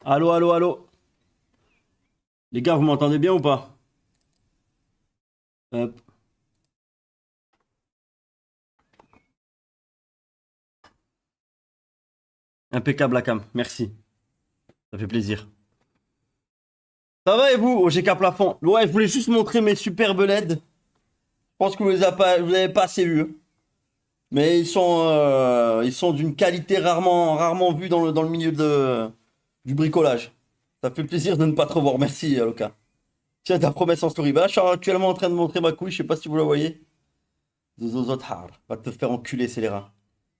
Allô, allô, allô. Les gars, vous m'entendez bien ou pas? Hop. Impeccable la cam, merci. Ça fait plaisir. Ça va et vous, au GK plafond? Ouais, je voulais juste montrer mes superbes LED. Je pense que vous avez pas assez vu, hein. Mais ils sont d'une qualité rarement vue dans le milieu du bricolage. Ça fait plaisir de ne pas te revoir. Merci, Loka. Tiens, ta promesse en story. Bah, je suis actuellement en train de montrer ma couille. Je sais pas si vous la voyez. Zozozothar. Va te faire enculer, c'est les rats.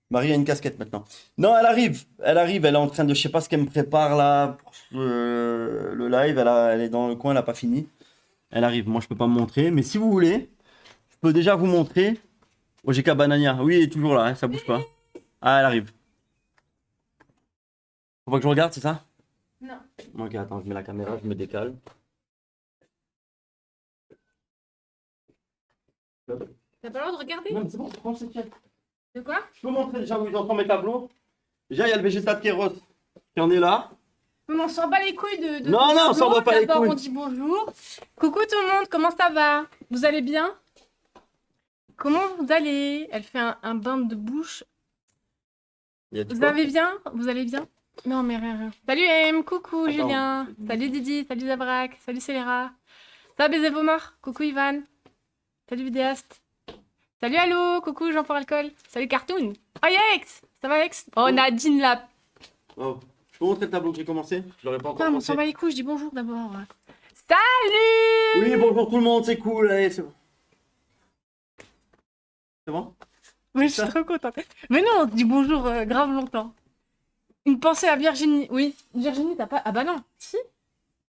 Marie a une casquette maintenant. Non, elle est en train de, je sais pas ce qu'elle me prépare là pour le live. Elle est dans le coin, elle a pas fini. Elle arrive. Moi, je peux pas me montrer, mais si vous voulez, je peux déjà vous montrer. OGK Banania. Oui, elle est toujours là, hein, ça bouge pas. Ah, elle arrive. Faut pas que je regarde, c'est ça? Non. Ok, attends, je mets la caméra, je me décale. T'as pas le droit de regarder? Non, mais c'est bon, prends cette chaise. De quoi? Je peux montrer déjà où ils en sont mes tableaux. Déjà, il y a le végétal qui est rose qui en est là. Mais on s'en bat les couilles de Non, ton non, on s'en tableau. bat pas les D'abord, couilles. on dit bonjour. Coucou tout le monde, comment ça va? Vous allez bien? Comment vous allez? Elle fait un bain de bouche. Il y a du Vous quoi? allez bien? Vous allez bien? Non, mais rien. Salut M, coucou Attends. Julien. Salut Didi, salut Zabrak, salut Céléra. Ça va baiser vos morts? Coucou Ivan. Salut vidéaste. Salut Allo, coucou Jean pour alcool. Salut Cartoon. Oh Yex, ça va Yex? Oh Nadine là. Oh. Je peux montrer le tableau que j'ai commencé? Je l'aurais pas encore Non, mais on s'en montré. bat les couilles, je dis bonjour d'abord. Salut! Oui, bonjour tout le monde, c'est cool. Allez, c'est bon. C'est bon? Oui, je C'est suis ça? trop contente. Mais non, on se dit bonjour grave longtemps. Une pensée à Virginie. Oui, Virginie, t'as pas. Ah bah non. Si?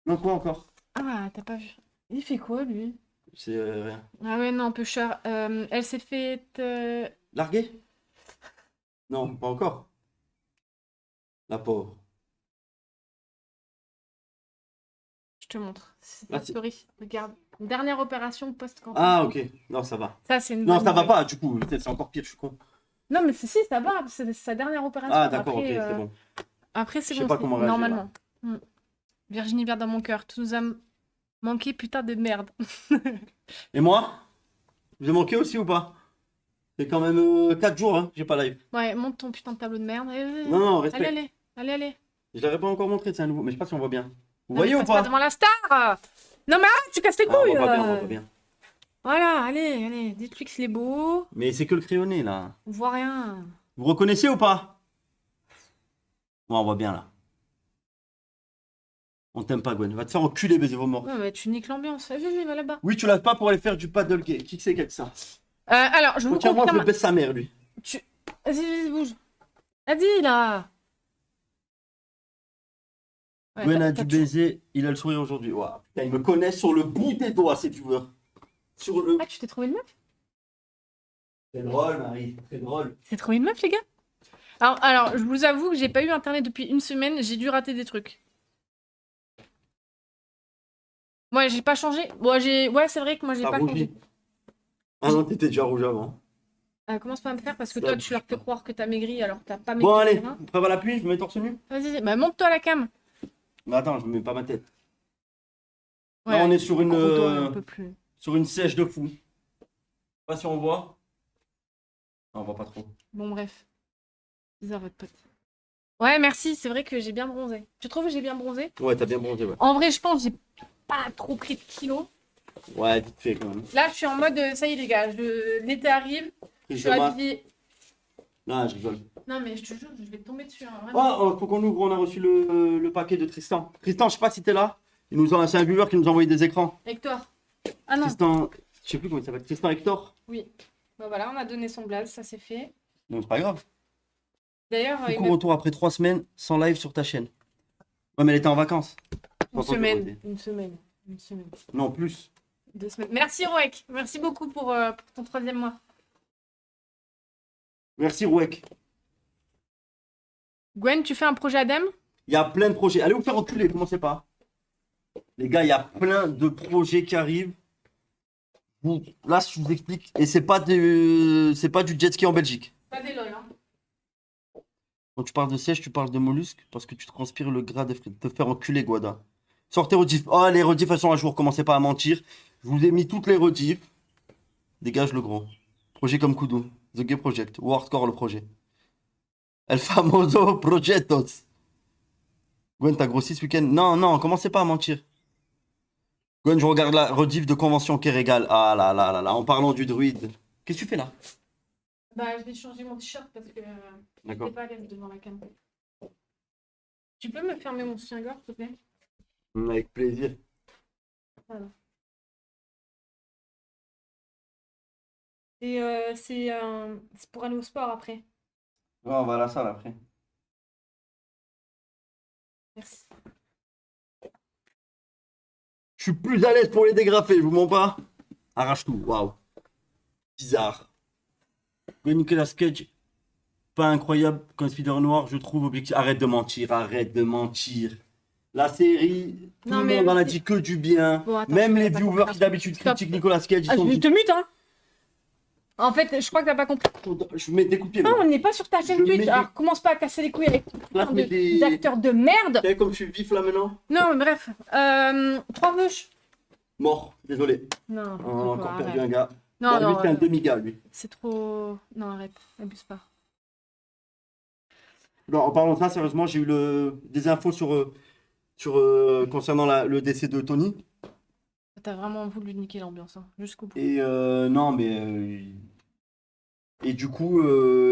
Non, quoi encore? Ah, t'as pas vu. Il fait quoi, lui? C'est rien. Ah ouais, non, pêcheur. Elle s'est fait. Largué? Non, pas encore. La pauvre. Je te montre. C'est Ah, sa story. Regarde. Dernière opération post-cancer. ah, ok. Non, ça va. Ça, c'est une Non, bonne ça va nouvelle. pas, du coup. C'est encore pire, je suis con. Non, mais si, ça va. C'est sa dernière opération. Ah, d'accord, ok, Après, c'est bon. après c'est Je sais bon, pas comment réagir là. normalement. Mm. Virginie vient dans mon cœur. Tu nous as manqué, putain de merde. Et moi? Vous avez manqué aussi ou pas? C'est quand même 4 jours, hein, j'ai pas live. Ouais, monte ton putain de tableau de merde. Non, non, Allez, respect. allez, allez, allez. Je l'aurais pas encore montré, c'est un nouveau, mais je sais pas si on voit bien. Vous Non, mais voyez ou passe pas pas? devant la star! Non, mais arrête, tu casses les Ah, on couilles! voit pas bien, on voit pas bien. Voilà, allez, allez, dites-lui que c'est beau. Mais c'est que le crayonné, là. On voit rien. Vous reconnaissez ou pas? Ouais, on voit bien, là. On t'aime pas, Gwen. Va te faire enculer, baiser vos morts. Ouais, mais tu niques l'ambiance. Vas-y, va là-bas. Oui, tu l'as pas pour aller faire du paddle gay. Qui que c'est qui a que ça? Alors, je vous Tiens-moi, je confirme. le baisse sa mère, lui. Tu... Vas-y, bouge. Vas-y, là. Ouais, Gwen a t'as du toujours- baiser, il a le sourire aujourd'hui. Ouah, putain, il me connaît sur le bout des doigts, ces viewers. Sur le. Ah, tu t'es trouvé une meuf? C'est drôle, Marie, c'est drôle. C'est trouvé une meuf, les gars? Alors, je vous avoue que j'ai pas eu internet depuis une semaine. J'ai dû rater des trucs. Moi, j'ai pas changé. Bon, j'ai. Ouais, c'est vrai que moi, j'ai T'as pas rougi. changé. Ah non, t'étais déjà rouge avant. Commence pas à me faire parce que Ça toi, tu leur fais bouge pas. croire que t'as maigri alors que t'as pas maigri. Bon, allez, Hein. on prévoit la pluie, je me mets torse nu. Vas-y, bah monte-toi à la cam. Mais attends, je me mets pas ma tête. Ouais, Là, on est sur une, gros dos, on peut plus. sur une sèche de fou. Je sais pas si on voit. Non, on voit pas trop. Bon, bref. Bizarre, votre pote. Ouais, merci, c'est vrai que j'ai bien bronzé. Tu trouves que j'ai bien bronzé? Ouais, t'as bien bronzé, ouais. En vrai, je pense que j'ai pas trop pris de kilos. Ouais, vite fait quand même. Là, je suis en mode, ça y est, les gars, l'été arrive, je Prise suis de masse. habillée. Non, je rigole. Non, mais je te jure, je vais tomber dessus. Hein, vraiment. Oh, faut qu'on ouvre, on a reçu le paquet de Tristan. Tristan, je sais pas si t'es là. C'est un viewer qui nous a envoyé des écrans. Hector. Ah non, Tristan, je sais plus comment il s'appelle. Tristan Hector. oui. Bah voilà, on a donné son blaze, ça c'est fait. Non, c'est pas grave. D'ailleurs, il Coucou, m'a- retour après 3 semaines sans live sur ta chaîne. Ouais, mais elle était en vacances. une Pas semaine, encore été. une semaine, une semaine. Non, plus. 2 semaines. Merci Roek, merci beaucoup pour ton 3e mois. Merci, Rouek. Gwen, tu fais un projet Adem? Il y a plein de projets. Allez vous faire enculer, commencez pas. Les gars, il y a plein de projets qui arrivent. Là, je vous explique. Et c'est pas du jet ski en Belgique. Pas des lol, hein. Quand tu parles de sèche, tu parles de mollusque parce que tu transpires le gras des frites. Te faire enculer, Guada. Sortez rediff. Oh, les rediffs, elles sont à jour. Commencez pas à mentir. Je vous ai mis toutes les rediffs. Dégage le gros. Projet comme Kudu. The Gay Project. Ou Hardcore le projet. El famoso Projetos. Gwen, t'as grossi ce week-end? Non, non, commencez pas à mentir. Gwen, je regarde la rediff de Convention Kérégal. Ah là là là là, en parlant du druide. Qu'est-ce que tu fais là? Bah, je vais changer mon t-shirt parce que D'accord. j'étais pas à l'aise devant la caméra. Tu peux me fermer mon soutien-gorge, s'il te plaît? Avec plaisir. Voilà. Et c'est pour aller au sport après. Ouais, on va à la salle après. Merci. Je suis plus à l'aise pour les dégrafer, je vous mens pas. Arrache tout, waouh. Bizarre. Gwen, Nicolas Cage, pas incroyable quand Spider Noir, je trouve objectif. Arrête de mentir, arrête de mentir. La série, tout Non, le mais monde en a c'est- dit que du bien. Bon, attends, Même tu les l'as pas viewers compris. qui d'habitude Stop. critiquent Nicolas Cage, ils Ah, sont je te mute, hein. En fait, je crois que t'as pas compris. Je mets des coups de pied. Non, moi. on n'est pas sur ta chaîne Je Twitch. mets des- Alors, commence pas à casser les couilles avec Là, je mets des. d'acteurs de merde. Vous savez comme je suis vif là maintenant? Non, mais bref. 3 vœux. Mort, désolé. Non, On a encore perdu un gars. Non, Bon, lui, non, c'est un demi-gars, lui. c'est trop. Non, arrête, abuse pas. Non, en parlant de ça, sérieusement, j'ai eu des infos concernant le décès de Tony. T'as vraiment voulu niquer l'ambiance, hein, jusqu'au bout. Et non, mais. Et du coup,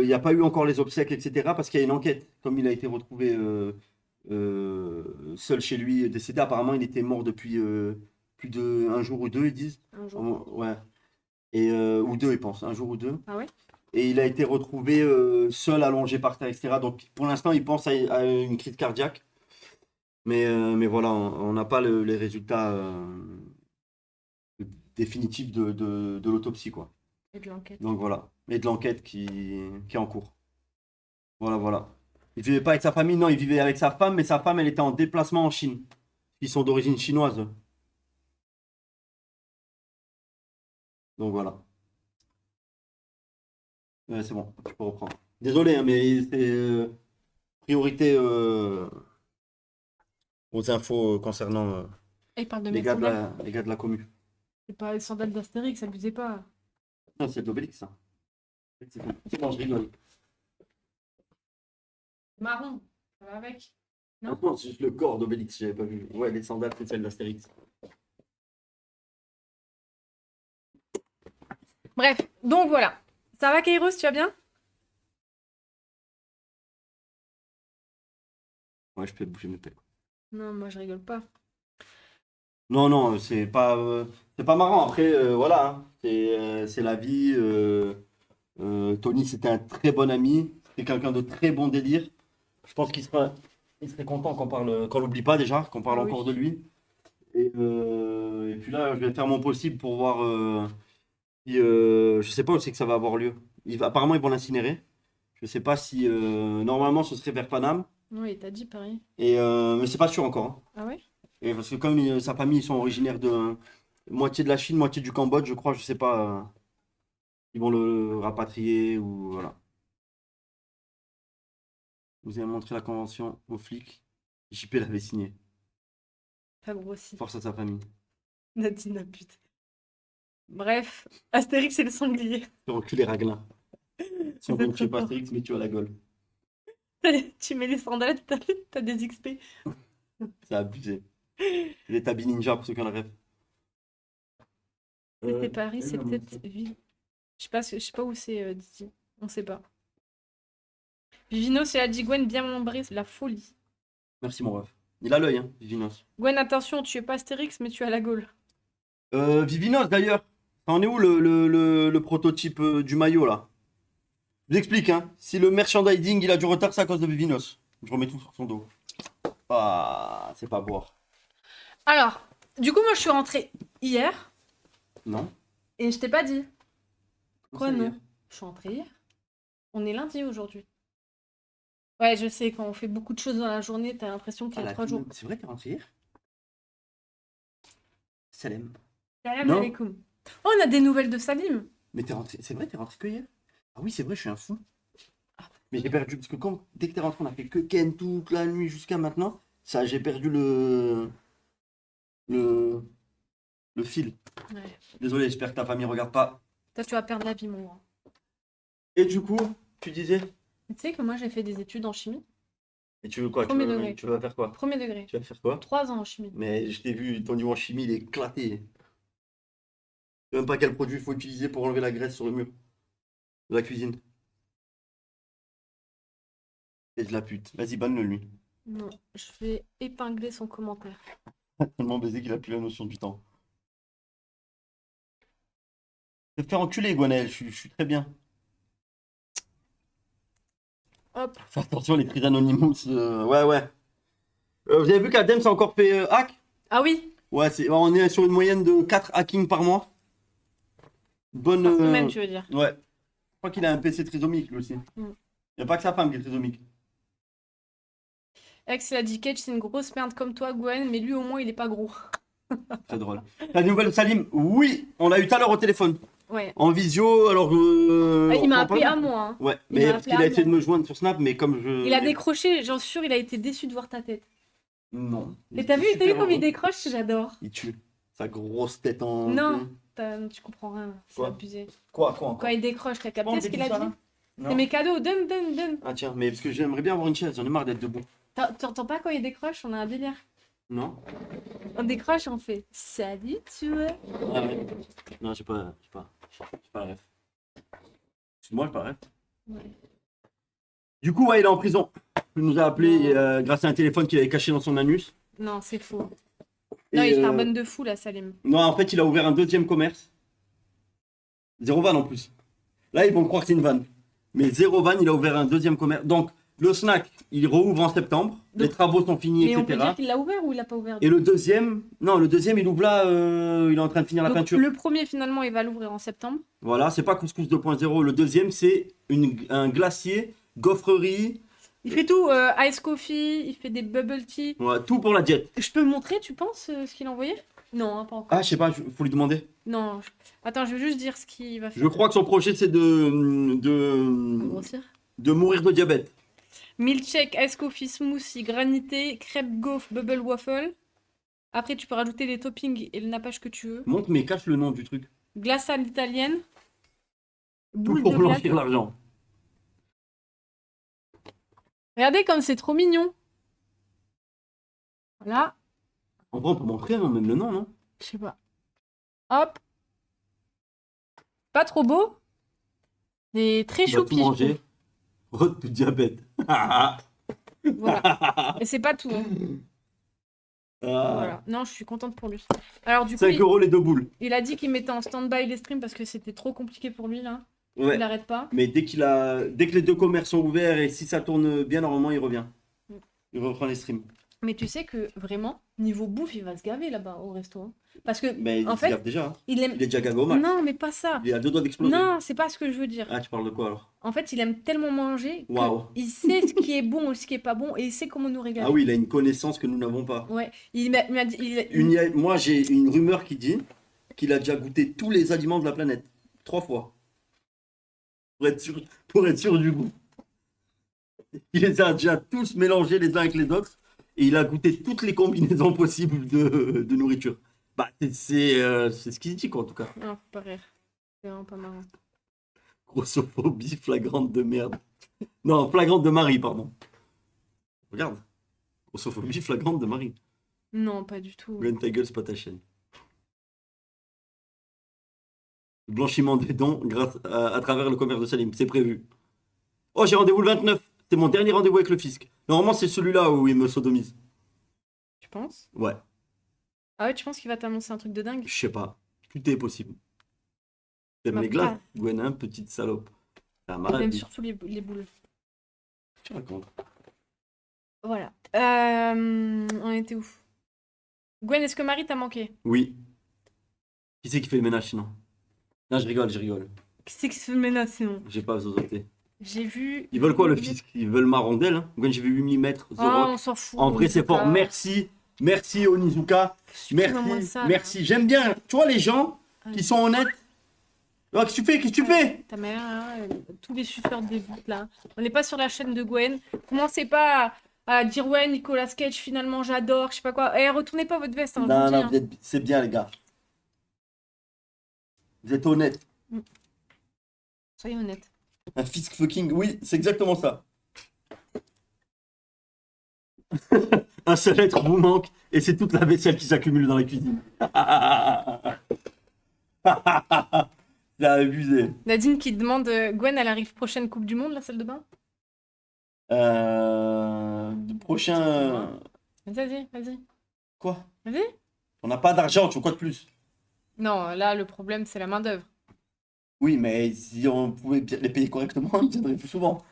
il n'y a pas eu encore les obsèques, etc. Parce qu'il y a une enquête. Comme il a été retrouvé seul chez lui, décédé, apparemment, il était mort depuis plus d'un jour ou deux, ils disent. Un jour. Ouais. Et, ou deux, ils pensent. Un jour ou deux. Ah ouais? Et il a été retrouvé seul, allongé par terre, etc. Donc pour l'instant, il pense à une crise cardiaque. Mais voilà, on n'a pas les résultats définitifs de l'autopsie, quoi. Et de l'enquête. Donc voilà. Et de l'enquête qui est en cours. Voilà, voilà. Il vivait pas avec sa famille, non, il vivait avec sa femme, mais sa femme, elle était en déplacement en Chine. Ils sont d'origine chinoise. Donc voilà. Ouais, c'est bon, tu peux reprendre. Désolé, hein, mais c'est priorité aux infos concernant Et il parle de les mes gars de sandales. les gars de la commu. C'est pas les sandales d'Astérix, abusez pas. Non, c'est de l'Obélix, ça. C'est bon, je rigole. Marron, ça va avec. Non. Non, c'est juste le corps d'Obélix, j'avais pas vu. Ouais, les sandales, c'est celle d'Astérix. Bref, donc voilà. Ça va, Kairos, tu vas bien? Ouais, je peux bouger mes pelles. Non, moi je rigole pas. Non, non, c'est pas marrant. Après, voilà, hein. C'est la vie. Tony, c'était un très bon ami. C'était quelqu'un de très bon délire. Je pense il serait content qu'on l'oublie pas déjà, qu'on parle Ah oui. encore de lui. Et puis là, je vais faire mon possible pour voir. Si, je sais pas où c'est que ça va avoir lieu. Apparemment, ils vont l'incinérer. Je sais pas si. Normalement, ce serait vers Paname. Oui, t'as dit pareil. Mais c'est pas sûr encore, hein. Ah ouais? Et parce que comme sa famille, ils sont originaires de moitié de la Chine, moitié du Cambodge, je crois, je sais pas. Ils vont le rapatrier ou voilà. Vous avez montré la convention aux flics. JP l'avait signé. Pas grossi. Force à sa famille. Nadine a pute. Bref, Astérix et le sanglier. Tu recules Raglan. Si on Vous êtes ne tue trop pas fort. Astérix, mais tu as la gueule. Tu mets les sandales, t'as des XP. C'est abusé. Les tabis ninja pour ceux qui en rêvent. C'est Paris, c'est peut-être ville. Je sais pas où c'est d'ici. On sait pas. Vivinos, il a dit Gwen bien membré, c'est la folie. Merci mon ref. Il a l'œil, hein, Vivinos. Gwen, attention, tu es pas Astérix, mais tu as la Gaule. Vivinos d'ailleurs. Ça en est où le prototype du maillot là? Je vous explique, hein. Si le merchandising il a du retard, c'est à cause de Vivinos. Je remets tout sur son dos. Ah, c'est pas boire. Alors, du coup, moi, je suis rentrée hier Non? et je t'ai pas dit. Quoi, Ça y est. non? Je suis rentrée hier. On est lundi aujourd'hui. Ouais, je sais, quand on fait beaucoup de choses dans la journée, t'as l'impression qu'il y Ah, a 3 jours. C'est vrai, t'es rentré hier? Salam. Salam Non. alaikum. Oh, on a des nouvelles de Salim. Mais t'es rentré, c'est vrai, t'es rentré que hier? Ah oui, c'est vrai, je suis un fou. Mais j'ai perdu, parce que dès que t'es rentré, on a fait que Ken toute la nuit jusqu'à maintenant. Ça, j'ai perdu le, le fil. Ouais. Désolé, j'espère que ta famille regarde pas. Toi, tu vas perdre la vie, mon grand. Et du coup, tu disais? Tu sais que moi, j'ai fait des études en chimie. Et tu veux quoi? Premier degré. Tu vas faire quoi? Premier degré. Tu vas faire quoi? 3 ans en chimie. Mais je t'ai vu, ton niveau en chimie, il est éclaté. Je sais même pas quel produit il faut utiliser pour enlever la graisse sur le mur de la cuisine. C'est de la pute. Vas-y, banne-le lui. Non, je vais épingler son commentaire. Tellement baisé qu'il a plus la notion du temps. Je vais te faire enculer, Gwenaël, je suis très bien. Hop. Fais attention, les Tris Anonymous. Ouais, ouais. Vous avez vu qu'Adem s'est encore fait hack? Ah oui, Ouais, on est sur une moyenne de 4 hackings par mois. Bonne. par semaine, tu veux dire. Ouais. Je crois qu'il a un PC trisomique lui aussi. Il n'y a pas que sa femme qui est trisomique. Ex, il a dit Cage, c'est une grosse merde comme toi, Gwen, mais lui, au moins, il est pas gros. Très drôle. T'as des nouvelles de Salim? Oui, on l'a eu tout à l'heure au téléphone. Ouais. En visio, alors. Il m'a on appelé parle- à moi. Hein. Ouais, Il mais m'a parce appelé qu'il a à essayé de moi. me joindre sur Snap, mais comme je. Il a décroché, j'en suis sûre, il a été déçu de voir ta tête. Non. Et t'as vu comme il décroche, j'adore. Il tue. Sa grosse tête en. Non. Tu comprends rien, c'est Quoi abusé. Quoi encore? Quand il décroche, t'as Bon, capté ce qu'il a ça, dit là Non. C'est mes cadeaux, donne. Ah tiens, mais parce que j'aimerais bien avoir une chaise, j'en ai marre d'être debout. T'entends pas quand il décroche, on a un délire. Non? On décroche, on fait salut, tu vois. Ah ouais. Non, j'ai pas la ref. Excuse-moi, j'ai pas la ref. Ouais. Du coup, ouais, il est en prison. Il nous a appelé grâce à un téléphone qu'il avait caché dans son anus. Non, c'est faux. Non, Et, il charbonne de fou, là, Salim. Non, en fait, il a ouvert un deuxième commerce. Zéro vanne en plus. Là, ils vont croire que c'est une vanne. Mais zéro vanne, il a ouvert un deuxième commerce. Donc, le snack, il rouvre en septembre. Les Donc- travaux sont finis, Mais on peut etc. dire qu'il l'a ouvert ou il l'a pas ouvert Et le deuxième, il ouvre là, il est en train de finir la Donc, peinture. le premier, finalement, il va l'ouvrir en septembre. Voilà, c'est pas Couscous 2.0. Le deuxième, c'est un glacier, gaufrerie, Il fait tout, ice coffee, il fait des bubble tea. voilà, tout pour la diète. Je peux montrer, tu penses, ce qu'il a envoyé? Non, hein, pas encore. Ah, je sais pas, faut lui demander. Non. Attends, je vais juste dire ce qu'il va faire. Je crois que son projet, c'est Grossir. de mourir de diabète. Milkshake, ice coffee, smoothie, granité, crêpe gaufre, bubble waffle. Après, tu peux rajouter les toppings et le nappage que tu veux. Montre, mais cache le nom du truc. Glace à l'italienne. Tout Boule pour de glace. blanchir l'argent. Regardez comme c'est trop mignon. Voilà. En vrai, on peut montrer hein, même le nom, non? Je sais pas. Hop. Pas trop beau. C'est très Il va tout choupi. je manger. Road to diabète. Ah. trouve. Voilà. Et c'est pas tout. Hein. Ah. Voilà. Non, je suis contente pour lui. Alors du coup, 5 euros les deux boules. il a dit qu'il mettait en stand-by les streams parce que c'était trop compliqué pour lui là. Ouais. Il n'arrête pas. Mais dès que les deux commerces sont ouverts et si ça tourne bien, normalement, il revient. Mm. Il reprend les streams. Mais tu sais que vraiment, niveau bouffe, il va se gaver là-bas au resto. Hein. Parce que, Mais en il se fait, gaffe déjà. Hein. il aime. Il est déjà gavé au max. Non, mais pas ça. Il est à 2 doigts d'exploser. Non, c'est pas ce que je veux dire. Ah, tu parles de quoi alors? En fait, il aime tellement manger Waouh. qu'il sait ce qui est bon ou ce qui est pas bon et il sait comment nous régaler. Ah oui, il a une connaissance que nous n'avons pas. Ouais, il m'a dit. Moi, j'ai une rumeur qui dit qu'il a déjà goûté tous les aliments de la planète. 3 fois. Pour être sûr du goût. Il les a déjà tous mélangés les uns avec les autres. Et il a goûté toutes les combinaisons possibles de nourriture. Bah, c'est ce qu'il dit, quoi, en tout cas. Non, faut pas rire. C'est vraiment pas marrant. Grossophobie flagrante de merde. Non, flagrante de Marie, pardon. Regarde. Grossophobie flagrante de Marie. Non, pas du tout. Gwen, ta gueule, c'est pas ta chaîne. Blanchiment des dons grâce à travers le commerce de Salim, c'est prévu. Oh, j'ai rendez-vous le 29. C'est mon dernier rendez-vous avec le fisc. Normalement, c'est celui-là où il me sodomise. Tu penses? Ouais, Ah ouais, tu penses qu'il va t'annoncer un truc de dingue? je sais pas. Tout est possible. T'aimes Bah, les glaces, pas. Gwen, hein, petite salope. C'est un Il malade. aime lui. surtout les boules. Tu racontes. Voilà. On était où? Gwen, est-ce que Marie t'a manqué? Oui. Qui c'est qui fait le ménage sinon? Non, je rigole, je rigole. Qui c'est qui se fait le ménage sinon? J'ai pas zozoté. J'ai vu. Ils veulent quoi le fisc? Ils veulent ma rondelle. Hein. Gwen, j'ai vu 8 mm. The Ah, Rock. on s'en fout. En vrai, c'est fort. Merci. Merci Onizuka. Supprime-moi Merci. ça, là. Merci. J'aime bien. Tu vois, les gens qui sont honnêtes, Oh, qu'est-ce que tu fais? Qu'est-ce que tu fais? Ta mère, hein, tous les suceurs de vite là. On n'est pas sur la chaîne de Gwen. Commencez pas à dire ouais, Nicolas Cage, finalement j'adore, je sais pas quoi. Eh, retournez pas votre veste, hein, je vous Non, le dis. non, Hein. c'est bien, les gars. Vous êtes honnête. Soyez honnête. Un fisc fucking, oui, c'est exactement ça. Un seul être vous manque et c'est toute la vaisselle qui s'accumule dans la cuisine. C'est abusé. Nadine qui demande Gwen, elle arrive prochaine Coupe du Monde, la salle de bain? Prochain. Vas-y, vas-y. Quoi? Vas-y. On n'a pas d'argent, tu veux quoi de plus? Non, là, le problème, c'est la main-d'œuvre. Oui, mais si on pouvait les payer correctement, ils viendraient plus souvent.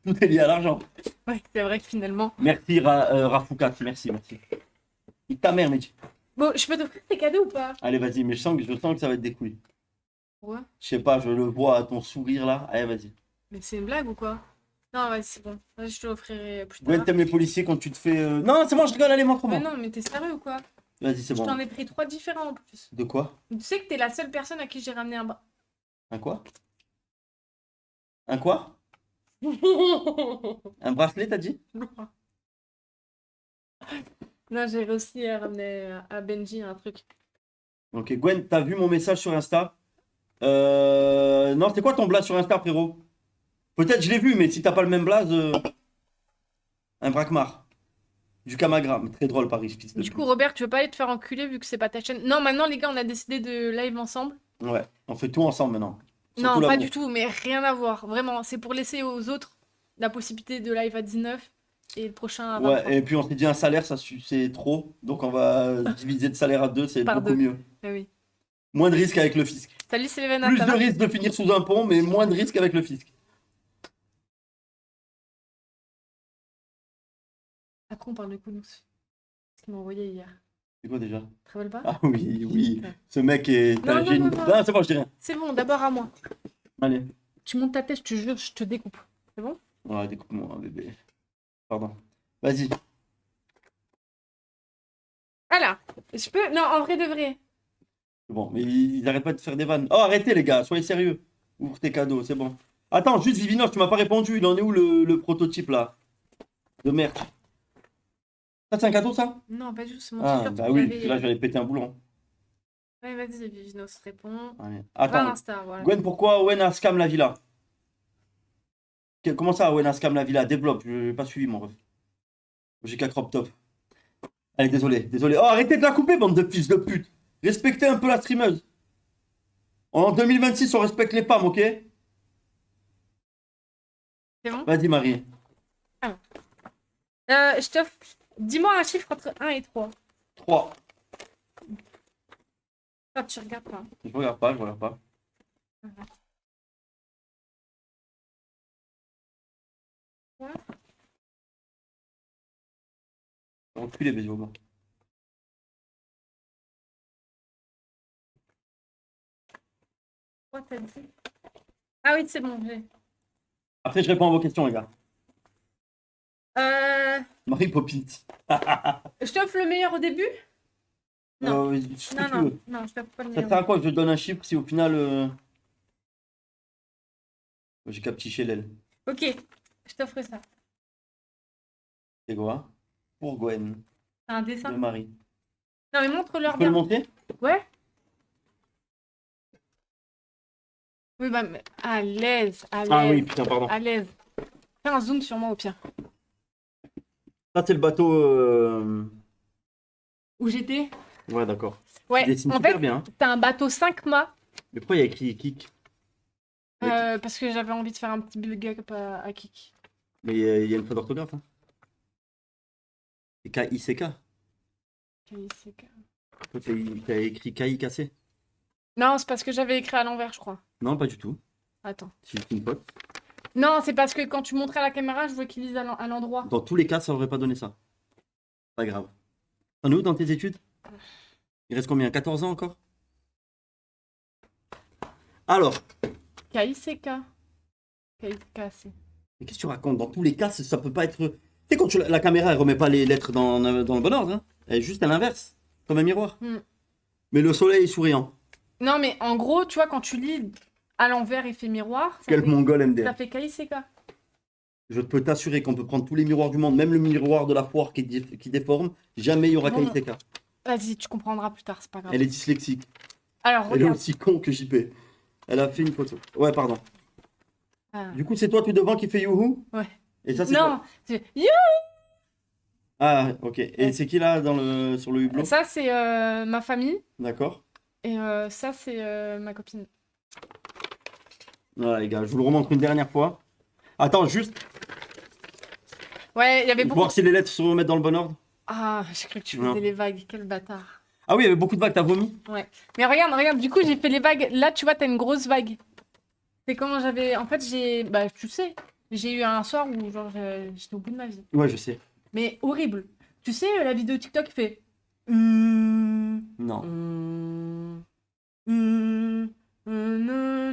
Tout est lié à l'argent. Ouais, c'est vrai que finalement. Merci Rafoukat, merci, merci. Nique ta mère, Medji. Bon, je peux t'offrir tes cadeaux ou pas? Allez, vas-y, mais je sens que ça va être des couilles. Ouais. Je sais pas, je le vois à ton sourire là. Allez, vas-y. Mais c'est une blague ou quoi? Non, ouais, c'est bon. Vas-y, je te l'offrirai plus Gwen, tard. t'aimes les policiers quand tu te fais. Non, c'est bon, je rigole, allez, montre-moi. Mais non, mais t'es sérieux ou quoi? Vas-y, c'est Je bon. t'en ai pris 3 différents en plus. De quoi? Tu sais que t'es la seule personne à qui j'ai ramené un bras. Un quoi? Un quoi? Un bracelet, t'as dit? Non, j'ai réussi à ramener à Benji un truc. Ok, Gwen, t'as vu mon message sur Insta? Non, c'est quoi ton blaze sur Insta, frérot? Peut-être je l'ai vu, mais si t'as pas le même blaze, un braquemar. Du Kamagra, mais très drôle, Paris, fils de Du pute. coup, Robert, tu veux pas aller te faire enculer vu que c'est pas ta chaîne? Non, maintenant, les gars, on a décidé de live ensemble. Ouais, on fait tout ensemble maintenant. Non, Surtout pas l'amour. du tout, mais rien à voir. Vraiment, c'est pour laisser aux autres la possibilité de live à 19 et le prochain à 23. Ouais, et puis on s'est dit un salaire, c'est trop. Donc on va diviser le salaire à 2, c'est Par beaucoup 2. mieux. Ah oui. Moins de risques avec le fisc. Salut Sylvain, Plus ça de va? risques de finir sous un pont, mais moins de risques avec le fisc. Après, on parle de Kounous. Ce qu'il m'a envoyé hier. C'est quoi déjà? Tu te rappelles pas? Ah oui, oui. Ce mec est Non, un non, génie. non, non. Non, c'est bon, je dis rien. C'est bon, d'abord à moi. Allez. Tu montes ta tête, je te jure, je te découpe. C'est bon? Ouais, découpe-moi, bébé. Pardon. Vas-y. Alors, je peux. Non, en vrai de vrai. C'est bon, mais ils arrêtent pas de faire des vannes. Oh, arrêtez les gars, soyez sérieux. Ouvre tes cadeaux, c'est bon. Attends, juste Vivinov, tu m'as pas répondu. Il en est où le prototype là? De merde. Ça, c'est un cadeau ça? Non, pas du tout, c'est mon Ah, t-shirt bah que oui, j'avais- parce que là, je vais aller péter un boulon. Ouais, vas-y, Vivinos répond. Allez. Va à Attends, Insta, voilà. Gwen, pourquoi Owen a scam la villa? Comment ça, Owen a scam la villa? Développe, je n'ai pas suivi mon ref. J'ai qu'à crop top. Allez, désolé, désolé. Oh, arrêtez de la couper, bande de fils de pute. Respectez un peu la streameuse. En 2026, on respecte les femmes, ok? C'est bon? Vas-y, Marie. Je t'offre. Dis-moi un chiffre entre 1 et 3. 3. Ah, tu regardes pas. Je regarde pas, je regarde pas. Ouais. Reculez, les moments. Quoi t'as dit? Ah oui, c'est bon, j'ai. Après, je réponds à vos questions, les gars. Euh, Marie Poppins. je t'offre le meilleur au début? Non. Ce que Non, tu non, veux. non, je t'offre pas le Ça meilleur. sert à quoi que je te donne un chiffre si au final. J'ai captiché l'aile. Ok, je t'offre ça. C'est quoi? Pour Gwen, C'est un de dessin. Marie. Non, mais Tu montre-leur peux le bien. montrer? Ouais? Oui, bah, à l'aise, à l'aise. Ah oui, putain, pardon. À l'aise. Fais un zoom sur moi au pire. Ça, c'est le bateau. Où j'étais? Ouais, d'accord. Ouais, Il dessine en super fait, bien. Hein. c'était un bateau 5 mâts. Mais pourquoi il y a écrit Kik? Parce que j'avais envie de faire un petit big up à Kik. Mais il y a une faute d'orthographe. Hein. C'est K-I-C-K. Toi, t'as écrit K-I-K-C. Non, c'est parce que j'avais écrit à l'envers, je crois. Non, pas du tout. Attends. C'est une faute. Non, c'est parce que quand tu montrais à la caméra, je voulais qu'il lise à l'endroit. Dans tous les cas, ça aurait pas donné ça. Pas grave. T'en es où dans tes études? Il reste combien? 14 ans encore? Alors, K-I-C-K. K-I-C-K-C. mais qu'est-ce que tu racontes? Dans tous les cas, ça peut pas être. Tu sais, quand la caméra, elle remet pas les lettres dans le bon ordre, hein. Elle est juste à l'inverse, comme un miroir. Hmm. Mais le soleil est souriant. Non, mais en gros, tu vois, quand tu lis à l'envers effet miroir, Quel mongol ça MDR. fait KICK. Je peux t'assurer qu'on peut prendre tous les miroirs du monde, même le miroir de la foire qui déforme, jamais il y aura Bon, KICK. vas-y, tu comprendras plus tard, c'est pas grave. Elle est dyslexique. Alors, Elle est regarde. aussi con que JP. Elle a fait une photo. Ouais, pardon. Ah. Du coup, c'est toi tout devant qui fait youhou? Ouais. Et ça, c'est Non, quoi? c'est- Ah, ok. Et c'est qui là sur le hublot? ça c'est ma famille D'accord. et ça c'est ma copine. Voilà, les gars, je vous le remontre une dernière fois. Attends, juste Ouais, il y avait pour beaucoup. voir si les lettres se remettent dans le bon ordre. Ah, j'ai cru que tu Non. faisais les vagues, quel bâtard. Ah oui, il y avait beaucoup de vagues, t'as vomi? Ouais. Mais regarde, du coup j'ai fait les vagues. Là, tu vois, t'as une grosse vague. C'est comment j'avais. En fait, bah, tu sais, j'ai eu un soir où genre j'étais au bout de ma vie. Ouais, je sais. Mais horrible. Tu sais, la vidéo TikTok qui fait. Non.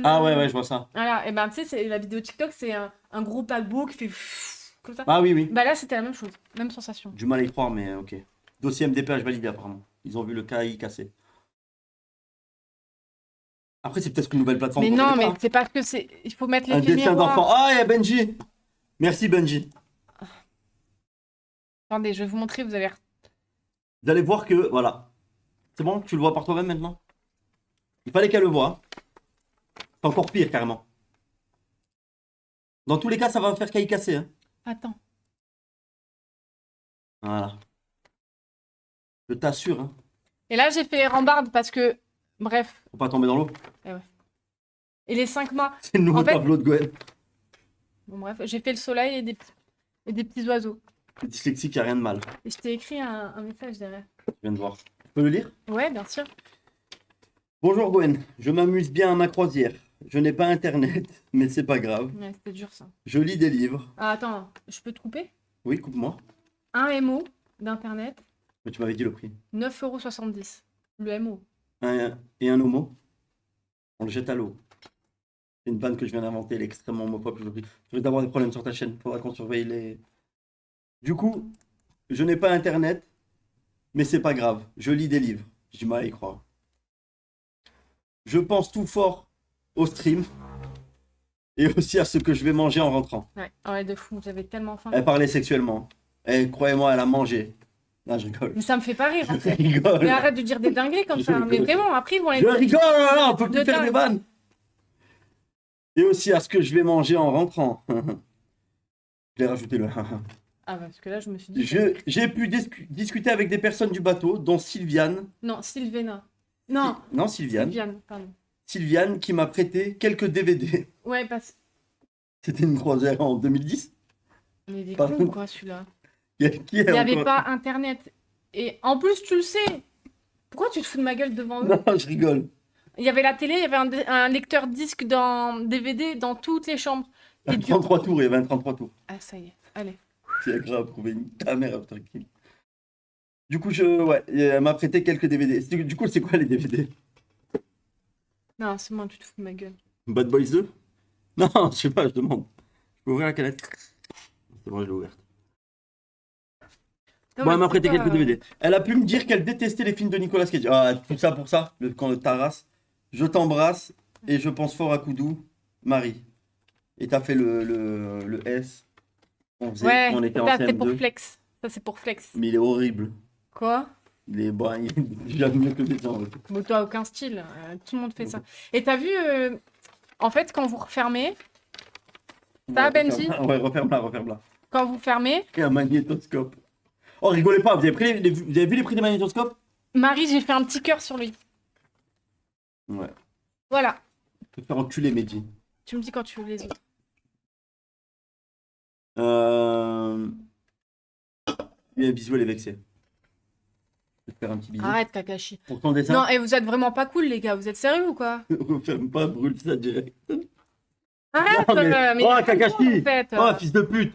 Ah Ah ouais, je vois ça. Voilà, et ben tu sais, la vidéo TikTok, c'est un gros paquebot qui fait comme ça. Ah oui, oui. Bah là, c'était la même chose, même sensation. Du mal à y croire, mais ok. Dossier MDPH validé apparemment. Ils ont vu le KI cassé. Après, c'est peut-être une nouvelle plateforme. Mais qu'on non, connaît mais pas. c'est parce que c'est. Il faut mettre Un l'effet dessin miroir. d'enfant. Ah, il y a Benji. Merci Benji. Attendez, je vais vous montrer, vous allez. Vous allez voir que, voilà. C'est bon, tu le vois par toi-même maintenant? Il fallait qu'elle le voie. C'est encore pire, carrément. Dans tous les cas, ça va faire KI cassé. Hein. Attends. Voilà. Je t'assure. Hein. Et là, j'ai fait les rambardes parce que. Bref. Faut pas tomber dans l'eau. Et les 5 mois. C'est le nouveau En fait- tableau de Gwen. Bon, bref, j'ai fait le soleil et des petits oiseaux. Le dyslexique, il n'y a rien de mal. Et je t'ai écrit un message derrière. Je viens de voir. Tu peux le lire? Ouais, bien sûr. Bonjour Gwen, je m'amuse bien à ma croisière. Je n'ai pas internet, mais c'est pas grave. Ouais, c'était dur ça. Je lis des livres. Ah, attends, je peux te couper? Oui, coupe-moi. Un MO d'internet, Mais tu m'avais dit le prix. 9,70 €. Le MO. Et un homo, on le jette à l'eau. C'est une vanne que je viens d'inventer, elle est extrêmement homophobe. Je risque d'avoir des problèmes sur ta chaîne. Faudra qu'on surveille les. Du coup, je n'ai pas internet, mais c'est pas grave. Je lis des livres. J'ai du mal à y croire. Je pense tout fort au stream et aussi à ce que je vais manger en rentrant. Ouais, de fou, j'avais tellement faim. Elle parlait sexuellement. Et croyez-moi, elle a mangé. Non, je rigole. Mais ça me fait pas rire en Je fait. rigole. Mais arrête de dire des dingueries comme Je ça. Mais rigole. vraiment, après ils vont les. Je rigole, là, on peut De plus faire des dingue. vannes. Et aussi à ce que je vais manger en rentrant. Je l'ai rajouté le. Ah, parce que là, je me suis dit. J'ai pu discuter avec des personnes du bateau, dont Sylviane. Non, Sylvena. Non, Non, Sylviane. Sylviane, pardon. Sylviane qui m'a prêté quelques DVD. Ouais, parce. C'était une croisière en 2010. Mais des Pardon. cons, quoi, celui-là. Qui Il est n'y avait encore- pas internet. Et en plus, tu le sais. Pourquoi tu te fous de ma gueule devant eux? Non, je rigole. Il y avait la télé, il y avait un lecteur disque dans DVD dans toutes les chambres. Et Un du 33 tours, il y avait un 33 tours. Ah, ça y est, allez. C'est grave, trouver une caméra tranquille. Du coup, ouais, elle m'a prêté quelques DVD. Du coup, c'est quoi les DVD? Non, c'est moi, tu te fous de ma gueule. Bad Boys 2? Non, je sais pas, je demande. Je peux ouvrir la canette? C'est bon, je l'ai ouverte. Non, Bon, mais elle m'a c'est prêté quoi, quelques DVD. Elle a pu me dire qu'elle détestait les films de Nicolas Cage. Ah, tout ça pour ça, le camp de Taras. Je t'embrasse et je pense fort à Koudou, Marie. Et t'as fait le S. Ouais, On était en ça c'est pour CM2. flex. Ça c'est pour flex. Mais il est horrible. Quoi? Il est bon, il est déjà mieux que les gens. Mais toi, aucun style. Tout le monde fait ça. Et t'as vu, en fait, quand vous refermez, Ça, Benji? Ouais, referme-la. quand vous fermez, Et un magnétoscope. Oh, rigolez pas, vous avez, vous avez vu les prix des magnétoscopes? Marie, j'ai fait un petit cœur sur lui. Ouais. Voilà. Je vais te faire enculer, Mehdi. Tu me dis quand tu veux les autres. Lui, un bisou, elle est vexée. Je vais te faire un petit bisou. Arrête, Kakashi. Pour ton dessin. Non, et vous êtes vraiment pas cool, les gars. Vous êtes sérieux ou quoi? Referme pas, brûle ça direct. Arrête, Non, mais- Oh, Kakashi! en fait. Oh, fils de pute!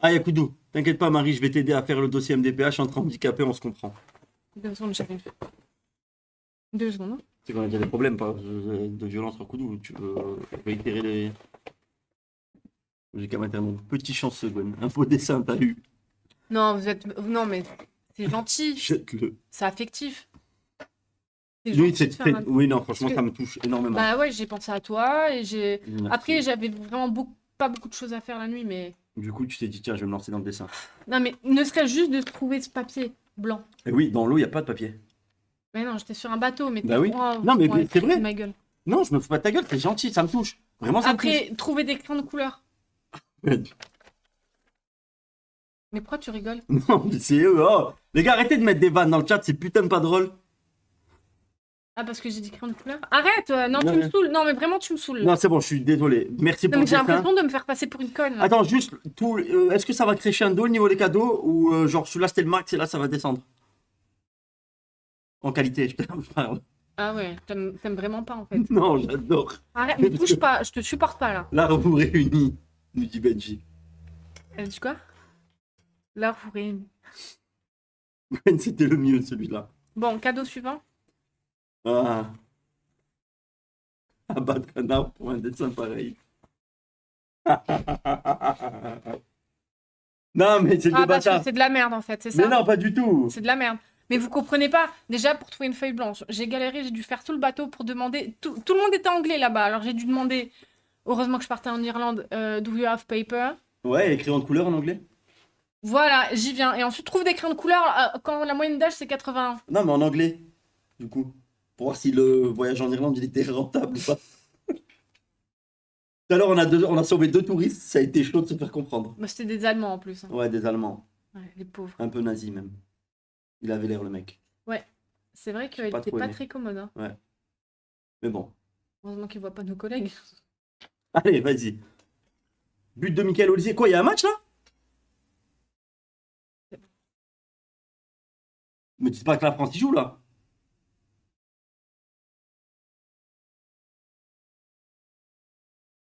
Ah, Yakoudou, t'inquiète pas, Marie, je vais t'aider à faire le dossier MDPH entre handicapés, on se comprend. 2 secondes, j'arrive. 2 secondes. Hein. C'est qu'on a déjà des problèmes de violence sur Koudou. Tu veux réitérer les. J'ai qu'à mettre un petit chanceux, Gwen. Un beau dessin, t'as eu. Non, vous êtes. Non, mais c'est gentil. Jette-le. C'est affectif. C'est Oui, gentil de faire un- oui, non, franchement, que- ça me touche énormément. Bah ouais, j'ai pensé à toi et j'ai. Merci. Après, j'avais vraiment pas beaucoup de choses à faire la nuit, mais. Du coup, tu t'es dit, tiens, je vais me lancer dans le dessin. Non, mais ne serait-ce juste de trouver ce papier blanc. Et oui, dans l'eau, il n'y a pas de papier. Mais non, j'étais sur un bateau, mais Bah oui. Oh, Non, mais ouais, c'est vrai. de ma gueule. Non, je me fous pas de ta gueule, c'est gentil, ça me touche. Vraiment, ça me Après, trouver des crayons de couleur. touche. Mais pourquoi tu rigoles? Non, mais c'est eux. Oh. Les gars, arrêtez de mettre des vannes dans le chat, c'est putain de pas drôle. Ah, parce que j'ai dit crayon de couleur? Arrête! Non, Non, tu me mais- saoules. Non, mais vraiment, tu me saoules. Non, c'est bon, je suis désolé. Merci Non, pour mais le j'ai dessin. l'impression de me faire passer pour une conne. Là. Attends, juste, tout, est-ce que ça va crescendo au niveau des cadeaux ou genre celui-là c'était le max et là ça va descendre? En qualité, je te parle. Ah ouais, t'aimes vraiment pas en fait. Non, j'adore. Arrête, me touche pas, je te supporte pas là. Là, vous réunis, nous dit Benji. Elle dit quoi? Là, vous réunis. Gwen, c'était le mieux celui-là. Bon, cadeau suivant. Ah. Un bas de canard pour un dessin pareil. Non, mais c'est des Ah, parce que bâtards. c'est de la merde en fait, c'est Mais ça? non, pas du tout. C'est de la merde. Mais vous comprenez pas, déjà pour trouver une feuille blanche, j'ai galéré, j'ai dû faire tout le bateau pour demander. Tout le monde était anglais là-bas, alors j'ai dû demander. Heureusement que je partais en Irlande, do you have paper? Ouais, écrit en couleur en anglais. Voilà, j'y viens. Et ensuite, trouve des crayons de couleur quand la moyenne d'âge c'est 81. Non, mais en anglais, du coup. Pour voir si le voyage en Irlande il était rentable ou pas. Tout à l'heure, on a sauvé 2 touristes, ça a été chaud de se faire comprendre. Bah, c'était des Allemands en plus. Hein. Ouais, des Allemands. Ouais, les pauvres. Un peu nazis même. Il avait l'air le mec. C'est vrai qu'il pas était trop pas aimé. très commode. Hein. Mais bon. Heureusement qu'il voit pas nos collègues. Allez, vas-y. But de Michael Olise. Quoi, il y a un match là? Me dites pas que la France y joue là.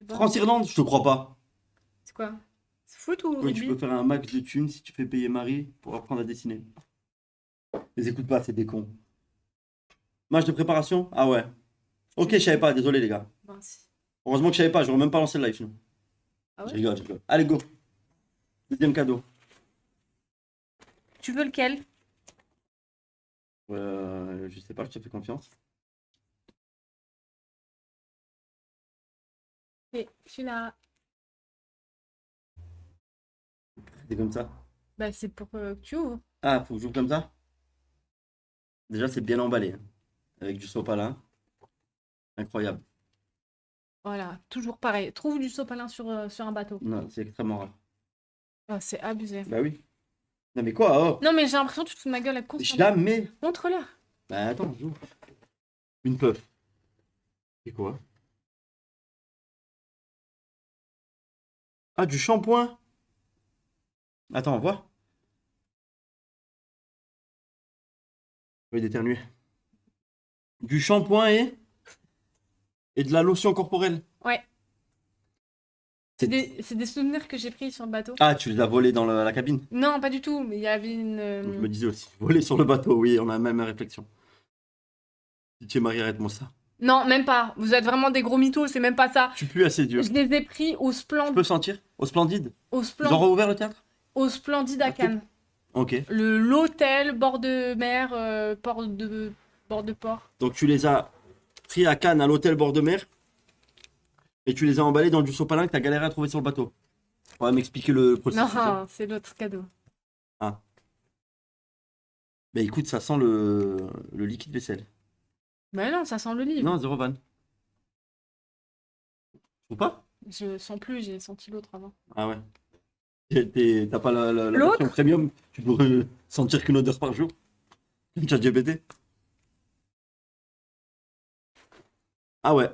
C'est pas- France-Irlande, je te crois pas. C'est quoi? C'est foot ou Oui, tu rugby? peux faire un max de thunes si tu fais payer Marie pour apprendre à dessiner. Les écoute pas, c'est des cons. Match de préparation? Ah ouais. Ok, je savais pas, désolé les gars. Mince. Heureusement que je savais pas, j'aurais même pas lancé le live sinon. Ah ouais? Je rigole, je rigole. Allez, go. Deuxième cadeau. Tu veux lequel? Je sais pas, je te fais confiance. Et celui-là. C'est comme ça. Bah, c'est pour que tu ouvres. Ah, faut que j'ouvre comme ça? Déjà, c'est bien emballé, hein. Avec du sopalin. Incroyable. Voilà, toujours pareil. Trouve du sopalin sur un bateau. Non, c'est extrêmement rare. Ah, c'est abusé. Bah oui. Non mais quoi, oh? Non, mais j'ai l'impression que tu te fous de ma gueule à constamment. Jamais. Montre-leur. Bah attends, j'ouvre. Une puff. C'est quoi? Ah, du shampoing. Attends, on voit. Je vais d'éternuer. Du shampoing et de la lotion corporelle. Ouais. C'est- C'est des souvenirs que j'ai pris sur le bateau. Ah, tu les as volés dans la cabine? Non, pas du tout, mais il y avait Je une. me disais aussi. Voler sur le bateau, oui, on a la même réflexion. Pitié Marie, arrête-moi ça. Non, même pas. Vous êtes vraiment des gros mythos, c'est même pas ça. Je suis plus assez dur. Je les ai pris au Je peux sentir? Au Splendide? Ils ont rouvert le théâtre? au Splendide à Cannes. Ok. L'hôtel, bord de mer, bord de port. Donc tu les as pris à Cannes, à l'hôtel bord de mer, et tu les as emballés dans du sopalin que tu as galéré à trouver sur le bateau. On va m'expliquer le processus. hein. Non, c'est l'autre cadeau. Bah écoute, ça sent le liquide vaisselle. Mais non, ça sent le livre. Non, zéro van. Ou pas? Je sens plus, j'ai senti l'autre avant. Ah ouais. T'as pas la L'autre version premium, tu pourrais sentir qu'une odeur par jour. Comme ChatGPT. Ah ouais,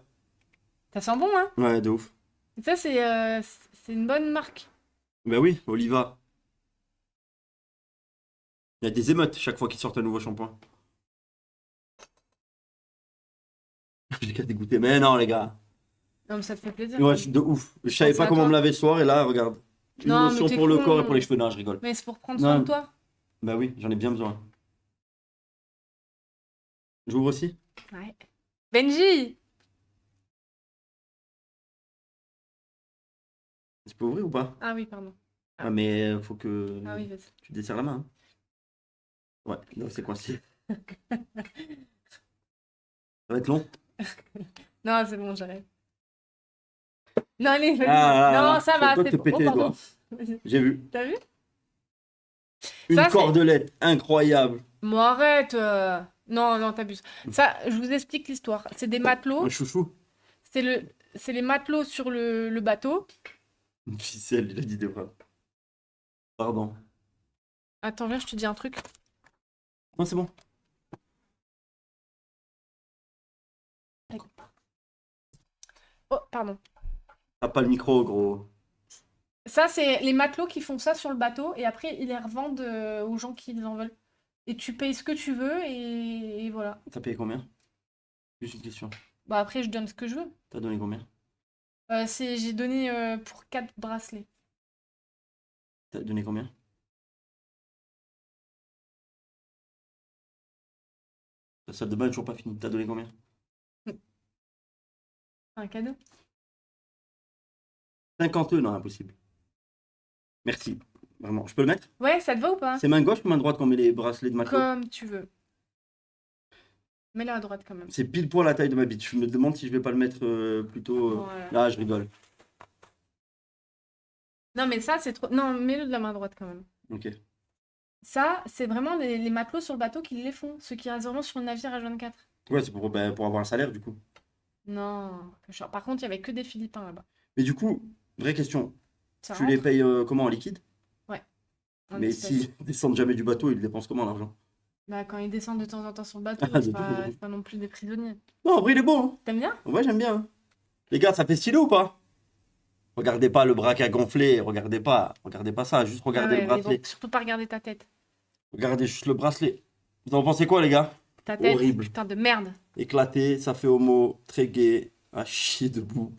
Ça sent bon, hein? ouais, de ouf. Et ça, c'est une bonne marque. Bah oui, Oliva. Il y a des émeutes chaque fois qu'ils sortent un nouveau shampoing. J'ai qu'à dégoûter. Mais non, les gars. Non, mais ça te fait plaisir. Ouais, je suis de ouf. Je savais Pense pas à comment toi. me laver le soir et là, regarde. Une Non, mais lotion t'es pour le con. corps et pour les cheveux. Non, je rigole. Mais c'est pour prendre soin Non. de toi. Bah oui, j'en ai bien besoin. J'ouvre aussi? Ouais. Benji! Tu peux ouvrir ou pas? Ah oui, pardon. Ah, mais faut que Ah oui, vas-y. tu desserres la main. hein. Ouais, non, c'est coincé. Ça va être long. Non, c'est bon, j'arrête. Non, allez, vas-y. Ah, non, ça va, toi, c'est te bon. péter Oh, les pardon. doigts. Vas-y. J'ai vu. T'as vu? Une Ça, c'est- cordelette incroyable. Bon, arrête. Non, non, t'abuses. Ça, je vous explique l'histoire. C'est des matelots. Un chouchou. C'est les matelots sur le bateau. Une ficelle, il a dit des phrases. Pardon. Attends, viens, je te dis un truc. Non, c'est bon. Oh, pardon. T'as pas le micro, gros. Ça, c'est les matelots qui font ça sur le bateau et après, ils les revendent aux gens qui en veulent. Et tu payes ce que tu veux et voilà. T'as payé combien? Juste une question. Bah, après, je donne ce que je veux. T'as donné combien? J'ai donné pour 4 bracelets. T'as donné combien? La salle de bain est toujours pas finie. T'as donné combien? Un cadeau. 50 €, non, impossible. Merci. Vraiment. Je peux le mettre? Ouais, ça te va ou pas? C'est main gauche ou main droite qu'on met les bracelets de matelot? Comme tu veux. Mets-le à droite quand même. C'est pile poil la taille de ma bite. Je me demande si je vais pas le mettre plutôt. Voilà. Là, je rigole. Non, mais ça, c'est trop. Non, mets-le de la main droite quand même. Ok. Ça, c'est vraiment les matelots sur le bateau qui les font. Ceux qui restent vraiment sur le navire H24. Ouais, c'est pour avoir un salaire du coup. Non. Par contre, il y avait que des Philippins là-bas. Mais du coup, vraie question. Ça Tu les rentre payes comment, en liquide? en Mais espèces. s'ils descendent jamais du bateau, ils dépensent comment l'argent? Bah, quand ils descendent de temps en temps sur le bateau, Ah, c'est de pas, tout. c'est pas non plus des prisonniers. Non, en vrai, il est beau. Hein. T'aimes bien? Ouais, j'aime bien. Hein. Les gars, ça fait stylé ou pas? Regardez pas le bras qui a gonflé. Regardez pas ça. Juste regardez Ah le ouais, mais bracelet. bon, surtout pas regarder ta tête. Regardez juste le bracelet. Vous en pensez quoi, les gars? Ta tête, Horrible. putain de merde. Éclaté, ça fait homo, très gay, à chier debout.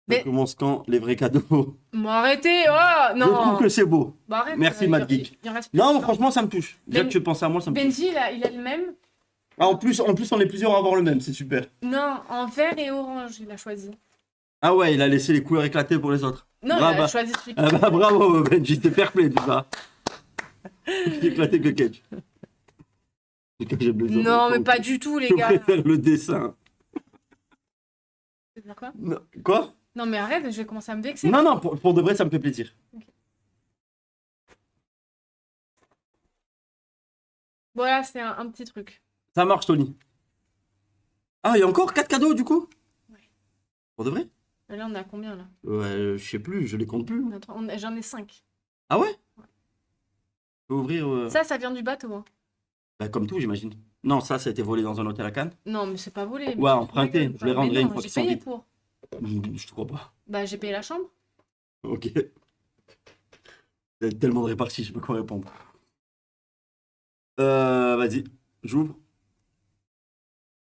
Ça Mais- commence quand? Les vrais cadeaux. Bon, arrêtez! Oh! Je trouve Non! que c'est beau. Bah, arrête, Merci, Mad Geek. il en reste plus. Non, franchement, ça me touche. Déjà Ben- que tu penses à moi, ça me touche. Benji, il a le même. Ah, en plus, on est plusieurs à avoir le même, c'est super. Non, en vert et orange, il a choisi. Ah ouais, il a laissé les couleurs éclatées pour les autres. Non, Bravo. il a choisi celui qui. Ah bah bravo, Benji, t'es fair play tout ça. Plus éclaté que Cage. Non, mais pas du tout, les Je gars. préfère le dessin. Tu veux dire quoi? Non, quoi? Non, mais arrête, je vais commencer à me vexer. Non, non, pour de vrai, ça me fait plaisir. Voilà, c'est un petit truc. Ça marche, Tony. Ah, il y a encore 4 cadeaux du coup? Ouais. Pour de vrai? Et là, on est à combien là? Ouais, je sais plus, je les compte plus. J'en ai 5. Ah ouais? Je peux ouvrir. Ça vient du bateau. Hein. Bah, comme tout, j'imagine. Non, ça a été volé dans un hôtel à Cannes. Non, mais c'est pas volé. Ouais, emprunté. Je les rendrai une fois J'ai qu'ils sont payé vides. pour. Je te crois pas. Bah, j'ai payé la chambre. Ok. Il y a tellement de réparties, je peux quoi répondre. Vas-y, j'ouvre.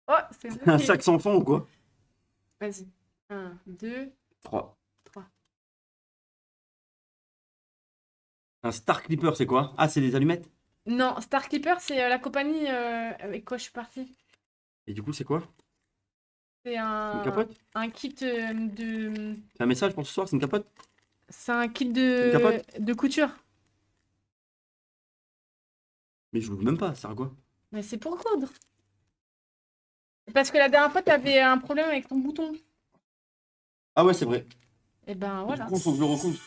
Oh, c'est Un ok. sac sans fond ou quoi? Vas-y. 1, 2, 3. 3. Un Star Clipper, c'est quoi? Ah, c'est des allumettes? Non, Star Clipper, c'est la compagnie avec quoi je suis partie. Et du coup, c'est quoi? C'est Une capote? un kit de. C'est un message pour ce soir, c'est une capote? C'est un kit Une capote? de couture. Mais je l'ouvre même pas, ça sert à quoi? Mais c'est pour coudre. Parce que la dernière fois, t'avais un problème avec ton bouton. Ah ouais, c'est vrai. Et ben voilà. Du coup, faut que je le recouvre.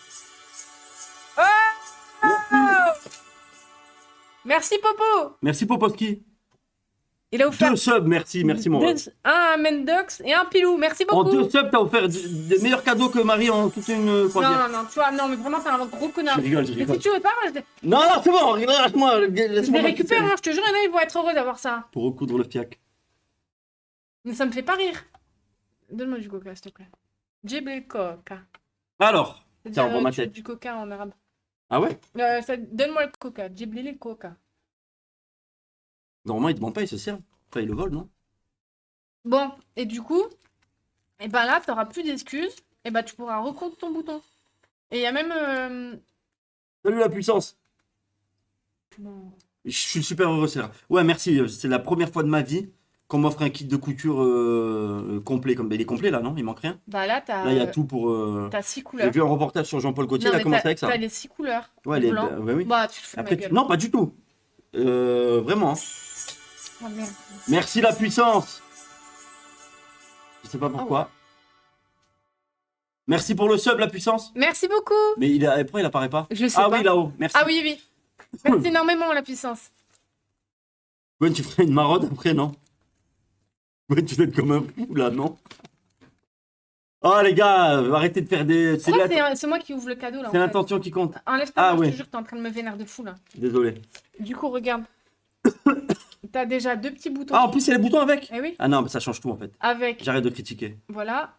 Merci Popo. Merci Poposki. Il a offert 2 subs, merci mon ref. un Mendox et un Pilou. Merci En beaucoup. 2 subs, t'as offert des meilleurs cadeaux que Marie en toute une croisière. Non, tu vois, non, mais vraiment, t'es un gros connard. Je rigole, je Mais rigole. si tu veux pas, moi, Non, non, c'est bon, lâche-moi. je Laisse-moi les récupère, hein, je te jure, et là, ils vont être heureux d'avoir ça. Pour recoudre le fiac. Mais ça me fait pas rire. Donne-moi du coca, s'il te plaît. Jibril Coca. Alors, C'est tiens, on dire, voit ma tête. du coca en arabe. Ah ouais? Donne-moi le coca. Jibril Coca. Normalement, ils te demandent pas, ils se servent. Enfin, ils le volent, non? Bon, et du coup, et ben là, t'auras plus d'excuses. Et ben, tu pourras recoudre ton bouton. Et il y a même. Salut la puissance. Bon. Je suis super heureux, c'est là. Ouais, merci. C'est la première fois de ma vie qu'on m'offre un kit de couture complet. Comme... Il est complet là, non? Il manque rien? Bah là, t'as Là, il y a tout pour. t'as 6 J'ai couleurs. vu un reportage sur Jean-Paul Gaultier, il a mais commencé avec ça. T'as les 6 couleurs. Ouais, blanc. bah oui. Bah, tu te fous de ma Après, gueule. non, pas du tout. Vraiment. Hein. Oh merde. Merci la puissance. Je sais pas Ah pourquoi. Merci pour le sub, la puissance. Merci beaucoup. Mais pourquoi il apparaît pas? Je sais Ah pas. oui, là-haut, merci. Ah oui, oui. Merci énormément, la puissance. Gwen, tu ferais une maraude après, non? Gwen, tu fais comme un fou, là, non? Oh, les gars, arrêtez de faire des... Pourquoi c'est moi qui ouvre le cadeau, là, C'est en fait. l'intention qui compte. Enlève Ah, ta main, oui. je te jure que t'es en train de me vénère de fou, là. Désolé. Du coup, regarde. T'as déjà 2 petits boutons. Ah, en plus, il y a les boutons avec? Eh oui. Ah non, mais ça change tout, en fait. Avec, J'arrête de critiquer. voilà.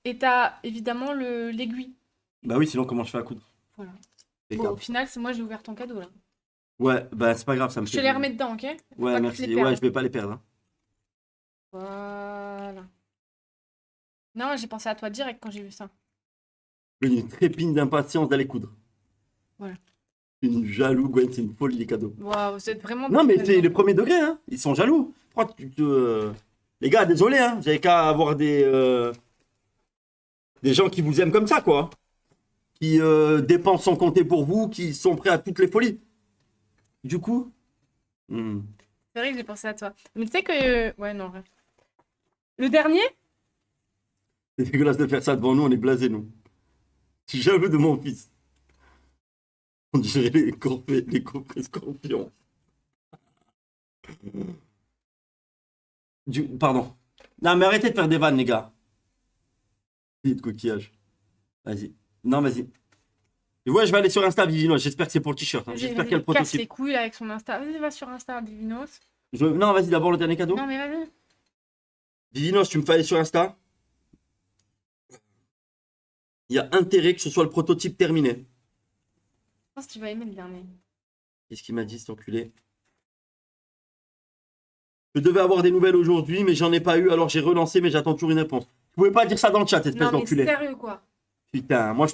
Et t'as évidemment l'aiguille. Bah oui, sinon, comment je fais à coudre? Voilà. C'est Bon, grave. au final, c'est moi j'ai ouvert ton cadeau, là. Ouais, bah c'est pas grave, ça me Je fait... te les remets dedans, ok? Ouais, pas que tu merci. les perdes. Ouais, je vais pas les perdre. Hein. Voilà. Non, j'ai pensé à toi direct quand j'ai vu ça. Une trépine d'impatience d'aller coudre. Voilà. Une jaloux, Gwen, c'est une folie les cadeaux. Waouh, vous êtes vraiment... Non, mais des c'est gens. le premier degré, hein. Ils sont jaloux. Pourquoi tu te... Les gars, désolé, hein. Vous avez qu'à avoir des gens qui vous aiment comme ça, quoi. Qui dépensent sans compter pour vous, qui sont prêts à toutes les folies. Du coup... C'est vrai que j'ai pensé à toi. Mais tu sais que... Ouais, non, bref. Le dernier, C'est dégueulasse de faire ça devant nous, on est blasés, nous. Je suis jaloux de mon fils. On dirait les coffrets scorpions. Pardon. Non, mais arrêtez de faire des vannes, les gars. De coquillage. Vas-y. Non, vas-y. Et ouais, je vais aller sur Insta, Vivino. J'espère que c'est pour le t-shirt. Hein. J'espère qu'il y a le casse les prototype. couilles là, avec son Insta. Vas-y, va sur Insta, Divinos. Non, vas-y, d'abord le dernier cadeau. Non, mais vas-y. Vivinos, tu me fais aller sur Insta. Il y a intérêt que ce soit le prototype terminé. Je pense que tu vas aimer le dernier. Qu'est-ce qu'il m'a dit, cet enculé? Je devais avoir des nouvelles aujourd'hui, mais j'en ai pas eu, alors j'ai relancé, mais j'attends toujours une réponse. Vous pouvez pas dire ça dans le chat, espèce Non, mais d'enculé. sérieux, quoi. Putain, moi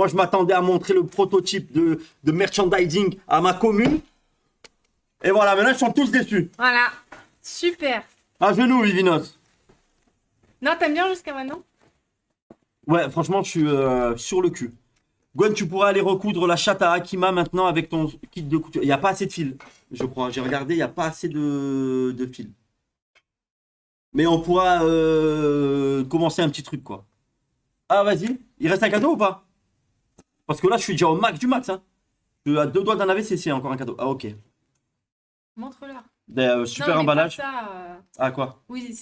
je m'attendais à montrer le prototype de merchandising à ma commune. Et voilà, maintenant ils sont tous déçus. Voilà. Super. À genoux, Vivinos. Non, t'aimes bien jusqu'à maintenant? Ouais, franchement, je suis sur le cul. Gwen, tu pourras aller recoudre la chatte à Akima maintenant avec ton kit de couture. Il n'y a pas assez de fil, je crois. J'ai regardé, il n'y a pas assez de fil. Mais on pourra commencer un petit truc, quoi. Ah, vas-y. Il reste un cadeau ou pas? Parce que là, je suis déjà au max du max. Hein. Je suis à 2 doigts d'un AVC, c'est encore un cadeau. Ah, ok. Montre-leur. Super Non, mais emballage. pas ça, Ah, quoi? oui,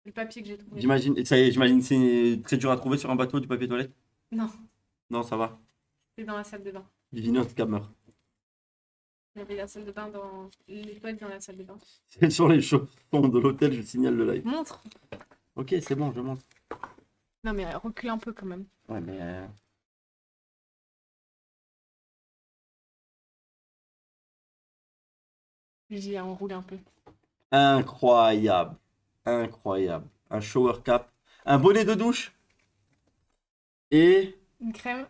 le papier que j'ai trouvé. J'imagine, j'imagine c'est très dur à trouver sur un bateau du papier toilette. Non, Non, ça va. c'est dans la salle de bain. Vivinos, scammer. Il y avait la salle de bain dans... les toilettes dans la salle de bain. C'est sur les chaussons de l'hôtel, je signale le live. Montre. Ok, c'est bon, je montre. Non, mais recule un peu quand même. Ouais, mais... J'ai enroulé un peu. Incroyable. Incroyable. Un shower cap. Un bonnet de douche. Et Une crème.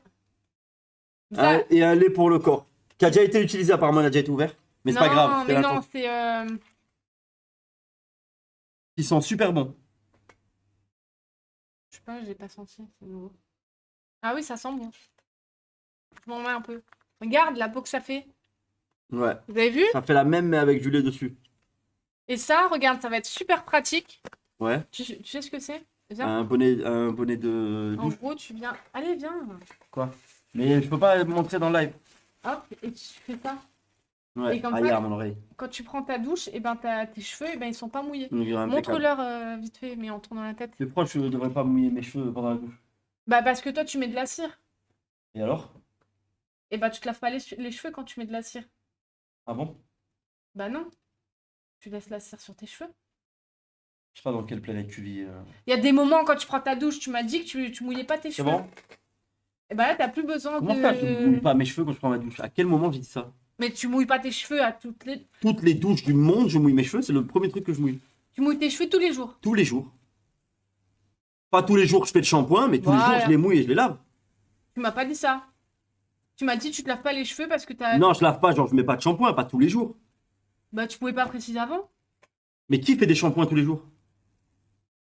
Ça... et un lait pour le corps. Qui a déjà été utilisé, apparemment, il a déjà été ouvert. Mais c'est pas grave. mais non, c'est... Ils sont super bons. Je sais pas, j'ai pas senti, c'est nouveau. Ah oui, ça sent bon. Je m'en mets un peu. Regarde la peau que ça fait. Ouais. Vous avez vu? Ça fait la même, mais avec du lait dessus. Et ça, regarde, ça va être super pratique. Ouais. Tu sais ce que c'est? Viens. Un bonnet de En douche. gros, tu viens... Allez, viens. Quoi? Mais je peux pas montrer dans le live. Hop, et tu fais ça. Ouais. Et comme Ah, ça, hier, mon oreille. Quand tu prends ta douche, et ben tes cheveux, et ben ils sont pas mouillés. Impeccable. Montre-leur vite fait, mais en tournant la tête. Mais pourquoi je devrais pas mouiller mes cheveux pendant la douche? Bah parce que toi tu mets de la cire. Et alors? Et bah tu te laves pas les cheveux quand tu mets de la cire. Ah bon? Bah non. Tu laisses la cire sur tes cheveux. Je sais pas dans quelle planète tu vis. Il y a des moments quand tu prends ta douche, tu m'as dit que tu mouillais pas tes C'est cheveux. bon? Et bah là t'as plus besoin Comment ça, je mouille pas mes cheveux quand je prends ma douche? À quel moment j'ai dit ça? Mais tu mouilles pas tes cheveux à toutes les... Toutes les douches du monde, je mouille mes cheveux, c'est le premier truc que je mouille. Tu mouilles tes cheveux tous les jours. Tous les jours. Pas tous les jours que je fais de shampoing, mais tous les Voilà. jours je les mouille et je les lave. Tu m'as pas dit ça. Tu m'as dit tu te laves pas les cheveux parce que t'as... Non, je lave pas, genre je mets pas de shampoing, pas tous les jours. Bah tu pouvais pas préciser avant. Mais qui fait des shampoings tous les jours?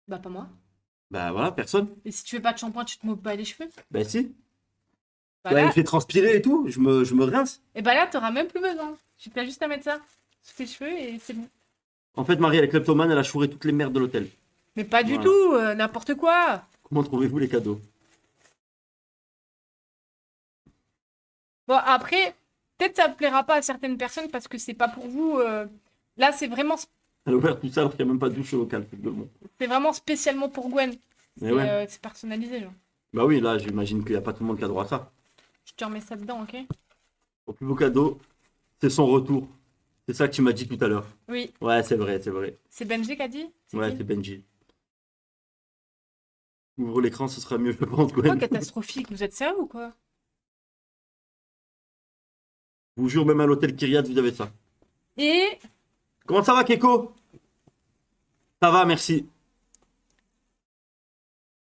Bah pas moi. Bah voilà, personne. Et si tu fais pas de shampoing, tu te mouilles pas les cheveux. Bah si. Bah Ouais, là... je fais transpirer et tout, je me rince. Et bah là t'auras même plus besoin. Tu as juste à mettre ça sur tes cheveux et c'est bon. En fait, Marie, elle est kleptomane, elle a chouré toutes les merdes de l'hôtel. Mais pas du Voilà. tout, n'importe quoi. Comment trouvez-vous les cadeaux? Bon, après, peut-être ça plaira pas à certaines personnes parce que c'est pas pour vous. Là, Elle a ouvert tout ça alors qu'il n'y a même pas de douche au local. c'est vraiment spécialement pour Gwen. Mais ouais. C'est personnalisé, genre. Bah oui, là, j'imagine qu'il n'y a pas tout le monde qui a droit à ça. Je te remets ça dedans, ok? Au plus beau cadeau, c'est son retour. C'est ça que tu m'as dit tout à l'heure. Oui. Ouais, c'est vrai, c'est vrai. C'est Benji qui a dit? Ouais, qui c'est Benji. Ouvre l'écran, ce sera mieux, je pense, Oh, Gwen. catastrophique, vous êtes sérieux ou quoi? Je vous jure, même à l'hôtel Kyriat, vous avez ça. Et Comment ça va, Keko? Ça va, merci.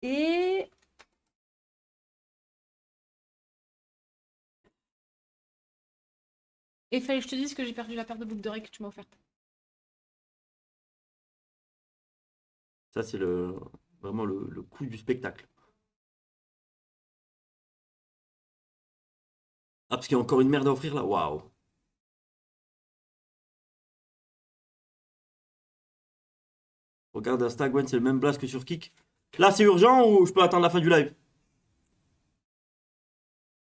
Et il fallait que je te dise que j'ai perdu la paire de boucles d'oreilles que tu m'as offerte. Ça, c'est vraiment le coup du spectacle. Ah, parce qu'il y a encore une merde à offrir là. Waouh. Regarde Insta, Gwen, c'est le même blast que sur Kik. Là, c'est urgent ou je peux attendre la fin du live?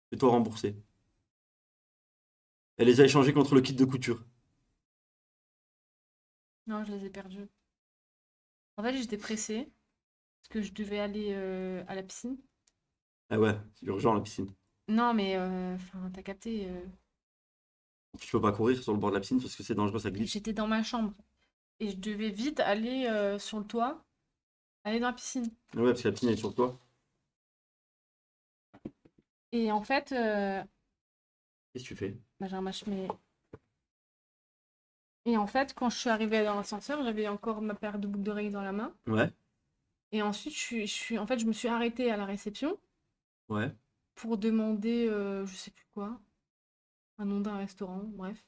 Fais-toi rembourser. Elle les a échangés contre le kit de couture. Non, je les ai perdus. En fait, j'étais pressée parce que je devais aller à la piscine. Ah ouais, c'est urgent la piscine. Non, mais enfin, t'as capté. Je peux pas courir sur le bord de la piscine parce que c'est dangereux, ça glisse. J'étais dans ma chambre et je devais vite aller sur le toit, aller dans la piscine. Ah ouais, parce que la piscine est sur toi. Et en fait, Qu'est-ce que tu fais? bah, j'ai un match, mais. Et en fait, quand je suis arrivée dans l'ascenseur, j'avais encore ma paire de boucles d'oreilles dans la main. Ouais, Et ensuite, en fait, je me suis arrêtée à la réception ouais. pour demander, je sais plus quoi, un nom d'un restaurant, bref.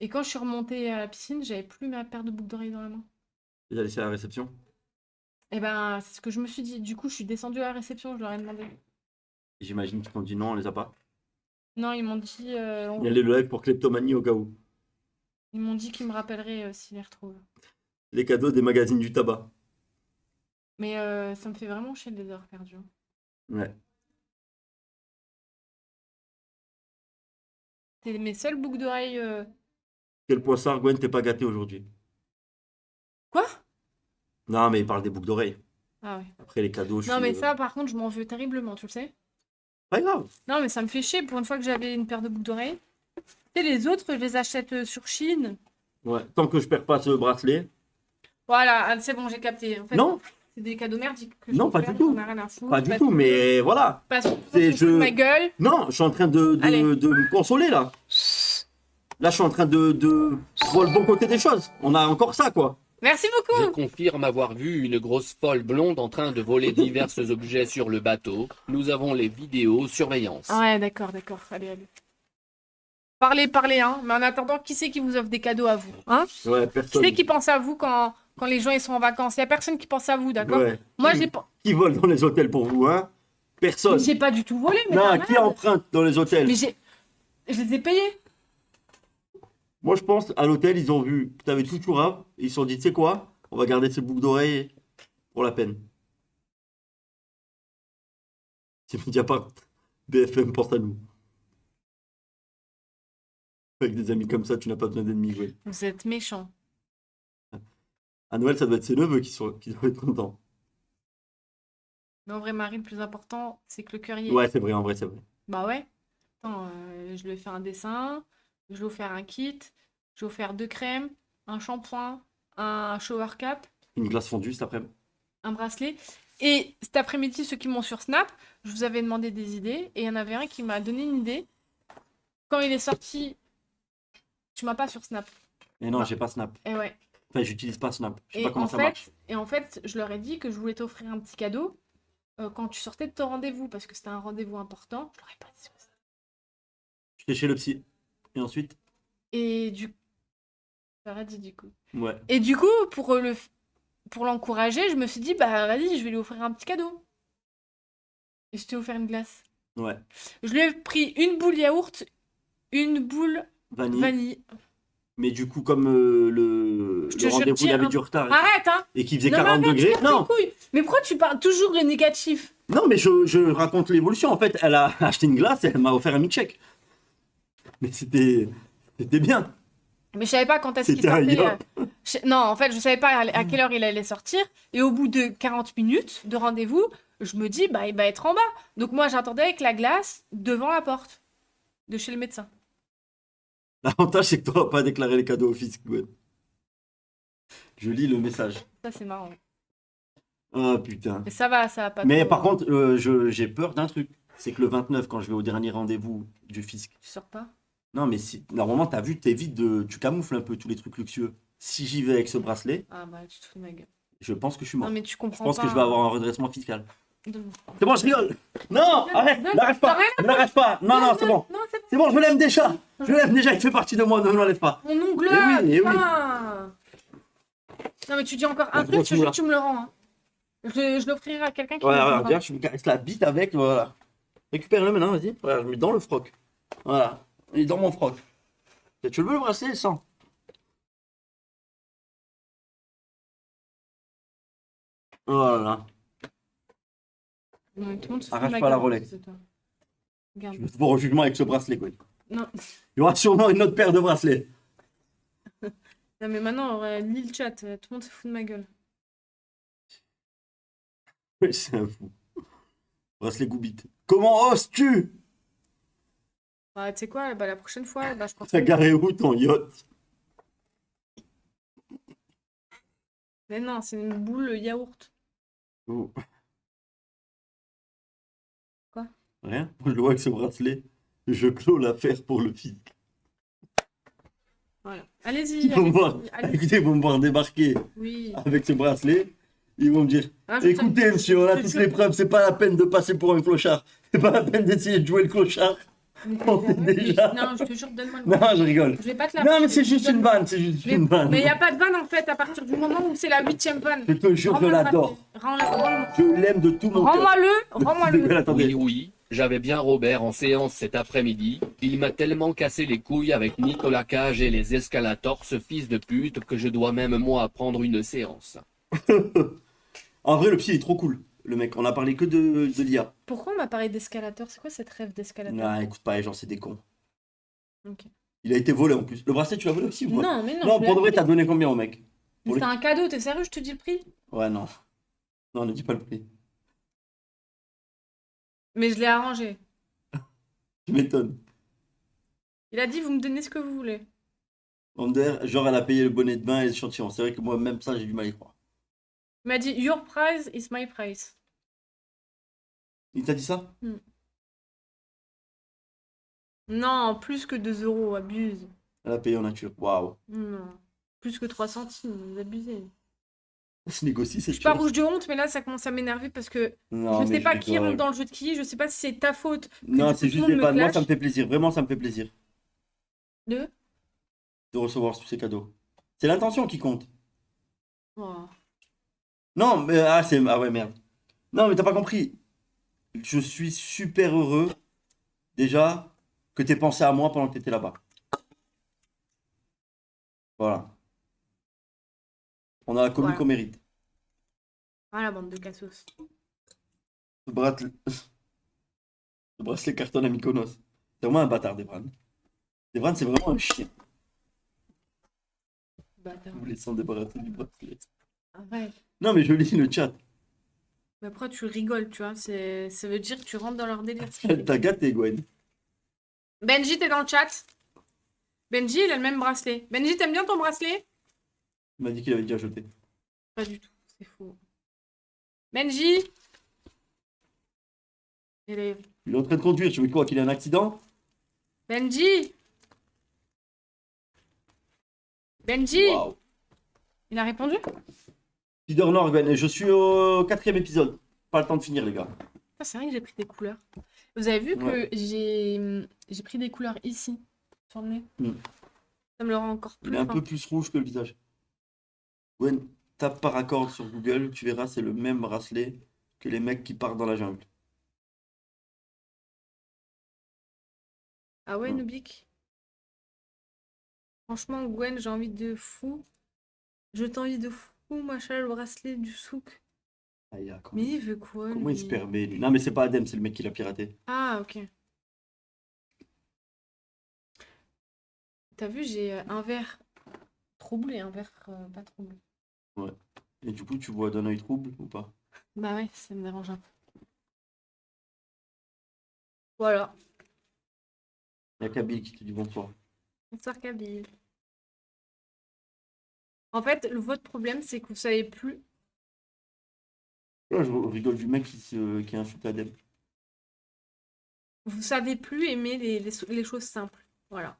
Et quand je suis remontée à la piscine, j'avais plus ma paire de boucles d'oreilles dans la main. Tu as laissé à la réception? Et ben, c'est ce que je me suis dit. Du coup, je suis descendue à la réception, je leur ai demandé. J'imagine qu'ils t'ont dit non, on les a pas. Non, ils m'ont dit, Il y a les live pour kleptomanie au cas où. ils m'ont dit qu'ils me rappelleraient s'ils les retrouvent. Les cadeaux des magazines du tabac. Mais ça me fait vraiment chier de les avoir perdus. Ouais. C'est mes seules boucles d'oreilles. Quel poissard, Gwen, t'es pas gâté aujourd'hui? Quoi? Non, mais il parle des boucles d'oreilles. Ah ouais. Après, les cadeaux, je Non, suis. mais ça, par contre, je m'en veux terriblement, tu le sais. Pas grave. Non, mais ça me fait chier pour une fois que j'avais une paire de boucles d'oreilles. Tu sais, les autres, je les achète sur Chine. Ouais. Tant que je perds pas ce bracelet. Voilà, ah, c'est bon, j'ai capté. En fait, Non, c'est des cadeaux merdiques que Non, je pas peux du faire, tout. j'en ai rien à foutre. pas du parce tout, que- mais voilà. Parce que C'est- je... de ma gueule. Non, je suis en train Allez. de me consoler là. Là, je suis en train de voir le bon côté des choses. On a encore ça, quoi. Merci Je beaucoup. confirme avoir vu une grosse folle blonde en train de voler divers objets sur le bateau. Nous avons les vidéos surveillance. Ouais, d'accord, d'accord. Allez, allez. Parlez, parlez, hein. Mais en attendant, qui c'est qui vous offre des cadeaux à vous, hein? Ouais, Qui personne. c'est qui pense à vous quand les gens ils sont en vacances? Il y a personne qui pense à vous, d'accord? Ouais. Moi, Qui- j'ai pas... Qui vole dans les hôtels pour vous, hein? Personne. Mais j'ai pas du tout volé, mais Non, t'as qui malade. emprunte dans les hôtels? Mais je les ai payés. Moi, je pense, à l'hôtel, ils ont vu que t'avais tout chourave. Ils se sont dit, tu sais quoi? On va garder ces boucles d'oreilles pour la peine. C'est Mediapart. BFM pense à nous. Avec des amis comme ça, tu n'as pas besoin d'ennemis, ouais. Vous êtes méchants. À Noël, ça doit être ses neveux qui doivent être contents. Mais en vrai, Marie, le plus important, c'est que le cœur y est. Ouais, c'est vrai, en vrai, c'est vrai. Bah ouais. Attends, je lui ai fait un dessin, je lui ai offert un kit, je lui ai offert 2 crèmes, un shampoing, un shower cap, Une glace fondue cet après-midi. un bracelet. Et cet après-midi, ceux qui m'ont sur Snap, je vous avais demandé des idées, et il y en avait un qui m'a donné une idée. Quand il est sorti, tu m'as pas sur Snap. Et non, Bah. j'ai pas Snap. Et ouais. Enfin, j'utilise pas Snap. Je sais Et pas comment en ça fait, marche. je leur ai dit que je voulais t'offrir un petit cadeau quand tu sortais de ton rendez-vous, parce que c'était un rendez-vous important. Je leur ai pas dit ce que c'était. J'étais chez le psy. Et ensuite? Et du je leur ai dit du coup. Ouais. Et du coup, pour l'encourager, je me suis dit, bah vas-y, je vais lui offrir un petit cadeau. Et je t'ai offert une glace. Ouais. Je lui ai pris une boule yaourt, une boule Vanille. vanille. Mais du coup, comme Je le te rendez-vous, il jure, avait du retard Arrête, hein. et qu'il faisait Non, mais 40 arrête, tu degrés. casses les couilles. Mais pourquoi tu parles toujours de négatif? Non, mais je raconte l'évolution. En fait, elle a acheté une glace et elle m'a offert un milkshake. Mais c'était bien. Mais je savais pas quand est-ce qu'il C'était un sortait. yop. Non, en fait, je savais pas à quelle heure il allait sortir. Et au bout de 40 minutes de rendez-vous, je me dis, bah, il va être en bas. Donc moi, j'attendais avec la glace devant la porte de chez le médecin. L'avantage, c'est que tu n'auras pas déclaré les cadeaux au fisc, Gwen. Je lis le message. Ça, c'est marrant. Ah putain. Mais ça va pas Mais trop. par contre, j'ai peur d'un truc. C'est que le 29, quand je vais au dernier rendez-vous du fisc. Tu sors pas? Non, mais si, normalement, t'as vu, t'évites de. Tu camoufles un peu tous les trucs luxueux. Si j'y vais avec ce bracelet, Ah bah, tu te fous de ma gueule. je pense que je suis mort. Non, mais tu Je comprends pense pas. que je vais avoir un redressement fiscal. Donne-moi. C'est bon, je rigole. Non, arrête, n'arrête pas. N'arrête pas. Non, non, c'est bon. Non, c'est C'est bon, je l'aime déjà. Je l'aime déjà, il fait partie de moi, ne l'enlève pas. mon ongle, Eh oui, eh oui. putain. Non, mais tu dis encore un La truc, grosse je te jure moula. que tu me le rends. Hein. Je l'offrirai à quelqu'un qui me Voilà, le voilà, rendra. regarde, je me caresse la bite avec, voilà. Récupère-le maintenant, vas-y. Voilà, je le mets dans le froc. Voilà, il est dans mon froc. Tu le veux le bracelet sans? Voilà. Non, mais tout le monde se fout de Arrache ma pas la gueule, Rolex. c'est toi. Regarde. Je vais te voir au jugement avec ce bracelet, quoi. Non. Il y aura sûrement une autre paire de bracelets. Non, mais maintenant, lis le chat, tout le monde se fout de ma gueule. Oui, c'est un fou. Bracelet Goubit. Comment oses-tu? Bah, tu sais quoi, bah, la prochaine fois, bah, je pense T'as que... garé où ton yacht? Mais non, c'est une boule yaourt. Oh. Quoi? Rien. Moi, je le vois avec ce bracelet. Je clôt l'affaire pour le fisc. Voilà. Allez-y, Ils vont me voir. allez-y. Écoutez, ils vont me voir débarquer Oui. avec ce bracelet. Ils vont me dire, Ah, je écoutez, te- monsieur, on a je te toutes jure- les preuves. C'est pas la peine de passer pour un clochard. C'est pas la peine d'essayer de jouer le clochard. Mais On t'es sait sérieux? déjà. Non, je te jure, donne-moi le Non, bracelet. je rigole. Je vais pas te la Non, mais prendre, c'est je juste te une donne- vanne. C'est juste Mais une vanne. il n'y a pas de vanne en fait à partir du moment où c'est la 8e vanne. Je te jure, je Rends-moi le l'adore. bracelet. Rends-le. Je l'aime de tout mon cœur. Rends-moi-le. Rends-moi-le. Attendez. Oui, oui, j'avais bien Robert en séance cet après-midi. Il m'a tellement cassé les couilles avec Nicolas Cage et les escalators, ce fils de pute, que je dois même moi prendre une séance. En vrai, le pied est trop cool. Le mec, on a parlé que de l'IA. Pourquoi on m'a parlé d'escalator? C'est quoi cette rêve d'escalator? Non, écoute pas, les gens, c'est des cons. Ok. Il a été volé en plus. Le bracelet, tu l'as volé aussi ou quoi? Non, mais non. Non, je l'ai pour de vrai, acheté. t'as donné combien au mec? Mais c'était un cadeau, t'es sérieux? Je te dis le prix. Ouais, non. Non, ne dis pas le prix. Mais je l'ai arrangé. Tu m'étonnes. Il a dit, vous me donnez ce que vous voulez. Ander, genre, elle a payé le bonnet de bain et l'échantillon. C'est vrai que moi, même ça, j'ai du mal à y croire. Il m'a dit, your price is my price. Il t'a dit ça? Non, plus que 2 euros, abuse. Elle a payé en nature. Waouh. Non. Plus que 3 centimes, vous abusez. Ça se négocie, Je c'est suis pas rouge de honte, mais là, ça commence à m'énerver parce que Non, je mais sais pas qui rigole. rentre dans le jeu de qui, je sais pas si c'est ta faute. Non, du c'est coup, juste tout le des monde me vannes. Moi, ça clash. me fait plaisir. Vraiment, ça me fait plaisir De de recevoir tous ces cadeaux. C'est l'intention qui compte. Oh. Non, mais ah ouais, merde. Non, mais t'as pas compris. Je suis super heureux, déjà, que t'aies pensé à moi pendant que t'étais là-bas. Voilà. On a la commu Voilà. qu'on mérite. Ah, la bande de cassos. Ce bracelet, ce bracelet cartonne à Mykonos. C'est vraiment un bâtard, Devran. Devran, c'est vraiment un chien. Bâtard. Vous laissez s'en débarrasser du bracelet. Arrête. Non, mais je lis le chat. Mais après, tu rigoles, tu vois. Ça veut dire que tu rentres dans leur délire. Elle t'a gâté, Gwen. Benji, t'es dans le chat. Benji, il a le même bracelet. Benji, t'aimes bien ton bracelet? Il m'a dit qu'il avait déjà jeté. Pas du tout, c'est faux. Benji! Élève. Il est en train de conduire. Tu veux quoi? Qu'il ait un accident? Benji! Benji! Waouh. Il a répondu? Spider Nord, Gwen. Et je suis au 4e épisode. Pas le temps de finir, les gars. Ah, c'est vrai que j'ai pris des couleurs. Vous avez vu que Ouais. j'ai pris des couleurs ici, sur le nez. Hmm. Ça me le rend encore Il plus est un fin. peu plus rouge que le visage. Gwen, tape Paracord sur Google, tu verras, c'est le même bracelet que les mecs qui partent dans la jungle. Ah ouais, Hmm. Nubik? Franchement, Gwen, j'ai envie de fou. Je t'envie de fou, machin, le bracelet du souk. Aïe, ah, Mais il veut quoi, comment il se lui? permet, lui? Non, mais c'est pas Adem, c'est le mec qui l'a piraté. Ah, ok. T'as vu, j'ai un verre troublé, un verre pas troublé. Ouais. Et du coup, tu vois d'un œil trouble ou pas? Bah ouais, ça me dérange un peu. Voilà. Il y a Kabil qui te dit bonsoir. Bonsoir, Kabyle. En fait, votre problème, c'est que vous savez plus. Là, je rigole du mec qui insulte Adem. Vous savez plus aimer les choses simples. Voilà.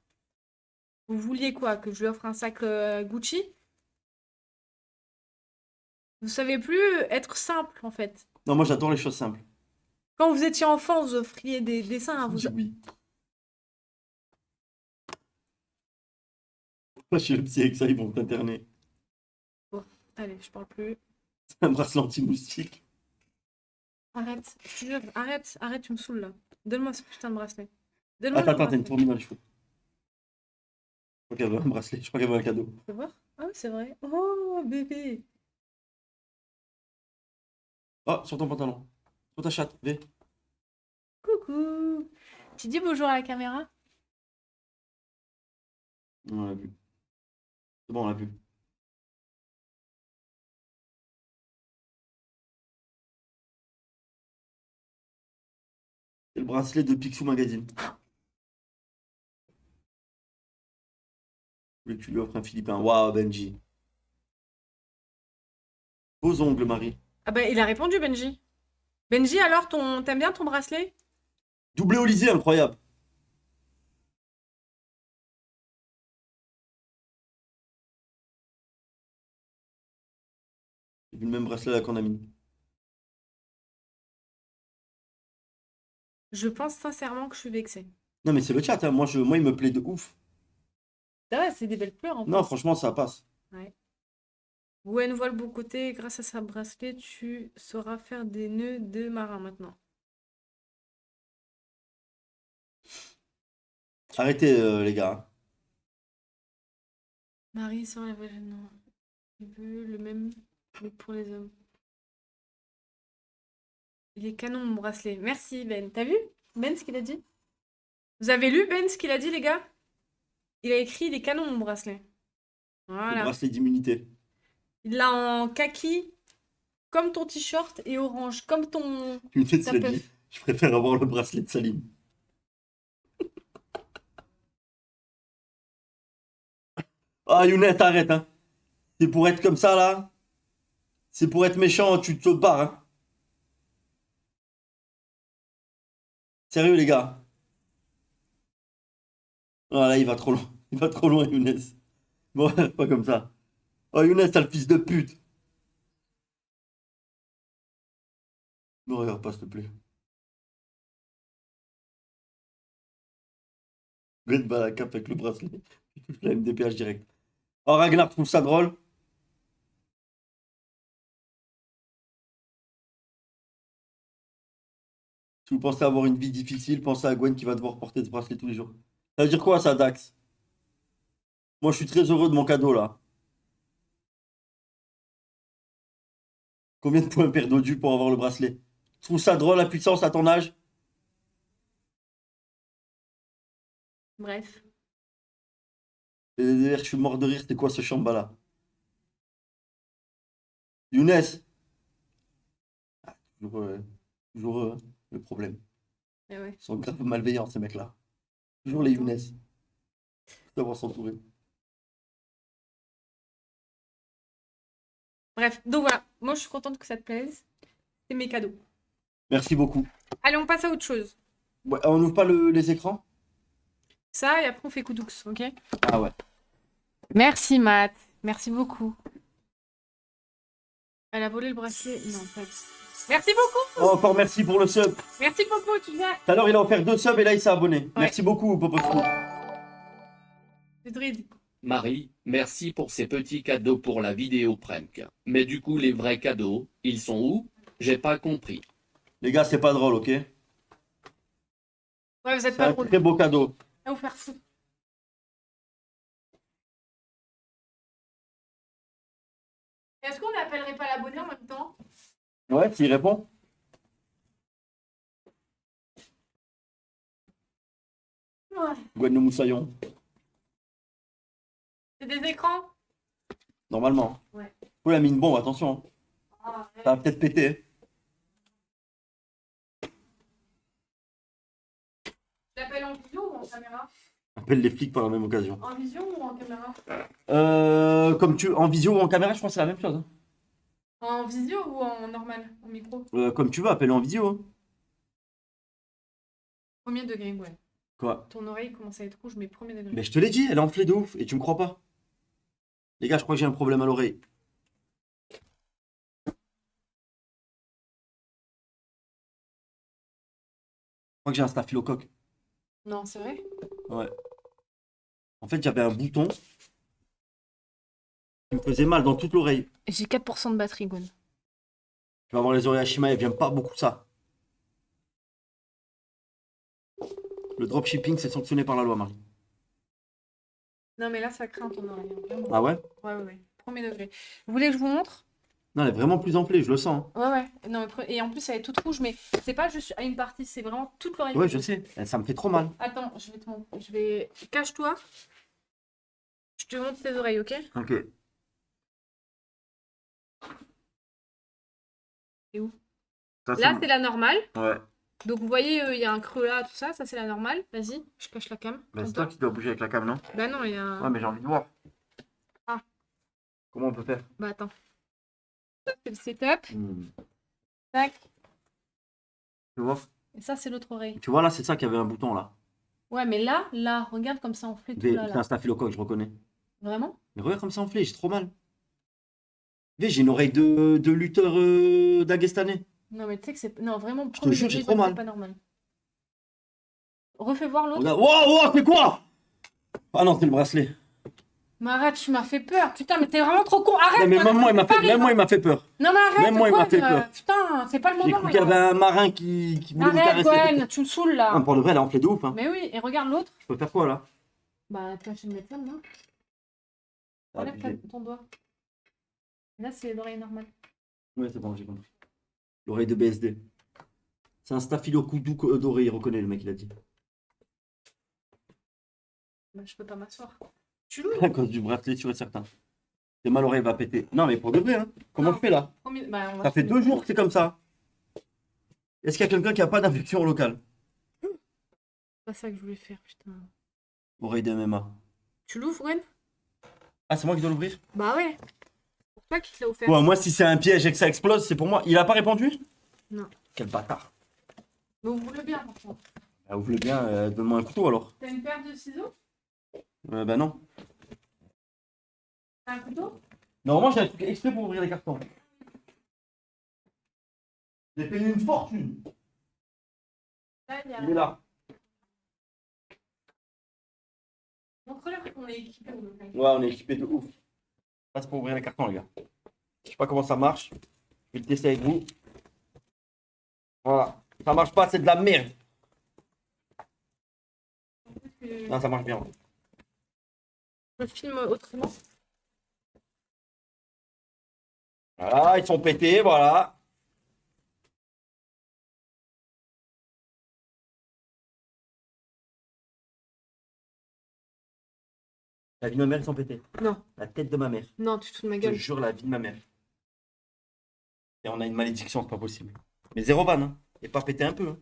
Vous vouliez quoi? Que je lui offre un sac Gucci? Vous savez plus être simple, en fait. Non, moi j'adore les choses simples. Quand vous étiez enfant, vous offriez des dessins à Je vous. dis oui. Moi, je suis le psy avec ça, ils vont t'interner. Bon, allez, je parle plus. C'est un bracelet anti-moustique. Arrête, je te jure, arrête, arrête, tu me saoules là. Donne-moi ce putain de bracelet. Donne-moi Attends, le attends, t'as une bracelet. fourmi dans les cheveux. Je crois qu'elle veut un bracelet, je crois qu'elle veut un cadeau. Tu peux voir? Ah oui, c'est vrai. Oh, bébé. Oh, sur ton pantalon. Sur ta chatte, V. Coucou. Tu dis bonjour à la caméra? On l'a vu. C'est bon, on l'a vu. C'est le bracelet de Picsou Magazine. Je voulais que tu lui offres un Philippin. Waouh, Benji. Beaux ongles, Marie. Ah bah, il a répondu, Benji. Benji, alors, t'aimes bien ton bracelet? Doublé au lycée, incroyable. J'ai vu le même bracelet là qu'on a mis. Je pense sincèrement que je suis vexée. Non, mais c'est le chat, hein. Moi, il me plaît de ouf. Ah ouais, c'est des belles fleurs en Non, plus. franchement, ça passe. Ouais. Gwen voit le bon côté. Grâce à sa bracelet, tu sauras faire des nœuds de marin maintenant. Arrêtez, les gars. Marie sur la vagine. Non. Il veut le même que pour les hommes. Il est canon, mon bracelet. Merci, Ben. T'as vu, Ben, ce qu'il a dit? Vous avez lu, Ben, ce qu'il a dit, les gars? Il a écrit, il est canon, mon bracelet. Le Voilà. bracelet d'immunité. Il l'a en kaki, comme ton t-shirt, et orange, comme ton... Immunité, ta tu l'as dit. puff. Je préfère avoir le bracelet de Salim. Ah, Younes, arrête, hein. C'est pour être comme ça, là. C'est pour être méchant, tu te barres, hein. Sérieux, les gars. Ah, là, il va trop loin. Il va trop loin, Younes. Bon, pas comme ça. Oh, Younes, t'as le fils de pute. Ne regarde pas, s'il te plaît. Red bat la cape avec le bracelet. Tu touches la MDPH direct. Oh, Ragnar trouve ça drôle. Si vous pensez avoir une vie difficile, pensez à Gwen qui va devoir porter ce bracelet tous les jours. Ça veut dire quoi, ça, Dax? Moi, je suis très heureux de mon cadeau, là. Combien de points perdus pour avoir le bracelet? Tu trouves ça drôle, la puissance, à ton âge? Bref. D'ailleurs, je suis mort de rire, c'était quoi ce chamba-là? Younes! Ah, toujours le problème. Eh ouais. Ils sont grave malveillants, ces mecs-là. Toujours les Younes. Faut savoir s'entourer. Bref, donc voilà. Moi, je suis contente que ça te plaise. C'est mes cadeaux. Merci beaucoup. Allez, on passe à autre chose. Ouais, on n'ouvre pas les écrans? Ça, et après, on fait coup d'oux, ok? Ah ouais. Merci, Matt. Merci beaucoup. Elle a volé le bracelet. Non, pas. Merci beaucoup. Oh, encore merci pour le sub. Merci, Popo, tu viens. Tout à l'heure, il a offert 2 subs et là, il s'est abonné. Merci beaucoup, Popo. C'est druide. Marie, merci pour ces petits cadeaux pour la vidéo prank. Mais du coup, les vrais cadeaux, ils sont où? J'ai pas compris. Les gars, c'est pas drôle, ok? Ouais, vous êtes C'est pas un drôle. très beau cadeau. À vous faire foutre. Est-ce qu'on n'appellerait pas l'abonné en même temps? Ouais, s'il répond. Ouais. Gwen de Moussaillon. C'est des écrans? Normalement. Ouais. Oh, il a mis une bombe, attention. Ah, ouais. Ça va peut-être péter. Tu l'appelles en visio ou en caméra? Appelle les flics par la même occasion. En visio ou en caméra? Comme tu en visio ou en caméra, je pense que c'est la même chose. Hein. En visio ou en normal? En micro? Comme tu veux, appelle en visio. Hein. Premier degré, ouais. Quoi? Ton oreille commence à être rouge, mais premier degré. Mais je te l'ai dit, elle est enflée de ouf et tu me crois pas. Les gars, je crois que j'ai un problème à l'oreille. Je crois que j'ai un staphylocoque. Non, c'est vrai? Ouais. En fait, j'avais un bouton qui me faisait mal dans toute l'oreille. J'ai 4% de batterie, Gwen. Tu vas voir les oreilles Hashima, elles n'aiment pas beaucoup ça. Le dropshipping, c'est sanctionné par la loi, Marie. Non, mais là, ça craint ton oreille. Hein, vraiment. Ah ouais? Ouais. Premier degré. Vous voulez que je vous montre? Non, elle est vraiment plus enflée, je le sens. Hein. Ouais. Non, mais et en plus, elle est toute rouge, mais c'est pas juste à une partie, c'est vraiment toute l'oreille. Ouais, je sais. Ça me fait trop mal. Attends, je vais te montrer. Cache-toi. Je te montre tes oreilles, ok? Ok. C'est où? Ça, Là, c'est la normale. Ouais. Donc, vous voyez, il y a un creux là, tout ça. Ça, c'est la normale. Vas-y, je cache la cam. Mais c'est Tourne-toi. toi qui dois bouger avec la cam, non? Bah non, il y a un... Ouais, mais j'ai envie de voir. Ah. Comment on peut faire? Bah attends. Ça, c'est le setup. Hmm. Tac. Tu vois? Et ça, c'est l'autre oreille. Tu vois, là, c'est ça qui avait un bouton, là. Ouais, mais là, regarde comme ça enflé tout V, là, c'est là. un staphylocoque, je reconnais. Vraiment? Mais regarde comme ça enflé, j'ai trop mal. V, j'ai une oreille de lutteur daguestanais. Non, mais tu sais que c'est... Non, vraiment, te premier jure, degré, j'ai trop Gwen, mal. c'est pas normal. Refais voir l'autre. Regarde. Wow, c'est quoi? Ah non, c'est le bracelet. Mais arrête, tu m'as fait peur. Putain, mais t'es vraiment trop con. Arrête! Non, mais même moi, il m'a fait, Paris, même moi, il m'a fait peur. Non, mais arrête, Même moi, il m'a Gwen, fait peur. Putain, c'est pas le J'ai moment. cru qu'il y avait un marin qui voulait me Arrête, caresser. Gwen, tu me saoules Ah, là. pour le vrai, elle est enflée de ouf. Hein. Mais oui, et regarde l'autre. Je peux faire quoi, là? Bah, tu vas chez le médecin, non? Ah, Enlève abusé. ton doigt. Là, c'est l'oreille normale. Ouais, c'est bon, j'ai compris. L'oreille de BSD. C'est un staphylocoque doré, il reconnaît, le mec, il a dit. Bah, je peux pas m'asseoir. Tu loues? À cause du bracelet, sûr et certain. C'est mal, l'oreille va péter. Non, mais pour de vrai, hein. Comment Non. je fais, là? Bah, on va Ça fait 2 jours que c'est comme ça. Est-ce qu'il y a quelqu'un qui a pas d'infection locale? C'est pas ça que je voulais faire, putain. Oreille d'MMA. Tu l'ouvres, Gwen? Ah, c'est moi qui dois l'ouvrir? Bah ouais. C'est toi qui te l'a offert. Ouais, moi, si c'est un piège et que ça explose, c'est pour moi. Il a pas répondu? Non. Quel bâtard. Mais ouvre-le bien, par contre. Ah, ouvre-le bien, donne-moi un couteau alors. T'as une paire de ciseaux? Bah non. T'as un couteau? Normalement, j'ai un truc exprès pour ouvrir les cartons. J'ai payé une fortune. Là, il y a... Il est là. Montre-leur qu'on est équipé. Ouais, on est équipé de ouf. Ça, c'est pour ouvrir les cartons, les gars. Je sais pas comment ça marche. Je vais le tester avec vous. Voilà. Ça marche pas, c'est de la merde. Non, ça marche bien. Je filme autrement. Voilà, ils sont pétés, voilà. La vie de ma mère, ils sont pétés. Non. La tête de ma mère. Non, tu te fous de ma Je te gueule. jure, la vie de ma mère. Et on a une malédiction, c'est pas possible. Mais zéro van, hein. Et pas péter un peu. Hein.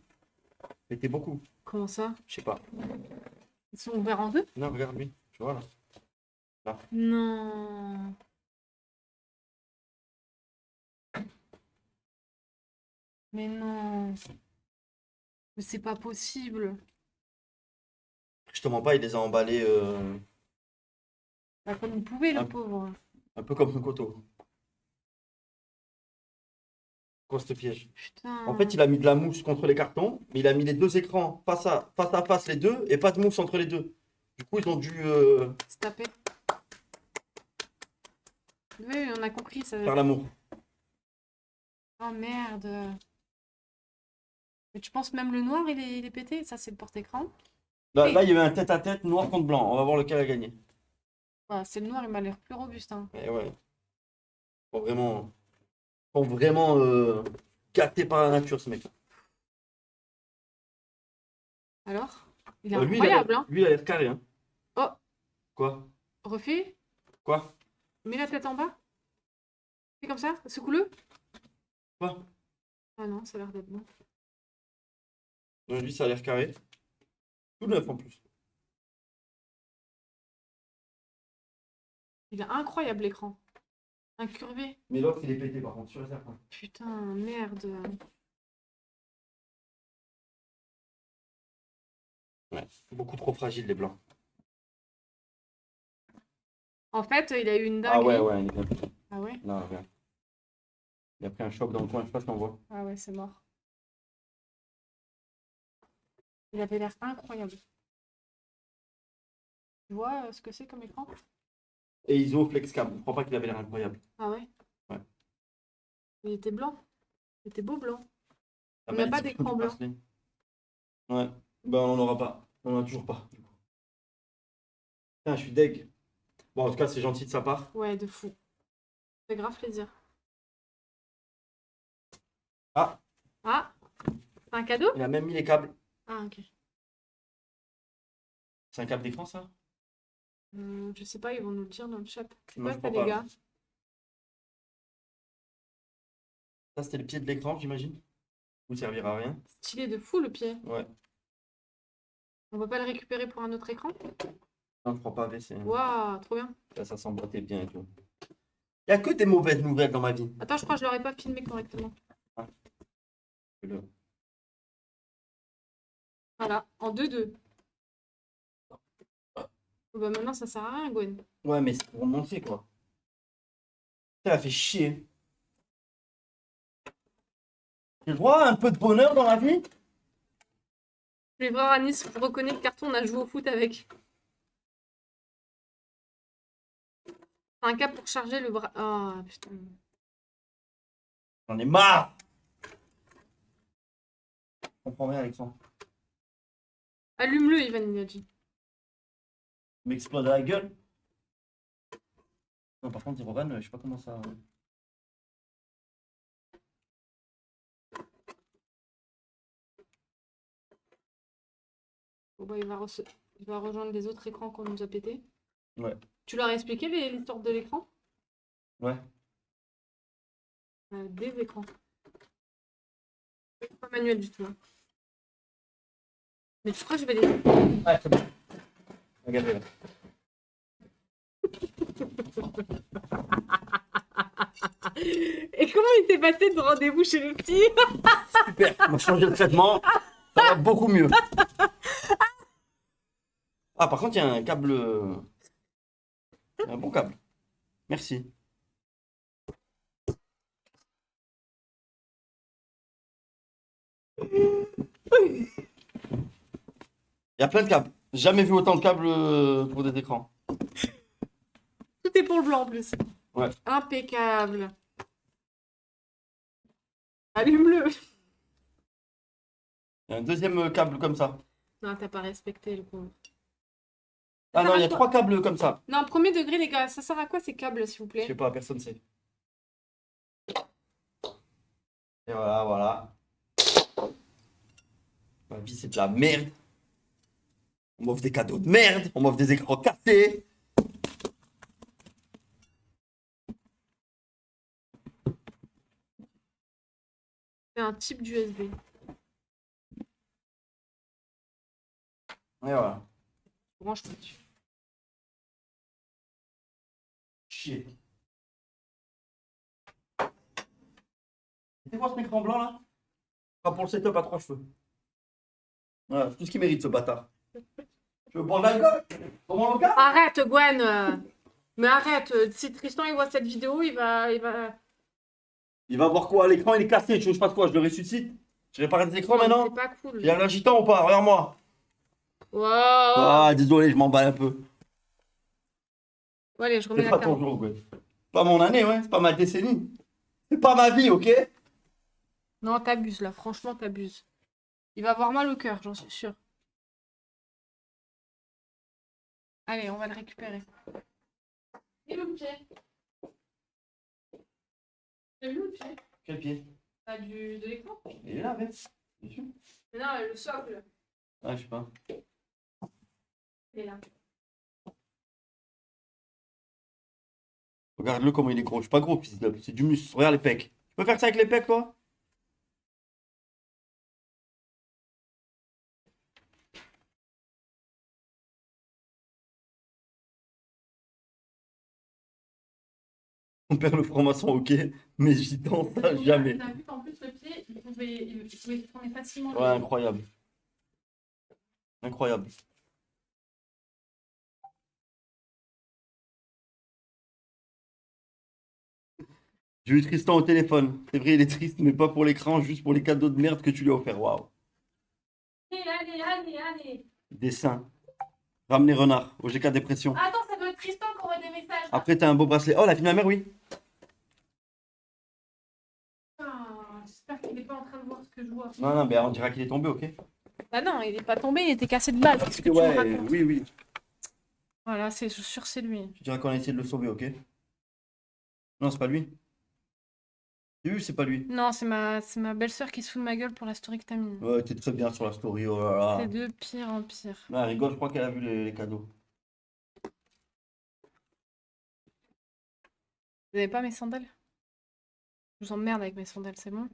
Péter beaucoup. Comment ça? Je sais pas. Ils sont ouverts en deux? Non, regarde lui. Tu vois là. Non. Mais non. Mais c'est pas possible. Je te mens pas, il les a emballés Bah, comme vous pouvez, le Un- pauvre. un peu comme un coteau. Quoi ce piège? Putain. En fait, il a mis de la mousse contre les cartons, mais il a mis les deux écrans face à face les deux et pas de mousse entre les deux. Du coup, ils ont dû Se taper. Oui, on a compris. Ça... faire l'amour. Oh merde. Mais tu penses même le noir, il est pété? Ça, c'est le porte-écran. Là, il y avait un tête-à-tête noir contre blanc. On va voir lequel a gagné. Ouais, c'est le noir, il m'a l'air plus robuste. Hein. Et ouais. Sont vraiment gâtés par la nature, ce mec. Alors? Il est Lui, incroyable, hein? lui, il a l'air carré, hein. Oh, Quoi? refais. Quoi? Mets la tête en bas. Fais comme ça. Secoue-le. Quoi? Ah non, ça a l'air d'être bon. Non, lui, ça a l'air carré. Tout neuf en plus. Il est incroyable, l'écran. Incurvé. Mais l'autre, il est pété par contre, sûr et certain. Putain, merde. Ouais, beaucoup trop fragile, les blancs. En fait, il a eu une Ah dinguerie. ouais, il est bien pété. Ah ouais? Là, regarde. Il a pris un choc dans le coin, je sais pas si on voit. Ah ouais, c'est mort. Il avait l'air incroyable. Tu vois ce que c'est comme écran? Et ISO Flexcam, je crois pas qu'il avait l'air incroyable. Ah ouais? Ouais. Il était blanc. Il était beau blanc. La On n'a pas malédiction d'écran du blanc. parsley. Ouais, ben on n'en aura pas. On en a toujours pas. Du coup. Putain, je suis deg. Bon, en tout cas, c'est gentil de sa part. Ouais, de fou. Ça fait grave plaisir. Ah, Ah, c'est un cadeau? il a même mis les câbles. Ah, ok. C'est un câble d'écran, ça? Je sais pas, ils vont nous le dire dans le chat. C'est Non, quoi je ça, crois les pas. gars? Ça, c'était le pied de l'écran, j'imagine. Vous servira à rien. Stylé de fou, le pied. Ouais. On va pas le récupérer pour un autre écran? Non, je crois pas, c'est... Waouh, trop bien. Ça s'emboîtait bien et tout. Il n'y a que des mauvaises nouvelles dans ma vie. Attends, je crois que je l'aurais pas filmé correctement. Le- Voilà, en 2-2. Oh, bah maintenant, ça sert à rien, Gwen. Ouais, mais c'est pour montrer, quoi. Ça a fait chier. J'ai le droit à un peu de bonheur dans la vie? Les frères à Nice reconnaît le carton, on a joué au foot avec. C'est un câble pour charger le bras. Ah, putain. J'en ai marre! Je comprends rien, Alexandre. Allume-le, Ivan, il a dit. Il m'explose à la gueule. Non, par contre, Irovan, je sais pas comment ça... Bon, bah, il va rejoindre les autres écrans qu'on nous a pété. Ouais. Tu leur as expliqué l'histoire de l'écran? Ouais. Des écrans. C'est pas manuel du tout, hein. Mais tu crois que je vais les... Ouais, c'est bon. Regardez là. Et comment il s'est passé de rendez-vous chez le petit? Super, on a changé le traitement. Ça va beaucoup mieux. Ah, par contre, il y a un câble. Un bon câble. Merci. Il y a plein de câbles. J'ai jamais vu autant de câbles pour des écrans. Tout est pour le blanc en plus. Ouais. Impeccable. Allume-le. Il y a un deuxième câble comme ça. Non, t'as pas respecté le pauvre. Ah Ça non, sert il y à a quoi? 3 câbles comme ça. Non, premier degré, les gars, ça sert à quoi ces câbles, s'il vous Je plaît? sais pas, personne sait. Et voilà, voilà. Ma vie, c'est de la merde. On m'offre des cadeaux de merde. On m'offre des écrans cassés. C'est un type d'USB. Et voilà. Branche pas dessus. Chier. C'est quoi ce écran blanc là? Pas pour le setup à 3 cheveux. Voilà, c'est tout ce qu'il mérite ce bâtard. Tu veux boire de l'alcool? Dans mon local? Arrête, Gwen. Mais arrête. Si Tristan il voit cette vidéo, il va. Il va voir quoi? L'écran il est cassé, tu veux que je fasse quoi? Je le ressuscite? Je répare des écrans Non, maintenant? c'est pas cool. Il y a un agitant ou pas? Regarde-moi. Wow. Ah, désolé, je m'emballe un peu. Bon, allez, je remets C'est la pas ton carte. jour, quoi. C'est pas mon année, ouais. C'est pas ma décennie. C'est pas ma vie, ok? Non, t'abuses là. Franchement, t'abuses. Il va avoir mal au cœur, j'en suis sûre. Allez, on va le récupérer. Et le pied. T'as vu le pied? Quel pied? Bah, de l'écran. Il est là, mec. Bien sûr. Mais non, le socle. Ah, je sais pas. Il est là. Regarde-le comment il est gros. Je suis pas gros, fils de... C'est du muscle. Regarde les pecs. Tu peux faire ça avec les pecs, toi? On perd le franc-maçon, ok. Mais j'y tente ça jamais. T'as vu qu'en plus, le pied, il pouvait se tourner facilement. Ouais, incroyable. Incroyable. J'ai eu Tristan au téléphone. C'est vrai, il est triste, mais pas pour l'écran, juste pour les cadeaux de merde que tu lui as offert. Waouh. Allez. Dessin. Ramener renard. OGK dépression. Attends, ça doit être Tristan qui envoie des messages. Après, t'as un beau bracelet. Oh, la fille de ma mère, oui. Ah, j'espère qu'il n'est pas en train de voir ce que je vois. Non, non, mais on dirait qu'il est tombé, ok. Bah non, il est pas tombé, il était cassé de base. Qu'est-ce que tu me Ouais, racontes? oui, oui. Voilà, je suis sûre que c'est lui. Tu dirais qu'on a essayé de le sauver, ok. Non, c'est pas lui. J'ai vu, c'est pas lui. Non, c'est ma belle-sœur qui se fout de ma gueule pour la story que t'as mis. Ouais, t'es très bien sur la story, oh là là. C'est de pire en pire. Non, elle rigole, je crois qu'elle a vu les cadeaux. Vous avez pas mes sandales? Je vous emmerde avec mes sandales, c'est bon?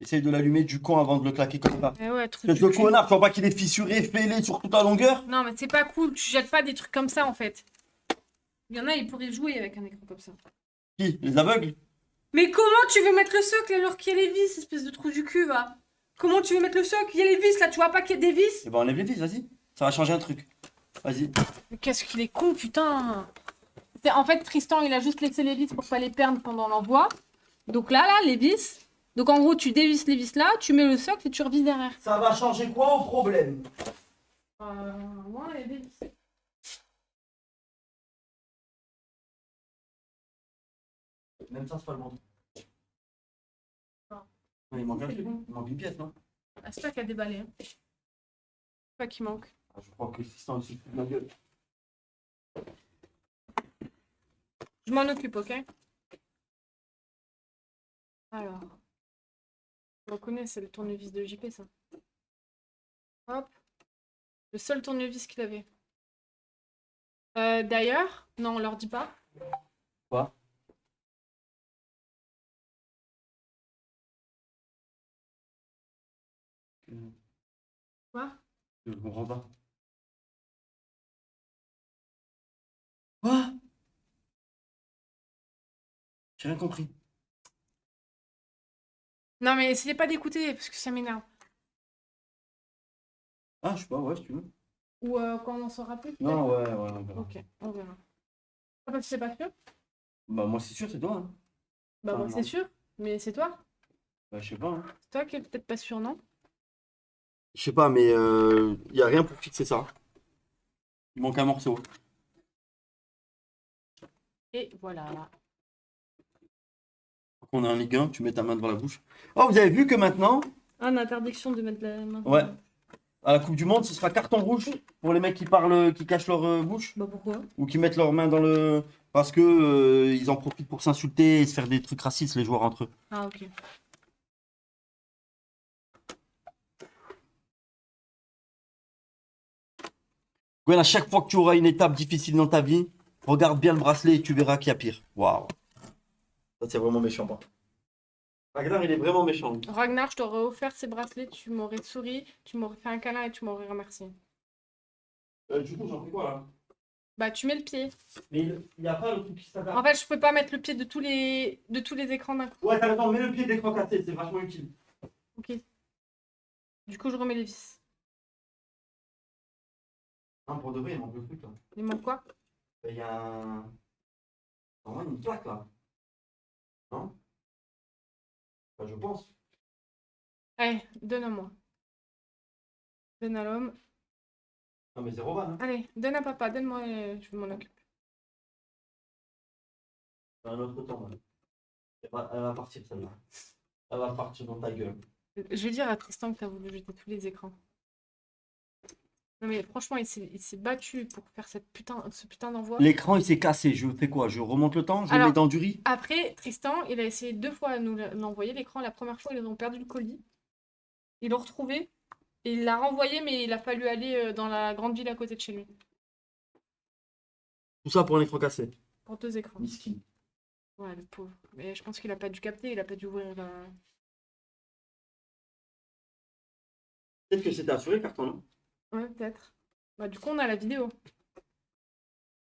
Essaye de l'allumer du con avant de le claquer comme ça. Eh ouais, trou C'est du le cul. connard, tu vois pas qu'il est fissuré, fêlé sur toute la longueur? Non, mais c'est pas cool, tu jettes pas des trucs comme ça en fait. Il y en a, ils pourraient jouer avec un écran comme ça. Qui? Les aveugles? Mais comment tu veux mettre le socle alors qu'il y a les vis, espèce de trou du cul, va? Comment tu veux mettre le socle? Il y a les vis là, tu vois pas qu'il y a des vis? Eh ben enlève les vis, vas-y. Ça va changer un truc. Vas-y. Mais qu'est-ce qu'il est con, putain! En fait, Tristan, il a juste laissé les vis pour pas les perdre pendant l'envoi. Donc là, les vis. Donc en gros, tu dévisses les vis là, tu mets le socle et tu revises derrière. Ça va changer quoi au problème? Moi, les vis. Même ça, c'est pas le bon. Non. Ouais, il manque un C'est truc. bon. Il manque une pièce, non? Ah, c'est pas qu'il y a déballé. Hein. C'est pas qu'il manque. Ah, je crois que Tristan, il se fout de ma gueule. Je m'en occupe, ok? Alors. Je reconnais, c'est le tournevis de JP, ça. Hop. Le seul tournevis qu'il avait. D'ailleurs, non, on leur dit pas. Quoi? Quoi? Je comprends pas. Quoi? J'ai rien compris. Non, mais essayez pas d'écouter, parce que ça m'énerve. Ah, je sais pas, ouais, si tu veux. Ou quand on en saura plus, peut-être. Non, ouais, on verra. Ok, on verra. Ah, parce que c'est pas sûr? Bah, moi, c'est sûr, c'est toi, hein. Bah, Ah, moi, non. c'est sûr. Mais c'est toi? Bah, je sais pas, hein. C'est toi qui est peut-être pas sûr, non? Je sais pas, mais y a rien pour fixer ça. Il manque un morceau. Et voilà. On a un Ligue 1, tu mets ta main devant la bouche. Oh, vous avez vu que maintenant, Ah, une interdiction de mettre la main. ouais, à la Coupe du Monde, ce sera carton rouge pour les mecs qui parlent, qui cachent leur bouche Bah, pourquoi? ou qui mettent leurs mains dans le. Parce que ils en profitent pour s'insulter et se faire des trucs racistes, les joueurs entre eux. Ah, ok. Gwen, à chaque fois que tu auras une étape difficile dans ta vie, regarde bien le bracelet et tu verras qu'il y a pire. Waouh. Ça, c'est vraiment méchant, pas. Ragnar, il est vraiment méchant. lui. Ragnar, je t'aurais offert ces bracelets, tu m'aurais souri, tu m'aurais fait un câlin et tu m'aurais remercié. Du coup, j'en fais quoi là? Bah, tu mets le pied. Mais il n'y a pas le truc qui s'attaque. En fait, je peux pas mettre le pied de tous les écrans d'un coup. Ouais, t'as raison, mets le pied d'écran cassé, c'est vachement utile. Ok. Du coup, je remets les vis. Hein, pour de vrai, il manque le truc là. Il manque quoi? Il y a un. Normalement, une plaque là. Non? Enfin, je pense. Allez, donne à moi. Donne à l'homme. Non, mais c'est Roman. Hein. Allez, donne à papa, donne-moi, je m'en occupe. C'est un autre temps. Là. Elle va partir celle-là. Elle va partir dans ta gueule. Je vais dire à Tristan que t'as voulu jeter tous les écrans. Non mais franchement, il s'est battu pour faire ce putain d'envoi. L'écran, il s'est cassé. Je fais quoi? Je remonte le temps? Je le Alors, mets dans du riz? Après, Tristan, il a essayé 2 fois de nous l'envoyer, l'écran. La première fois, ils ont perdu le colis. Ils l'ont retrouvé. Et il l'a renvoyé, mais il a fallu aller dans la grande ville à côté de chez lui. Tout ça pour un écran cassé. Pour 2 écrans. Miskin. Ouais, le pauvre. Mais je pense qu'il a pas dû capter, il a pas dû ouvrir la... Peut-être que c'était assuré, carton, non? Ouais, peut-être. Bah, du coup, on a la vidéo.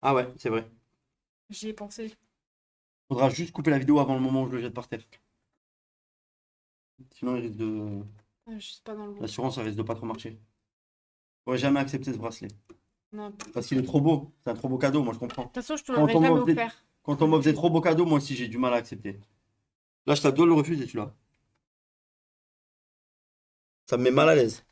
Ah ouais, c'est vrai. J'y ai pensé. Faudra juste couper la vidéo avant le moment où je le jette par terre. Sinon, il risque de... Ah, je suis pas dans le bon. L'assurance, ça risque de pas trop marcher. J'aurais jamais accepté ce bracelet. Non. De Parce qu'il est trop beau. C'est un trop beau cadeau, moi je comprends. toute façon, je te Quand l'aurais on jamais m'offre des- offert. Quand on m'offre des trop beaux cadeaux, moi aussi j'ai du mal à accepter. Là, je dois le refuser, celui-là. Ça me met mal à l'aise.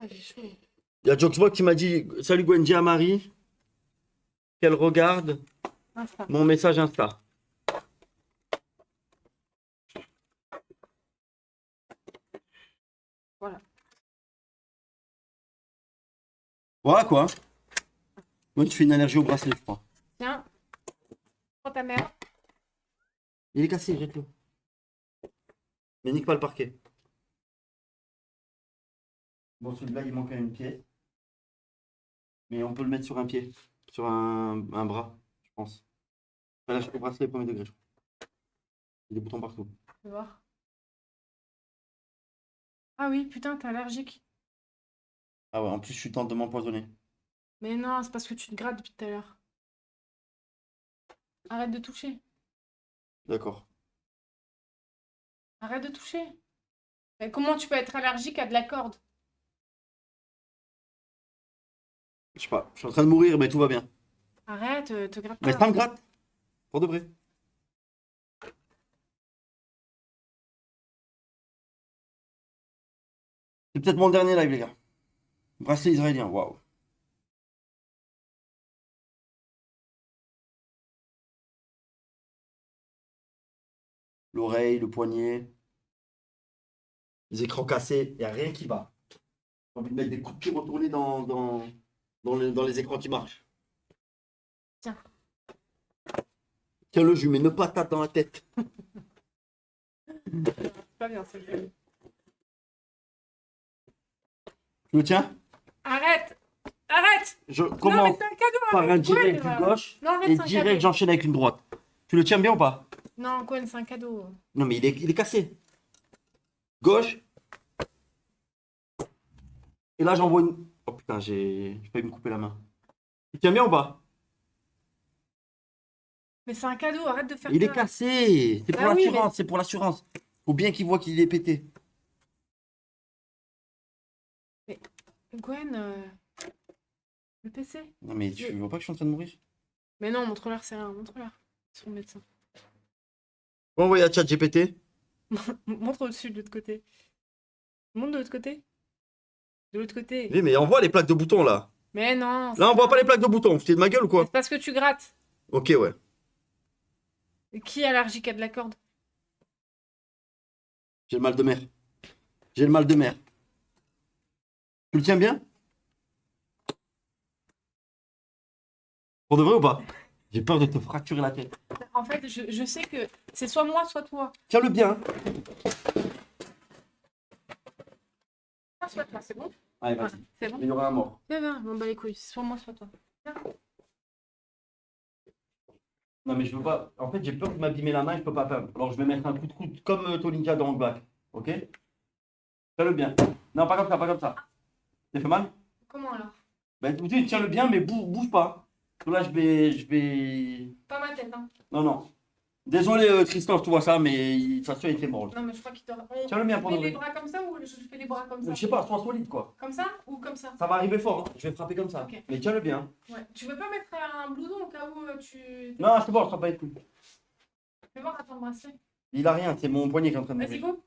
Ah, j'ai chaud. Il y a Joxbox qui m'a dit salut Gwendy à Marie. Qu'elle regarde Insta. mon message Insta. Voilà. Voilà quoi. Moi, tu fais une allergie au bracelet, je crois. Tiens. Prends ta mère. Il est cassé, jette-le. Mais nique pas le parquet. Bon, celui-là, il manque une pièce. Mais on peut le mettre sur un pied. Sur un bras, je pense. Là, je fais le bracelet premier degré, je crois. Il y a des boutons partout. Je vais voir. Ah oui, putain, t'es allergique. Ah ouais, en plus, je suis tente de m'empoisonner. Mais non, c'est parce que tu te grattes depuis tout à l'heure. Arrête de toucher. D'accord. Arrête de toucher. Mais comment tu peux être allergique à de la corde? Je sais pas, je suis en train de mourir, mais tout va bien. Arrête, te gratte Mais pas. ça me gratte. Pour de vrai. C'est peut-être mon dernier live, les gars. Bracelet israélien, waouh. L'oreille, le poignet. Les écrans cassés, il n'y a rien qui va. J'ai envie de mettre des coups de pied retournés dans les écrans qui marchent. Tiens. Tiens-le, je lui mets une patate dans la tête. C'est pas bien, c'est le Tu le tiens? Arrête! Arrête! Je Non, mais commence c'est un cadeau! par un arrête. direct Ouais, du gauche Non, arrête, et c'est un direct cadeau. j'enchaîne avec une droite. Tu le tiens bien ou pas? Non, Gwen, c'est un cadeau. Non mais il est cassé. Gauche. Et là j'envoie une... Oh putain, j'ai failli me couper la main. Tu tiens bien ou pas? Mais c'est un cadeau, arrête de faire Il est ça. cassé. C'est pour Ah oui, l'assurance, c'est pour l'assurance. Faut bien qu'il voit qu'il est pété. Gwen, le PC. Non mais tu vois pas que je suis en train de mourir? Mais non, montre-leur, c'est rien, montre-leur. C'est son médecin. Bon, envoyer à ChatGPT. Montre au-dessus de l'autre côté. Montre de l'autre côté. De l'autre côté. Oui, mais envoie les plaques de boutons là. Mais non. Là, on voit pas les plaques de boutons. Vous foutez de ma gueule ou quoi? C'est parce que tu grattes. Ok, ouais. Qui est allergique à de la corde? J'ai le mal de mer. J'ai le mal de mer. Tu le tiens bien? Pour de vrai ou pas? J'ai peur de te fracturer la tête. En fait, je sais que c'est soit moi, soit toi. Tiens-le bien. Ah, soit toi, c'est bon? Allez, Voilà, vas-y. c'est bon? Il y aura un mort. Viens, viens, bon bah les couilles, c'est soit moi, soit toi. Non, mais je veux pas. En fait, j'ai peur de m'abîmer la main, je peux pas faire. Alors, je vais mettre un coup de coude comme Toninja dans le bac. Ok? Tiens-le bien. Non, pas comme ça, pas comme ça. Ça fait mal? Comment alors? Ben, écoutez, tiens-le bien, mais bouge pas. Parce que là, je vais. Pas ma tête, hein. Non, non. Désolé, Christophe, tu vois ça, mais de toute façon, il était mort. Non, mais je crois qu'il t'aura. Tiens le mien pour Tu de fais les vrai. bras comme ça ou je fais les bras comme ça? Je sais pas, sois solide quoi. Comme ça ou comme ça? Ça va arriver fort, hein. Je vais frapper comme ça. Ok. Mais tiens-le bien. Ouais. Tu veux pas mettre un blouson au cas où tu. Non, c'est bon, ça va pas être cool. Fais voir à ton bracelet. Il a rien, c'est mon poignet qui est en train de Vas-y, mourir. go.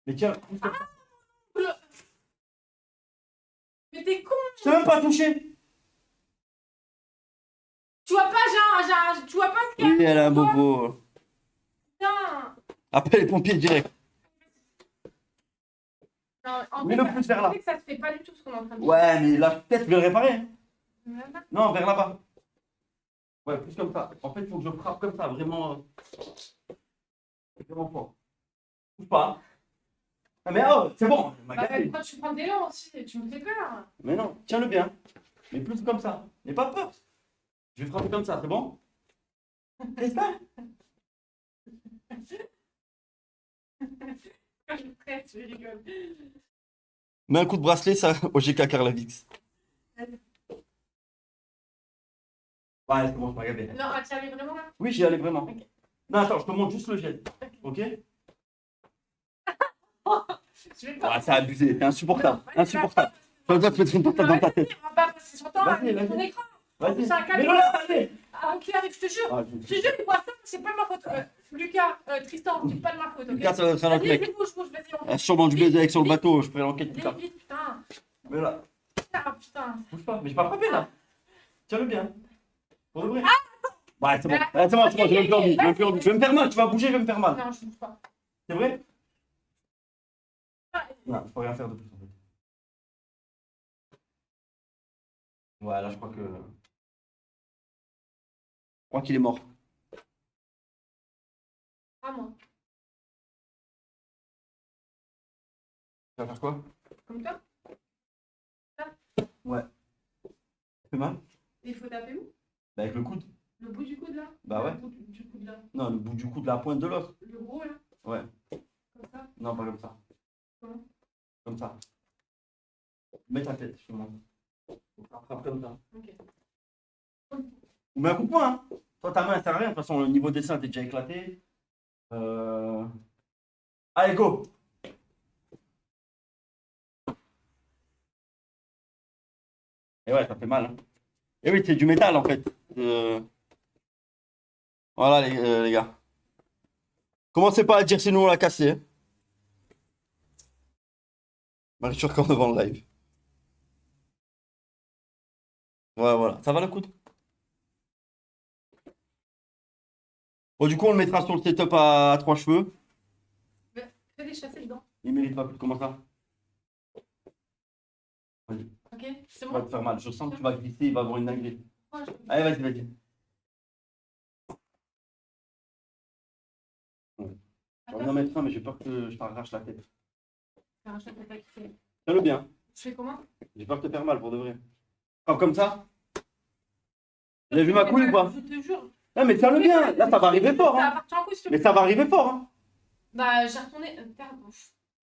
Mais tiens, Mais t'es con! je t'ai même pas touché. Tu vois pas, tu vois pas ce qu'il y a? Oui, elle a un bobo. Putain! Appelle les pompiers direct. Non, en Mais fait, le plus vers là. tu sais que ça se fait pas du tout ce qu'on est en train de dire. Ouais, mais la tête, je vais le réparer. Hein. Voilà. Non, vers là-bas. Ouais, plus comme ça. En fait, il faut que je frappe comme ça, vraiment. Vraiment fort. Bouge pas. Ah, mais oh, c'est bon. il m'a Bah, gâté. quand tu prends des lents aussi, tu me fais peur. Mais non, tiens-le bien. Mais plus comme ça. N'aie pas peur. Je vais frapper comme ça, c'est bon? C'est ça? Quand je stresse, je rigole. Mets un coup de bracelet, ça, au GK Karlavix. Ouais, c'est bon, je vais regarder. Non, tu y allais vraiment là? Oui, j'y allais vraiment. Ok. Non, attends, je te montre juste le gel. Ok? Je vais pas. Ouais, c'est abusé, c'est insupportable. Non, Insupportable. Tu vas te mettre une patate dans ta tête. On va pas passer son temps à Vas-y, regarder ton vas-y. écran. Vas-y. C'est un calme. Mais non, là, allez. Ah, qui arrive, je te jure. Ah, Je te jure, il voit ça, c'est pas de ma faute. Lucas, Tristan, c'est pas de ma faute. Ok. Lucas, c'est un autre Vas-y, mec. vas-y, bouge, vas-y. Ah, sûrement du baiser avec sur le bateau, je ferai l'enquête plus Vite, tard. vite, putain. Mais là, Putain. bouge pas. Mais j'ai pas frappé là. Tiens-le bien. Pour de vrai. Ah, Ouais, c'est bon. Ouais, c'est bon, je vais me faire envie. Je vais me faire mal, tu vas bouger, je vais me faire mal. non, je bouge pas. C'est vrai? Ah, Non, je peux rien faire de plus en fait. Ouais, là, je crois qu'il est mort. à moi. Tu vas faire quoi? Comme toi. Ouais. Ça fait mal? Et il faut taper où? Bah, avec le coude. Le bout du coude là? Bah ouais. Le bout du coude là. Non, le bout du coude, la pointe de l'os. Le gros là? Ouais. Comme ça? Non, pas comme ça. Comment? Comme ça. Mets ta tête, je te montre. Frappe comme ça. Ok. Ou mets un coup de poing, hein. Toi, ta main, elle sert à rien. De toute façon, le niveau dessin, t'es déjà éclaté. Allez, go! Et ouais, ça fait mal. Hein. Et oui, c'est du métal en fait. Voilà les gars. Commencez pas à dire sinon on l'a cassé. Hein. Marie-Sûr quand devant le live. Voilà, voilà. Ça va le coude? Bon, du coup, on le mettra sur le setup à 3 cheveux. Fais des chassés dedans. Il mérite pas plus. Comment ça? Vas-y, Ok? C'est ça va bon? te faire mal. Je sens que tu vas glisser, il va avoir une dinguerie. Ouais, Allez, vas-y, vas-y. Je vais en mettre un, mais j'ai peur que je t'arrache la tête. Tiens-le bien. Je fais comment? J'ai peur de te faire mal pour de vrai. Comme ça? Vous avez vu ma couille ou pas? Je te jure. Non, mais tiens-le bien. Là, ça va arriver fort. Ça Hein. appartient en couille, s'il te Mais plaît. ça va arriver fort. Hein. Bah, j'ai retourné. Pardon.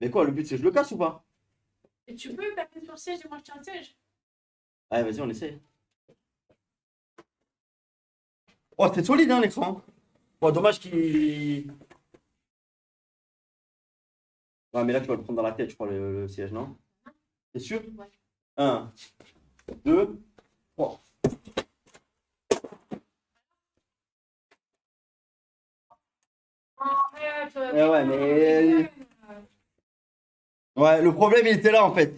Mais quoi, le but, c'est que je le casse ou pas? Et tu peux taper sur le siège et moi je tiens le siège. Allez, vas-y, on essaye. Oh, c'est solide, hein, l'écran. Bon, dommage qu'il. Ouais, mais là, tu vas le prendre dans la tête, je crois, le siège, non? C'est sûr? Ouais. 1, 2, 3. Arrête. Ouais, mais. Ouais, le problème, il était là, en fait.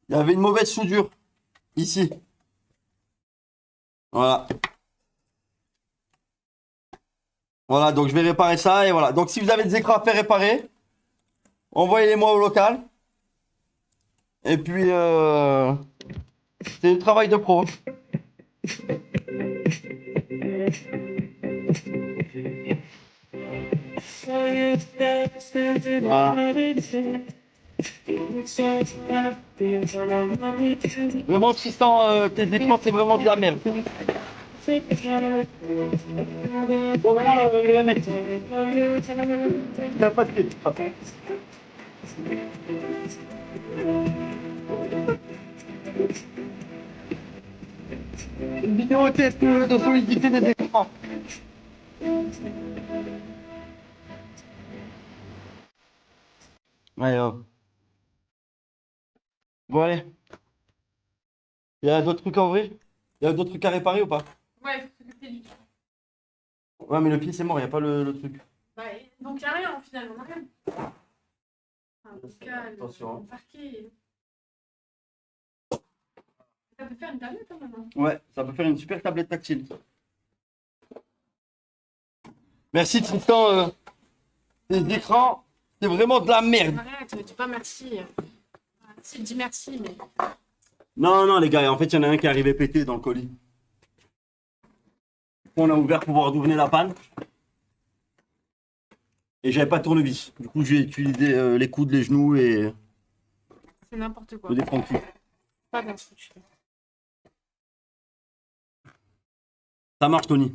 Il y avait une mauvaise soudure. Ici. Voilà. Voilà, donc je vais réparer ça et voilà. Donc si vous avez des écrans à faire réparer, envoyez-les-moi au local. Et puis, c'est un travail de pro. Voilà. Vraiment, Tristan, tes écrans, c'est vraiment de la merde. T'as pas de tête. Une vidéo test de solidité des écrans. Allez, hop. Bon, allez. Il y a d'autres trucs à ouvrir? Il y a d'autres trucs à réparer ou pas? Ouais, c'est lui. Ouais, mais le pied, c'est mort, il n'y a pas le truc. Bah, donc il n'y a rien, finalement, on a rien. Un bocal, Attention. un parquet. Ça peut faire une tablette, hein, maintenant. Ouais, ça peut faire une super tablette tactile. Merci Tristan Les écrans, c'est vraiment de la merde. Arrête, dis pas merci. Si, dis merci, mais. Non, non, les gars, en fait, il y en a un qui est arrivé pété dans le colis. On a ouvert pour voir d'où venait la panne. Et j'avais pas de tournevis. Du coup, j'ai utilisé les coudes, les genoux et C'est n'importe quoi. le défrancu. Pas bien ce que tu fais. Ça marche, Tony.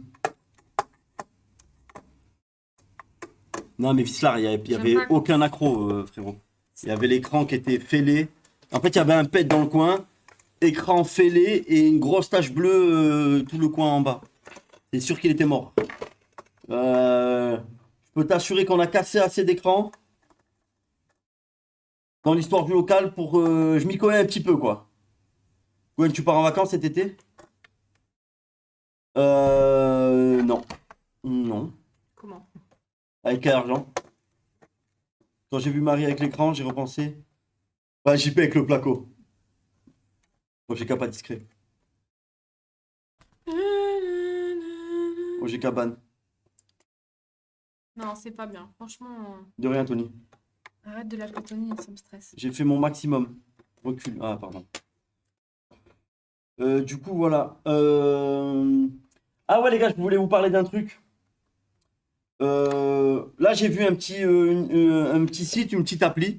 Non, mais Vislar, il y avait J'aime pas. aucun accro, frérot. Il y avait l'écran qui était fêlé. En fait, il y avait un pet dans le coin, écran fêlé et une grosse tache bleue tout le coin en bas. C'est sûr qu'il était mort. Je peux t'assurer qu'on a cassé assez d'écrans dans l'histoire du local pour. Je m'y connais un petit peu, quoi. Gwen, tu pars en vacances cet été? Non. Non. Comment? Avec quel argent? Quand j'ai vu Marie avec l'écran, j'ai repensé. Bah, j'y paie avec le placo. Moi, j'ai qu'à pas discret. Moi, j'ai qu'à ban. Non, c'est pas bien. Franchement, De rien, Tony. arrête de l'appeler Tony, ça me stresse. J'ai fait mon maximum. Recule. Ah, pardon. Du coup, voilà. Ah ouais, les gars, je voulais vous parler d'un truc. Là, j'ai vu un petit site, une petite appli.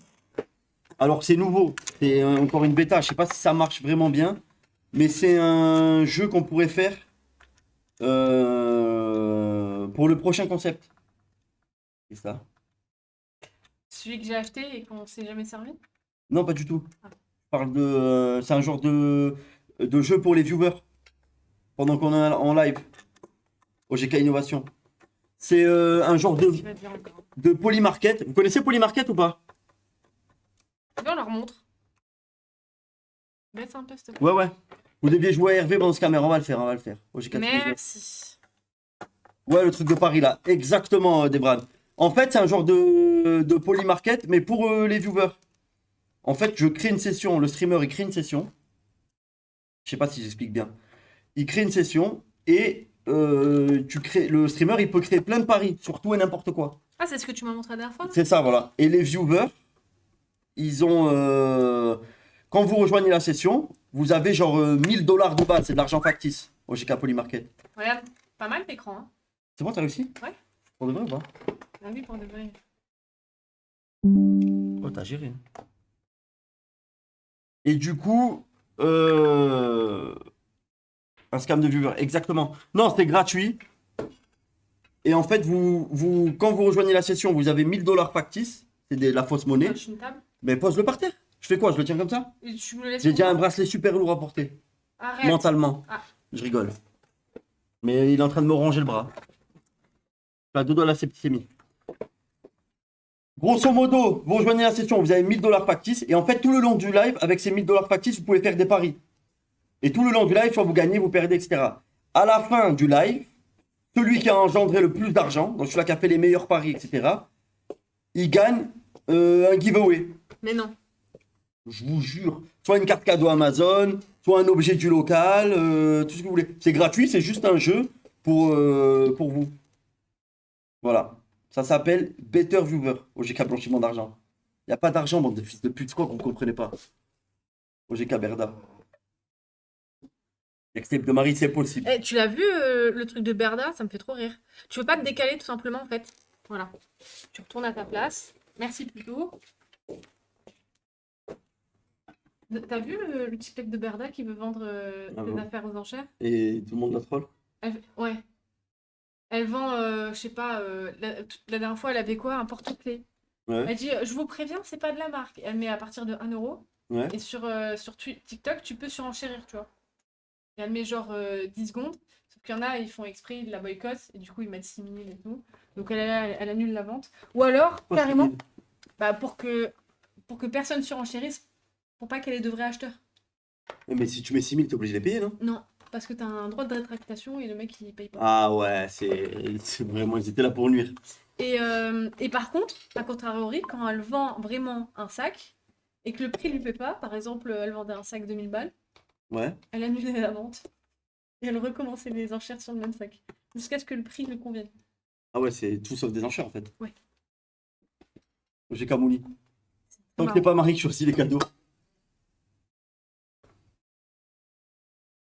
Alors, c'est nouveau. C'est encore une bêta. Je sais pas si ça marche vraiment bien. Mais c'est un jeu qu'on pourrait faire pour le prochain concept. C'est ça? Celui que j'ai acheté et qu'on s'est jamais servi? Non, pas du tout. Ah. Je parle de. C'est un genre de jeu pour les viewers. Pendant qu'on est en live. OGK Innovation. C'est un genre Tu vas te dire encore. de Polymarket. Vous connaissez Polymarket ou pas? Viens, on leur montre. Baisse un peu, s'il te plaît. Ouais, ouais. Vous deviez jouer à Hervé dans ce caméra. On va le faire, on va le faire. OGK Merci. Ouais, le truc de Paris là. Exactement, Debran. En fait, c'est un genre de Polymarket, mais pour les viewers. En fait, je crée une session. Le streamer, il crée une session. Je sais pas si j'explique bien. Il crée une session et le streamer, il peut créer plein de paris sur tout et n'importe quoi. Ah, c'est ce que tu m'as montré la dernière fois, là? C'est ça, voilà. Et les viewers, ils ont. Quand vous rejoignez la session, vous avez genre 1000 $ de base. C'est de l'argent factice au GK Polymarket. Regarde, pas mal l'écran, hein. C'est bon, t'as réussi? Ouais. Pour de vrai ou pas? Ah oui, pour de vrai. Oh, t'as géré. Et du coup, un scam de viewer, exactement. Non, c'est gratuit. Et en fait, quand vous rejoignez la session, vous avez 1000 $ factices. C'est la fausse monnaie. Lâche une table. Mais pose-le par terre. Je fais quoi? Je le tiens comme ça? Et tu me le laisses J'ai pour déjà un moi? bracelet super lourd à porter. Arrête. Mentalement. Ah. Je rigole. Mais il est en train de me ranger le bras. Pas deux doigts la septicémie. Grosso modo, vous rejoignez la session, vous avez 1000 $ factices. Et en fait, tout le long du live, avec ces 1000 $ factices, vous pouvez faire des paris. Et tout le long du live, soit vous gagnez, vous perdez, etc. À la fin du live, celui qui a engendré le plus d'argent, donc celui qui a fait les meilleurs paris, etc., il gagne un giveaway. Mais non. Je vous jure. Soit une carte cadeau Amazon, soit un objet du local, tout ce que vous voulez. C'est gratuit, c'est juste un jeu pour vous. Voilà. Ça s'appelle Better Viewer, OGK Blanchiment d'argent. Il n'y a pas d'argent, bande de fils de pute. C'est quoi que vous ne comprenez pas? OGK Berda. Accepte de Marie, c'est possible. Eh, tu l'as vu le truc de Berda? Ça me fait trop rire. Tu veux pas te décaler tout simplement en fait? Voilà. Tu retournes à ta place. Merci plutôt. T'as vu le TikTok de Berda qui veut vendre Ah des bon? affaires aux enchères? Et tout le monde la troll? Ouais. Elle vend, je sais pas, la dernière fois elle avait quoi? Un porte-clés. Ouais, Elle dit, je vous préviens, c'est pas de la marque. Elle met à partir de 1 euro. ouais. Et sur TikTok, tu peux surenchérir, tu vois. Et elle met genre 10 secondes. Sauf qu'il y en a, ils font exprès, ils la boycottent. Et du coup, ils mettent 6 000 et tout. Donc elle annule la vente. Ou alors, Oh, carrément, c'est vide. bah, pour que personne surenchérisse, pour pas qu'elle ait de vrais acheteurs. Mais si tu mets 6000, t'es obligé de les payer, non? Non, parce que t'as un droit de rétractation et le mec, il paye pas. Ah ouais, c'est vraiment, ils étaient là pour nuire. Et par contre, à contrario, quand elle vend vraiment un sac et que le prix lui plaît pas, par exemple, elle vendait un sac 2000 balles, Ouais. elle annulait la vente et elle recommençait les enchères sur le même sac jusqu'à ce que le prix lui convienne. Ah ouais, c'est tout sauf des enchères en fait. Ouais. J'ai Camouli. Tant que marrant. t'es pas Marie, je choisis les cadeaux.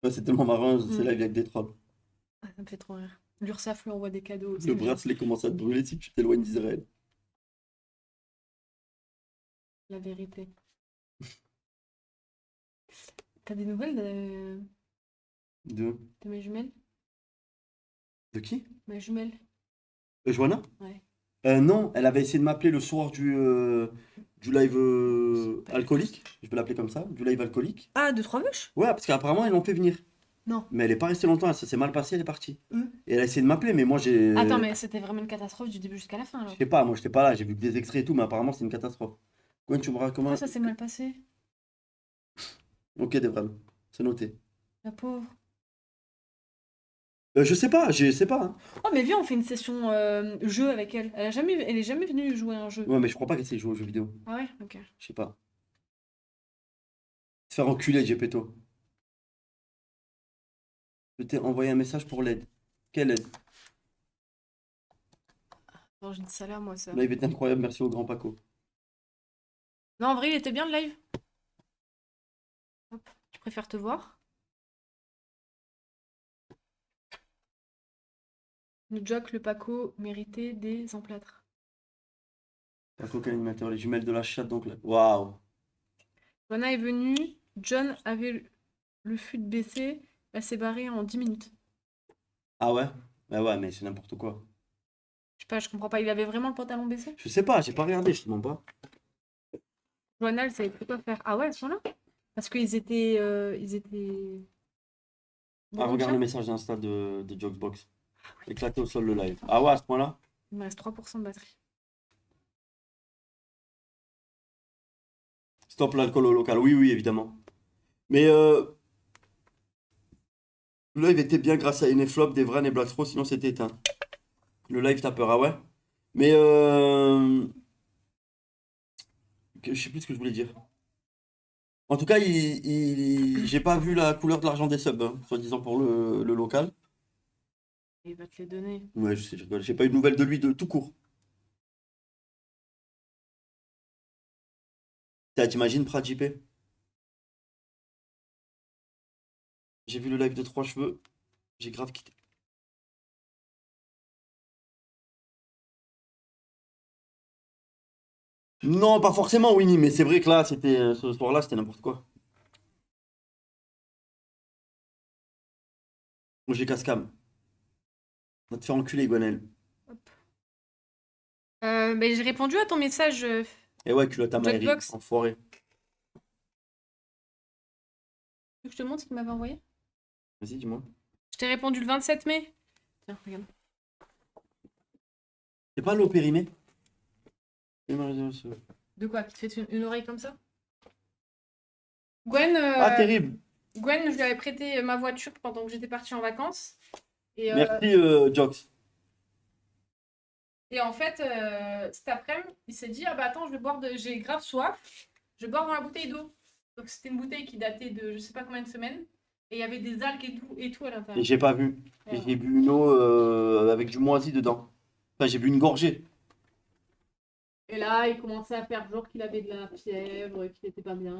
Ouais, c'est tellement marrant, c'est live avec des trolls. Ah, ça me fait trop rire. L'URSSAF lui envoie des cadeaux. Le bracelet commence à te brûler si tu t'éloignes d'Israël. La vérité. T'as des nouvelles De... de mes jumelles? De qui? Mes jumelles? Joanna? Ouais. Non, elle avait essayé de m'appeler le soir du live alcoolique. Je vais l'appeler comme ça, du live alcoolique. Ah, 2-3 vaches? Ouais, parce qu'apparemment, ils l'ont fait venir. Non. Mais elle est pas restée longtemps, ça s'est mal passé, elle est partie. Hum. Et elle a essayé de m'appeler, mais moi j'ai. Attends, mais c'était vraiment une catastrophe du début jusqu'à la fin alors. Je sais pas, moi j'étais pas là, j'ai vu que des extraits et tout, mais apparemment c'est une catastrophe. Gwen, tu me Comment recommandes? ça s'est mal passé? Ok, Devran, c'est noté. La pauvre. Je sais pas, je sais pas. Hein. Oh, mais viens, on fait une session jeu avec elle. Elle est jamais venue jouer à un jeu. Ouais, mais je crois pas qu'elle sait jouer aux jeux vidéo. Ah ouais? Ok. Je sais pas. Se faire enculer, Gepetto. Je t'ai envoyé un message pour l'aide. Quelle aide? Non, j'ai dit ça là, moi, ça. Le live est incroyable, merci au grand Paco. Non, en vrai, il était bien le live. Hop, je préfère te voir. Le Jock, le Paco méritait des emplâtres. Paco, quel animateur, les jumelles de la chatte, donc là. Waouh! Joanna est venue, John avait le fut baissé, elle s'est barrée en 10 minutes. Ah ouais? Bah ouais, mais c'est n'importe quoi. Je sais pas, je comprends pas, il avait vraiment le pantalon baissé? Je sais pas, j'ai pas regardé, je te mens pas. Joanna, elle savait plus quoi faire. Ah ouais, elles sont là? Parce qu'ils étaient... ils étaient... Ah, regarde le message d'Insta de Jokesbox. Éclaté au sol le live. Ah ouais, à ce point-là? Il me reste 3% de batterie. Stop l'alcool au local. Oui, oui, évidemment. Mais le live était bien grâce à Ineflop, Devran et Blackthrow, sinon c'était éteint. Le live t'as peur, ah ouais? Mais je sais plus ce que je voulais dire. En tout cas, j'ai pas vu la couleur de l'argent des subs, hein, soi-disant pour le local. Il va te les donner. Ouais, je sais, je rigole. J'ai pas eu de nouvelles de lui de tout court. T'imagines, Prat JP? J'ai vu le live de 3 cheveux. J'ai grave quitté. Non, pas forcément, Winnie, mais c'est vrai que là, c'était ce soir-là, c'était n'importe quoi. Moi, j'ai casse-cam. On va te faire enculer, Gwenel. Mais j'ai répondu à ton message. Et ouais, culotte à Maëri, Jackbox. enfoiré. Tu veux que je te montre ce qu'il m'avait envoyé? Vas-y, dis-moi. Je t'ai répondu le 27 mai. Tiens, regarde. C'est pas l'eau périmée? De quoi? Qui te fait une oreille comme ça? Gwen, Ah, terrible. Gwen, je lui avais prêté ma voiture pendant que j'étais partie en vacances. Et, Merci, Jox. et en fait, cet après-midi, il s'est dit, ah bah attends, j'ai grave soif. Je vais boire dans la bouteille d'eau. Donc c'était une bouteille qui datait de je sais pas combien de semaines. Et il y avait des algues et tout à Et l'intérieur. j'ai pas vu. Et Alors. j'ai bu une eau avec du moisi dedans. Enfin, j'ai bu une gorgée. Et là, il commençait à faire genre qu'il avait de la fièvre, qu'il était pas bien.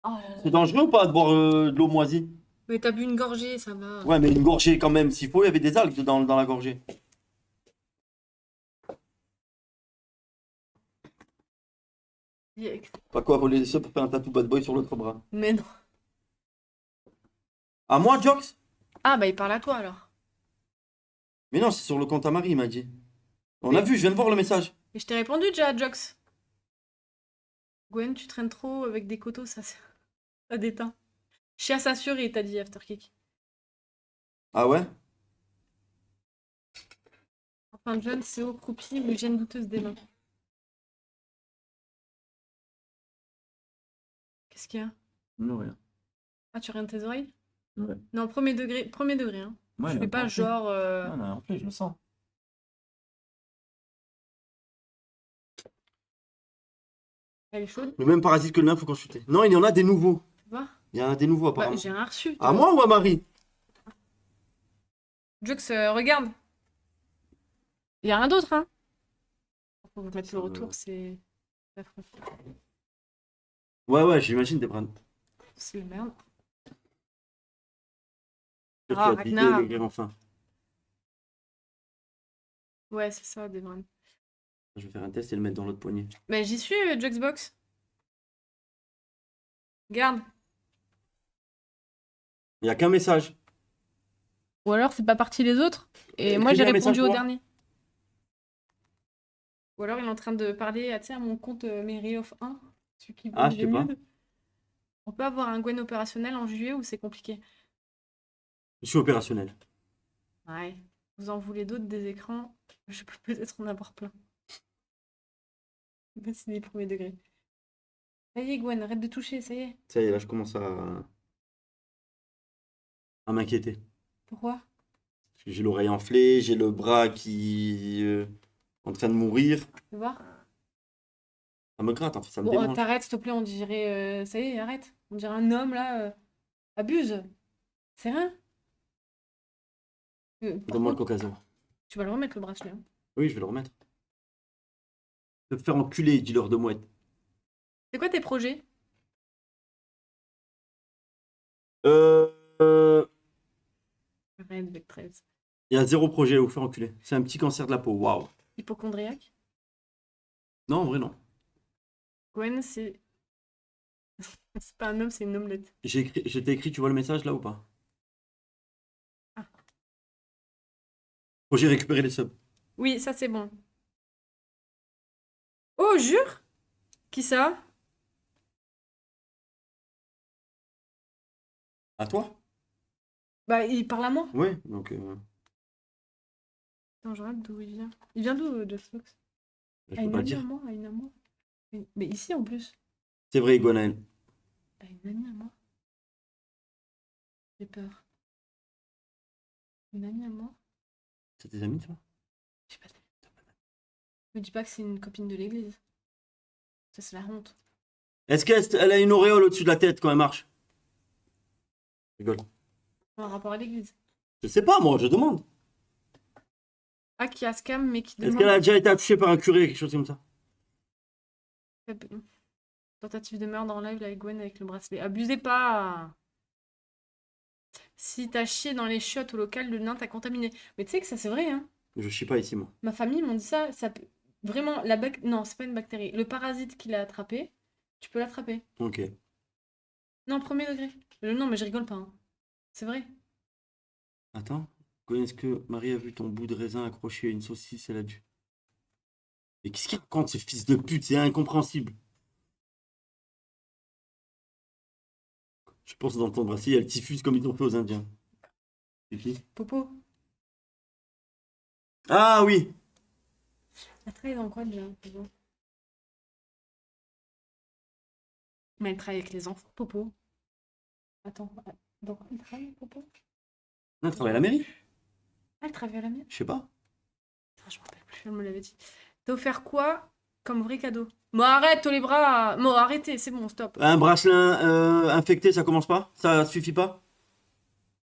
Oh là là. C'est dangereux ou pas de boire de l'eau moisie? Mais t'as bu une gorgée, ça va. Ouais, mais une gorgée quand même. S'il faut, il y avait des algues dedans, dans la gorgée. Pas quoi, voler ça pour faire un tatou bad boy sur l'autre bras. Mais non. À moi, Jox? Ah bah il parle à toi alors. Mais non, c'est sur le compte à Marie, il m'a dit. On Mais- a vu, je viens de voir le message. Et je t'ai répondu déjà, Jox. Gwen, tu traînes trop avec des coteaux, ça déteint. Chiasse assurée, t'as dit Afterkick. Ah ouais? Enfin, John, c'est au croupi ou hygiène douteuse des mains. Qu'est-ce qu'il y a? Non, rien. Ah, tu regardes tes oreilles? Ouais. Non, premier degré, hein. Ouais, Je fais pas genre... Non, non, en plus, je le sens. Elle est chaude, Le même parasite que le nain, faut consulter. Non, il y en a des nouveaux. tu vois? Il y en a des nouveaux, Bah, apparemment. j'ai un reçu. tu À vois. moi ou à Marie? Jox, regarde. Il y a rien d'autre, hein. Faut mettre le retour, c'est affreux. Ouais, j'imagine des brands. C'est la merde. Sûr Ah, qu'il y a d'idées, Ragnar. les gars, enfin. Ouais, c'est ça, des brands. Je vais faire un test et le mettre dans l'autre poignet. Mais j'y suis, Juxbox. Garde. Il y a qu'un message. Ou alors, c'est pas parti les autres. Et moi, j'ai Écris-lui un message répondu au pour voir. dernier. Ou alors, il est en train de parler tu sais, à mon compte Mary of 1. Celui qui Ah, vend je des sais pas. nudes. On peut avoir un Gwen opérationnel en juillet ou c'est compliqué? Je suis opérationnel. Ouais. Vous en voulez d'autres des écrans? Je peux peut-être en avoir plein. C'est des premiers degrés. Ça y est, Gwen, arrête de toucher, ça y est. Ça y est, là, je commence à m'inquiéter. Pourquoi? Parce que j'ai l'oreille enflée, j'ai le bras qui en train de mourir. Tu vois? Ça me gratte, en fait, ça me Bon, démange. t'arrêtes, s'il te plaît, on dirait. Ça y est, arrête. On dirait un homme là. Abuse. C'est rien. Par Donne-moi le contre, coca zéro. tu vas le remettre le bracelet. Hein. Oui, je vais le remettre. Je vais me faire enculer, dis-leur de mouette. C'est quoi tes projets? Euh, euh, Arrête avec 13. Il y a zéro projet à vous faire enculer. C'est un petit cancer de la peau, waouh. Hypochondriaque? Non, en vrai, non. Gwen, c'est. C'est pas un homme, c'est une omelette. Je t'ai écrit, tu vois le message là ou pas? Ah. Projet récupérer les subs. Oui, ça c'est bon. Oh, jure? Qui ça? À toi? Bah, il parle à moi. Ouais, donc Attends, je regarde d'où il vient. Il vient d'où, de Fox? je Ah, peux une pas le amie à dire. moi, ah, une à moi. Mais ici en plus. C'est vrai, Iguanaël. Ah, une amie à moi. J'ai peur. Une amie à moi? C'est tes amis, toi? Je sais pas. Me dis pas que c'est une copine de l'église. Ça, c'est la honte. Est-ce qu'elle a une auréole au-dessus de la tête quand elle marche? Je rigole. En rapport à l'église. Je sais pas, moi, je demande. Ah, qui a scam, mais qui Est-ce qu'elle a demande. déjà été touchée par un curé, quelque chose comme ça? Tentative de meurtre en live avec Gwen avec le bracelet. Abusez pas! Si t'as chié dans les chiottes au local, le nain t'a contaminé. Mais tu sais que ça, c'est vrai, hein? Je chie pas ici, moi. Ma famille m'ont dit ça, ça peut... Vraiment, Non, c'est pas une bactérie. Le parasite qu'il a attrapé, tu peux l'attraper. Ok. Non, premier degré. Non, mais je rigole pas, hein. C'est vrai. Attends. Gwen, est-ce que Marie a vu ton bout de raisin accroché à une saucisse? Elle a dû. Mais qu'est-ce qu'il raconte, ce fils de pute? C'est incompréhensible. Je pense dans ton bracelet, elle diffuse comme ils ont fait aux Indiens. C'est qui? Popo. Ah oui! Elle travaille dans quoi déjà? Mais elle travaille avec les enfants, Popo. Attends, dans quoi elle travaille, Popo? Non, elle travaille à la mairie? Ah, elle travaille à la mienne? Je sais pas. Ah, je me rappelle plus, elle me l'avait dit. T'as offert quoi comme vrai cadeau? Bon, arrête, tous les bras. Bon, arrêtez, c'est bon, stop. Un bracelet infecté, ça commence pas? Ça suffit pas?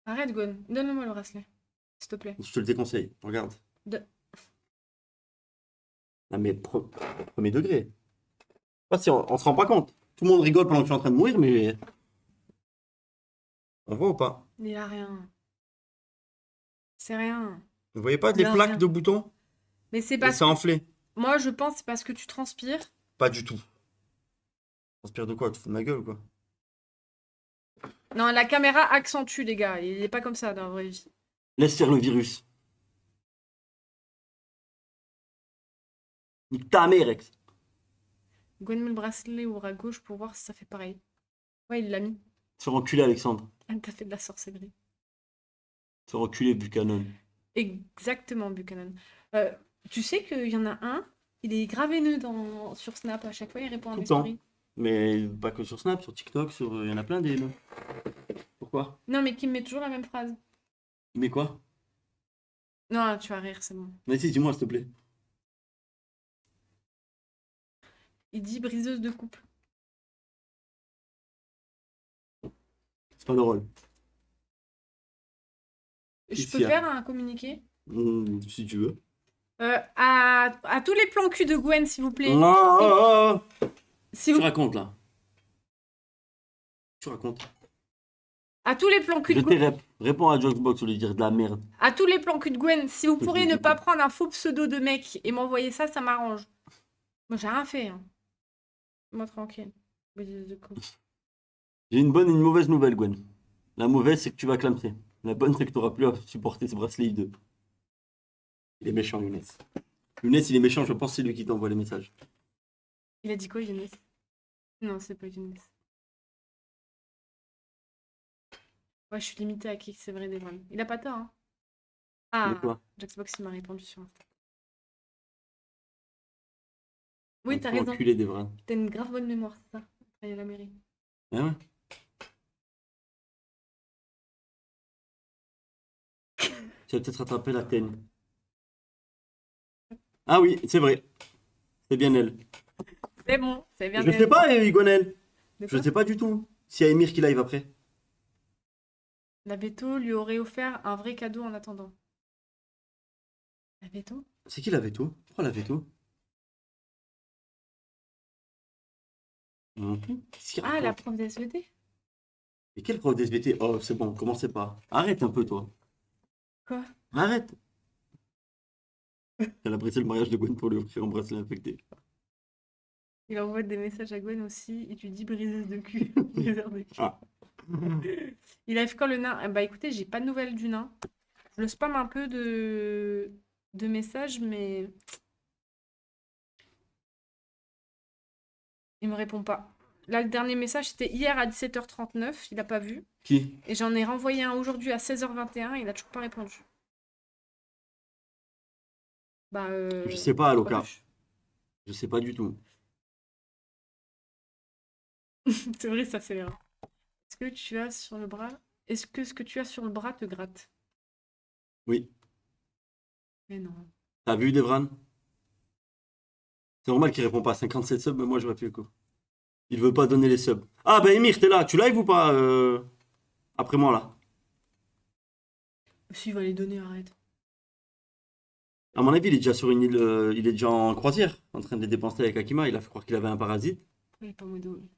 Arrête, Gwen. Donne-moi le bracelet, s'il te plaît. Je te le déconseille. Regarde. De- Non mais premier degré. Je sais pas si on se rend pas compte. Tout le monde rigole pendant que je suis en train de mourir, mais on voit ou pas? Il a rien. C'est rien. Vous voyez pas Il les a plaques rien. de boutons? Mais c'est Et parce c'est que... enflé. Moi, je pense que c'est parce que tu transpires. Pas du tout. Transpire de quoi? Tu te fous de ma gueule ou quoi? Non, la caméra accentue, les gars. Il est pas comme ça dans la vraie vie. Laisse faire le virus. Nique ta mère, Rex. Gwen met le bracelet ouvre à gauche pour voir si ça fait pareil. Ouais, il l'a mis. Se enculé, Alexandre. Elle t'a fait de la sorcellerie. Se enculé, Buchanan. Exactement, Buchanan. Euh, Tu sais qu'il y en a un, il est gravé nœud sur Snap. À chaque fois, il répond à Tout mes le temps. stories. Mais pas que sur Snap, sur TikTok, il y en a plein des. Pourquoi? Non, mais qui me met toujours la même phrase. Mais quoi? Non, tu vas rire, c'est bon. Vas-y, dis-moi, s'il te plaît. Il dit briseuse de couple. C'est pas drôle. Je Qu'est-ce peux qu'il y a? faire un communiqué? Si tu veux. À tous les plans cul de Gwen, s'il vous plaît. Non, S'il tu vous- racontes là. Tu racontes. À tous les plans cul Je de t'ai Gwen. réponds à Jokebox au lieu de dire de la merde. À tous les plans cul de Gwen, si vous Je pourriez les ne pas écoute. prendre un faux pseudo de mec et m'envoyer ça, ça m'arrange. Moi, j'ai rien fait. Hein. Moi, tranquille. Bêtise de con. J'ai une bonne et une mauvaise nouvelle, Gwen. La mauvaise, c'est que tu vas clamser. La bonne, c'est que tu n'auras plus à supporter ce bracelet I2. Il est méchant, Younes. Younes, il est méchant, je pense que c'est lui qui t'envoie les messages. Il a dit quoi, Younes? Non, c'est pas Younes. Ouais, je suis limitée à qui c'est vrai, Devran. Il a pas tort, hein. De Ah, quoi? Jaxbox, il m'a répondu sur Insta. Oui, Un t'as peu raison. enculé des vrais. T'as une grave bonne mémoire, c'est ça. Travailler à la mairie. Ah ouais? Tu vas peut-être rattraper la teigne. Ah oui, c'est vrai. C'est bien elle. C'est bon, c'est bien Je sais pas, Igonel. De Je quoi sais pas du tout. S'il y a Emir qui live après. La Béto lui aurait offert un vrai cadeau en attendant. La Béto? C'est qui la veto? Pourquoi la veto? Non plus. Qu'est-ce qu'il Ah, la raconte? prof d'SVT? Mais quel prof d'SVT? Oh, c'est bon, commencez pas. Arrête un peu, toi. Quoi? Arrête. Elle a pressé le mariage de Gwen pour lui offrir un bracelet infecté. Il envoie des messages à Gwen aussi et tu dis briseuse de cul. Briseur de cul. Ah. Il arrive quand le nain? Bah écoutez, j'ai pas de nouvelles du nain. Je le spam un peu de messages, mais il me répond pas. Là, le dernier message, c'était hier à 17h39. Il a pas vu. Qui? Et j'en ai renvoyé un aujourd'hui à 16h21. Il a toujours pas répondu. Bah, Je sais pas, Aloka. Coluche. Je sais pas du tout. C'est vrai, ça, c'est l'erreur. Est-ce que tu as sur le bras... Est-ce que ce que tu as sur le bras te gratte? Oui. Mais non. T'as vu, Devran? C'est normal qu'il répond pas à 57 subs, mais moi j'aurais fait le coup. Il veut pas donner les subs. Ah bah Emir, t'es là, tu live ou pas après moi là? Si, il va les donner, arrête. À mon avis, il est déjà sur une île, il est déjà en croisière, en train de les dépenser avec Akima, il a fait croire qu'il avait un parasite. Pourquoi il est pas modo, lui?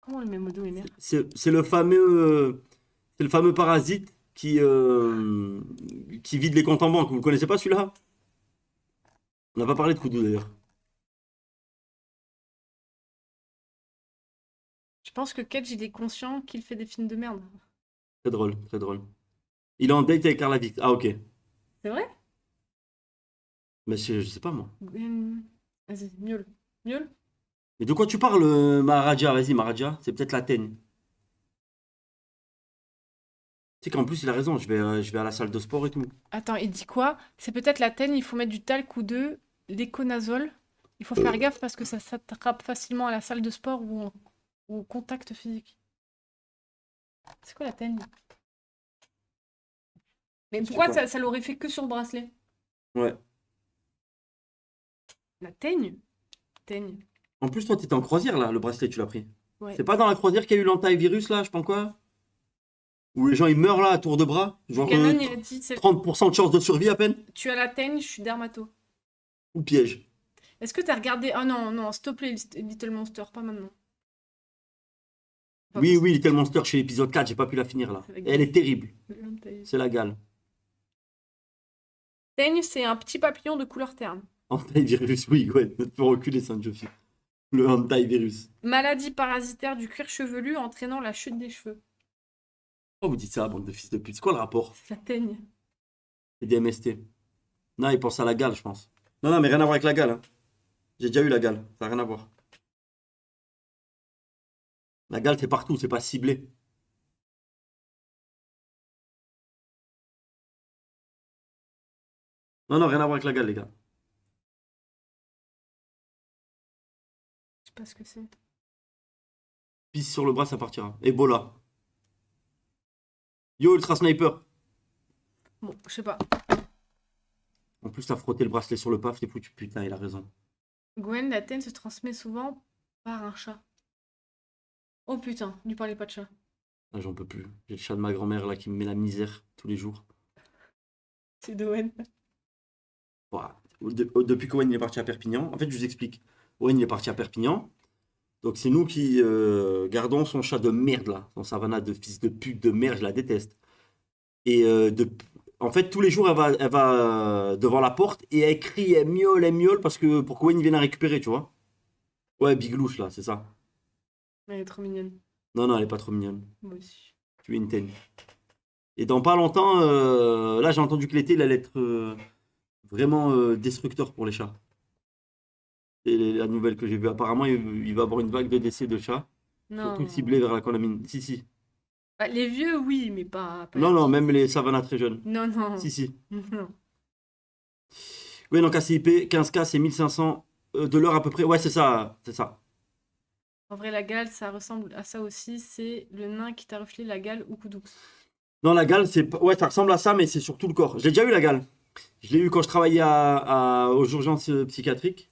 Comment le met modo, Emer? C'est le fameux parasite qui vide les comptes en banque. Vous ne connaissez pas celui-là? On n'a pas parlé de Koudou d'ailleurs. Je pense que Kedge, il est conscient qu'il fait des films de merde. Très drôle, très drôle. Il est en date avec Carla Vic. Ah ok. C'est vrai? Mais je sais pas moi. Vas-y, miaule. Miaule? Mais de quoi tu parles, Maharaja? Vas-y, Maharaja. C'est peut-être la teigne. Tu sais qu'en plus, il a raison. Je vais à la salle de sport et tout. Attends, il dit quoi? C'est peut-être la teigne, il faut mettre du talc ou de l'éconazole. Il faut faire gaffe parce que ça s'attrape facilement à la salle de sport ou au contact physique. C'est quoi la teigne? Mais Je sais pourquoi pas. ça l'aurait fait que sur le bracelet? Ouais. La teigne? Teigne. En plus, toi, t'étais en croisière là, le bracelet, tu l'as pris. Ouais. C'est pas dans la croisière qu'il y a eu l'antivirus là, je pense quoi? Où les gens ils meurent là à tour de bras? Genre Ganon, il a dit 30% de chance de survie à peine? tu as la teigne, je suis dermato. Ou piège? Est-ce que t'as regardé... Oh non, non, s'il te plaît, Little Monster, pas maintenant. Pas Oui, possible. oui, Little Monster chez épisode 4, j'ai pas pu la finir là. C'est la Et elle est terrible. C'est la gale. Teigne, c'est un petit papillon de couleur terne. Antivirus, oui, Gwen. Ne te fais reculer, Sanjofi. Le antivirus. Maladie parasitaire du cuir chevelu entraînant la chute des cheveux. Pourquoi vous dites ça, bande de fils de pute? C'est quoi le rapport? C'est la teigne. C'est des MST. Non, il pense à la gale, je pense. Non, non, mais rien à voir avec la gale. Hein. J'ai déjà eu la gale. Ça n'a rien à voir. La gale, c'est partout, c'est pas ciblé. Non, non, rien à voir avec la gale, les gars. Je sais pas ce que c'est. Pisse sur le bras, ça partira. Ebola. Yo, Ultra Sniper. Bon, je sais pas. En plus, t'as frotté le bracelet sur le paf, t'es foutu. Putain, il a raison. Gwen, la teigne se transmet souvent par un chat. Oh putain, lui parlez pas de chat. Ah, j'en peux plus. J'ai le chat de ma grand-mère là qui me met la misère tous les jours. C'est Doen. Voilà. Depuis qu'Owen il est parti à Perpignan, en fait, je vous explique. Owen il est parti à Perpignan. Donc, c'est nous qui gardons son chat de merde, là. Son savannah de fils de pute de merde, je la déteste. Et en fait, tous les jours, elle va devant la porte et elle crie, elle miaule parce que pour qu'Owen il vienne la récupérer, tu vois. Ouais, Biglouche, là, c'est ça. Elle est trop mignonne. Non, non, elle est pas trop mignonne. Moi aussi. Tu es une teigne. Et dans pas longtemps, là, j'ai entendu que l'été, il allait être vraiment destructeur pour les chats. C'est la nouvelle que j'ai vue. Apparemment, il va y avoir une vague de décès de chats, surtout Non. ciblée vers la Conamine. Si, si. Bah, les vieux, oui, mais pas les Non, non, petits. même les savannas très jeunes. Non, non. Si, si. Non. Oui, donc ACIP, 15K, c'est 1500 de l'heure à peu près. Ouais, c'est ça, c'est ça. En vrai, la gale, ça ressemble à ça aussi. C'est le nain qui t'a refilé la gale ou Koudoux. Non, la gale, ouais, ça ressemble à ça, mais c'est sur tout le corps. J'ai déjà eu la gale. Je l'ai eu quand je travaillais aux urgences psychiatriques.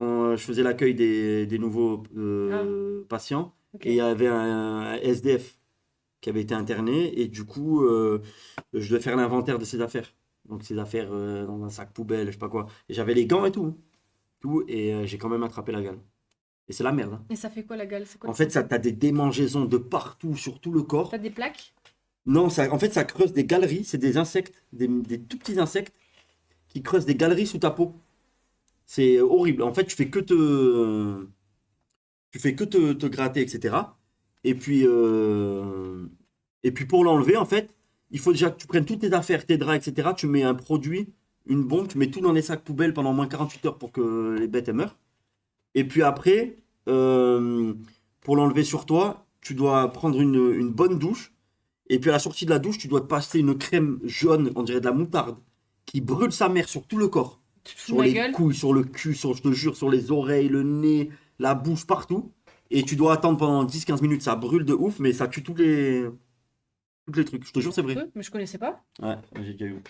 Je faisais l'accueil des nouveaux patients. Ok. Et il y avait un SDF qui avait été interné. Et du coup, je devais faire l'inventaire de ses affaires. Donc, ses affaires dans un sac poubelle, je sais pas quoi. Et j'avais les gants et tout. Et j'ai quand même attrapé la gale. Et c'est la merde, hein. Et ça fait quoi la gale? C'est quoi En le fait, ça, symptôme? t'as des démangeaisons de partout, sur tout le corps. T'as des plaques? Non, en fait, ça creuse des galeries. C'est des insectes, des tout petits insectes qui creusent des galeries sous ta peau. C'est horrible. En fait, tu fais que te gratter, etc. Et puis, pour l'enlever, en fait, il faut déjà que tu prennes toutes tes affaires, tes draps, etc. Tu mets un produit, une bombe, tu mets tout dans les sacs poubelles pendant au moins 48 heures pour que les bêtes elles meurent. Et puis après, pour l'enlever sur toi, tu dois prendre une bonne douche. Et puis à la sortie de la douche, tu dois te passer une crème jaune, on dirait de la moutarde, qui brûle sa mère sur tout le corps. Tu te fous de Sur ma les gueule? couilles, sur le cul, je te jure, sur les oreilles, le nez, la bouche, partout. Et tu dois attendre pendant 10-15 minutes, ça brûle de ouf, mais ça tue tous les trucs. Je te jure, c'est vrai. Mais je connaissais pas. Ouais, j'ai déjà eu.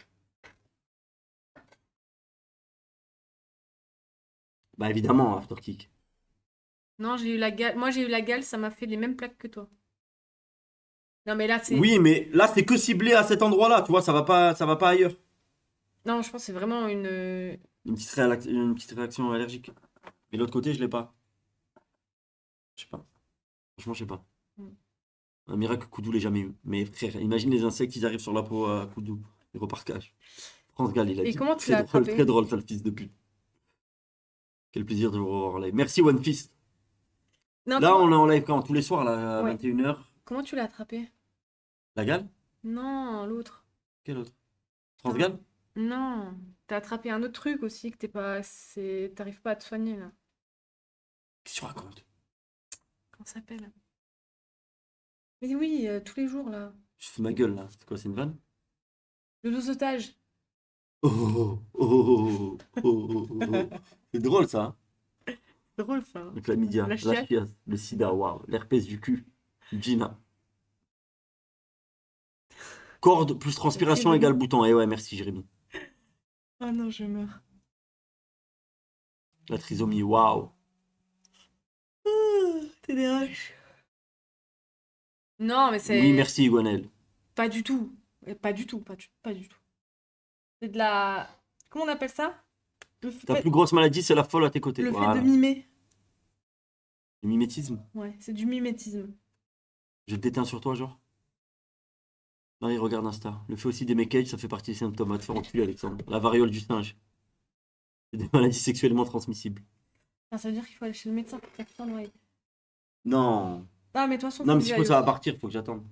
Bah évidemment, Afterkick. Non, j'ai eu la gale. Moi, j'ai eu la gale, ça m'a fait les mêmes plaques que toi. Non, mais là, c'est. Oui, mais là, c'est que ciblé à cet endroit-là, tu vois, ça va pas ailleurs. Non, je pense que c'est vraiment une. Une petite réaction allergique. Et l'autre côté, je l'ai pas. Je sais pas. Franchement, je sais pas. Mm. Un miracle que Koudou l'ait jamais eu. Mais frère, imagine les insectes, ils arrivent sur la peau à Koudou. Les reparquages. France Gall, il a Et dit. comment tu Très l'as drôle, attrapé? très drôle, ça, le fils de pute. Quel plaisir de vous revoir en live. Merci One Fist. Non, Là, on est en live quand? Tous les soirs, là, à Ouais. 21h. Comment tu l'as attrapé? La Gall? Non, l'autre. Quel autre? France Gall? Non. T'as attrapé un autre truc aussi que t'es pas. T'arrives pas à te soigner là. Qu'est-ce que tu racontes? Comment ça s'appelle? Mais oui, tous les jours là. Je fais ma gueule, là. C'est quoi, c'est une vanne? Le dosotage. Oh, oh, oh, oh, oh, oh, oh. C'est drôle, ça, hein. C'est drôle ça. Le chlamydia, La la chiasse. chiasse, le sida, waouh, l'herpès du cul, Gina. Corde plus transpiration Jérémy. égale bouton. Eh ouais, merci Jérémy. Ah non, je meurs. La trisomie, waouh. TDAH. Non, mais c'est. Oui, merci Gwenel. Pas du tout. Pas du tout, pas du tout. C'est de la. Comment on appelle ça? Le Ta fait, plus grosse maladie, c'est la folle à tes côtés. le fait Voilà. de mimer. Le mimétisme. Ouais, c'est du mimétisme. Je te déteins sur toi, genre. Marie, regarde Insta. Le fait aussi des mécages, ça fait partie des symptômes. Va te faire enculer, Alexandre. La variole du singe. C'est des maladies sexuellement transmissibles. Enfin, ça veut dire qu'il faut aller chez le médecin pour faire ça, ouais. Non. Ah, mais de toute façon, Non, faut mais que s'il j'y faut, aille ça va aussi. partir, faut que j'attende.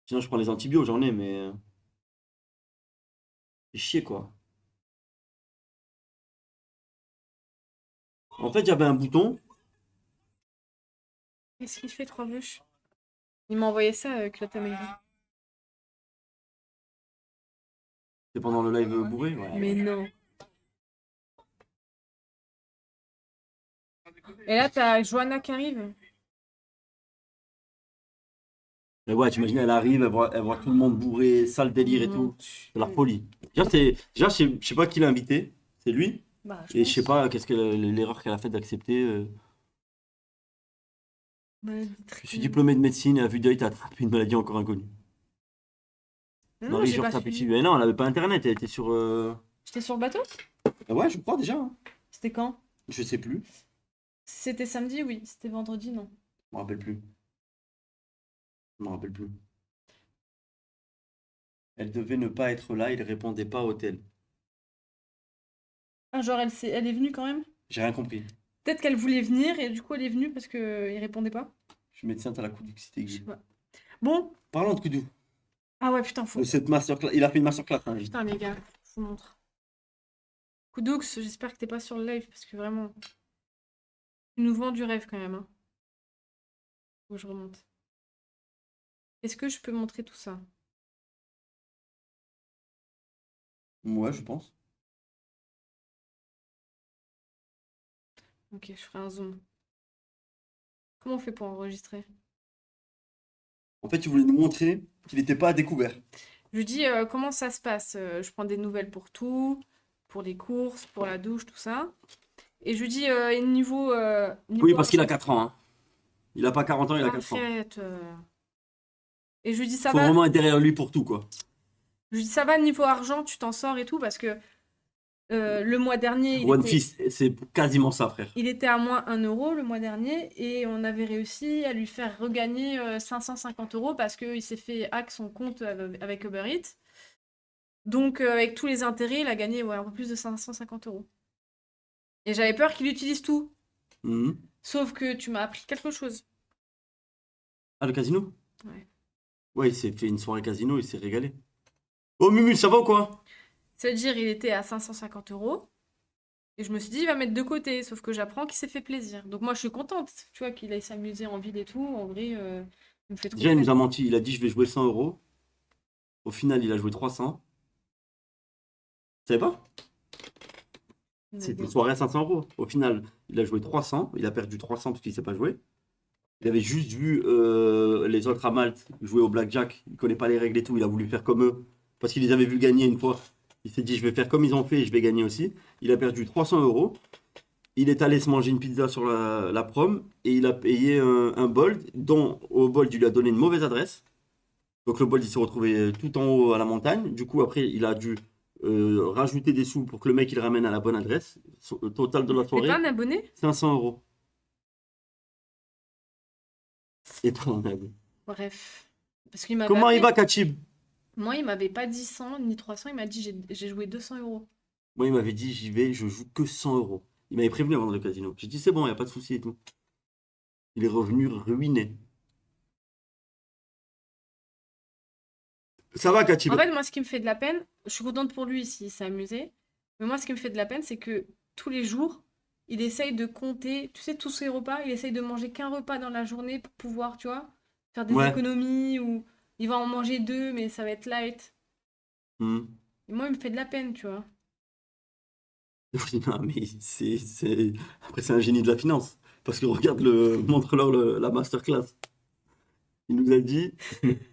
Sinon, je prends les antibiotiques, j'en ai, mais. C'est chier, quoi. En fait, j'avais un bouton. Qu'est-ce qu'il fait, trois bûches? Il m'a envoyé ça, Culotte Amélie. C'est pendant le live bourré, ouais. Mais non. Et là, t'as Johanna qui arrive. Mais ouais, t'imagines, elle arrive, elle voit tout le monde bourré, sale délire et Mon tout. C'est la folie. Déjà, je sais pas qui l'a invité. C'est lui. Bah, Et je sais pense. pas qu'est-ce que l'erreur qu'elle a faite d'accepter. Maladie Je suis triple. diplômé de médecine et à vue d'œil, t'as attrapé une maladie encore inconnue. Non, Marie, j'ai genre, pas tapé suivi. dessus. Mais non, elle avait pas internet, elle était sur. J'étais sur le bateau? Ouais, je crois déjà, hein. C'était quand? Je sais plus. C'était samedi, oui. C'était vendredi, non. Je me rappelle plus. Je me rappelle plus. Elle devait ne pas être là, il répondait pas au tel. Ah, genre, elle est venue quand même? J'ai rien compris. Peut-être qu'elle voulait venir et du coup, elle est venue parce qu'il répondait pas. Je suis médecin, t'as la Coudoux-Cité Je sais aiguë. pas. Bon. Parlons de Koudou. Ah ouais, putain, faut. Cette masterclass, il a fait une masterclass, hein. Putain, les gars, je vous montre. Coudoux, j'espère que t'es pas sur le live parce que vraiment, tu nous vends du rêve quand même. Hein. Faut que je remonte. Est-ce que je peux montrer tout ça? Ouais, je pense. Ok, je ferai un zoom. Comment on fait pour enregistrer? En fait, tu voulais nous montrer qu'il n'était pas à découvert. Je lui dis comment ça se passe. Je prends des nouvelles pour tout, pour les courses, pour la douche, tout ça. Et je lui dis et niveau Oui, parce qu'il a argent. 4 ans, hein. Il a pas 40 ans, il a 4 ans. Arrête. Et je lui dis ça Faut va. vraiment être derrière lui pour tout, quoi. Je lui dis ça va niveau argent, tu t'en sors et tout parce que le mois dernier, One Fist, c'est quasiment ça, frère. il était à moins 1 € le mois dernier et on avait réussi à lui faire regagner 550 € parce qu'il s'est fait hack son compte avec Uber Eats. Donc avec tous les intérêts, il a gagné ouais, un peu plus de 550 €. Et j'avais peur qu'il utilise tout. Mhm. Sauf que tu m'as appris quelque chose. Ah, le casino? Ouais. Ouais, il s'est fait une soirée casino, il s'est régalé. Oh, Mumule, ça va ou quoi? C'est-à-dire, il était à 550 €. Et je me suis dit, il va mettre de côté. Sauf que j'apprends qu'il s'est fait plaisir. Donc moi, je suis contente. Tu vois, qu'il aille s'amuser en ville et tout. En vrai, il me fait trop Déjà, il nous plaisir. a menti. Il a dit, je vais jouer 100 euros. Au final, il a joué 300. Tu savais pas? C'était une soirée à 500 euros. Au final, il a joué 300. Il a perdu 300 parce qu'il ne sait pas jouer. Il avait juste vu les autres à Malte jouer au blackjack. Il connaît pas les règles et tout. Il a voulu faire comme eux. Parce qu'il les avait vus gagner une fois. Il s'est dit, je vais faire comme ils ont fait et je vais gagner aussi. Il a perdu 300 euros. Il est allé se manger une pizza sur la prom. Et il a payé un Bolt. Dont au Bolt, il lui a donné une mauvaise adresse. Donc le Bolt, il s'est retrouvé tout en haut à la montagne. Du coup, après, il a dû rajouter des sous pour que le mec il ramène à la bonne adresse. Le total de la T'es soirée, pas un abonné? 500 euros. Et toi, on a vu. Bref. Parce qu'il m'avait Comment il appelé. va, Kachib? Moi, il m'avait pas dit 100 ni 300. Il m'a dit, j'ai joué 200 €. Moi, il m'avait dit, j'y vais, je joue que 100 euros. Il m'avait prévenu avant le casino. J'ai dit, c'est bon, il n'y a pas de souci et tout. Il est revenu ruiné. Ça va, Kachib? En fait, moi, ce qui me fait de la peine, je suis contente pour lui s'il s'est amusé. Mais moi, ce qui me fait de la peine, c'est que tous les jours, il essaye de compter, tu sais, tous ses repas. Il essaye de manger qu'un repas dans la journée pour pouvoir, tu vois, faire des Ouais. économies ou il va en manger deux, mais ça va être light. Hmm. Et moi, il me fait de la peine, tu vois. Non, mais Après, c'est un génie de la finance. Parce que regarde, montre-leur la masterclass. Il nous a dit,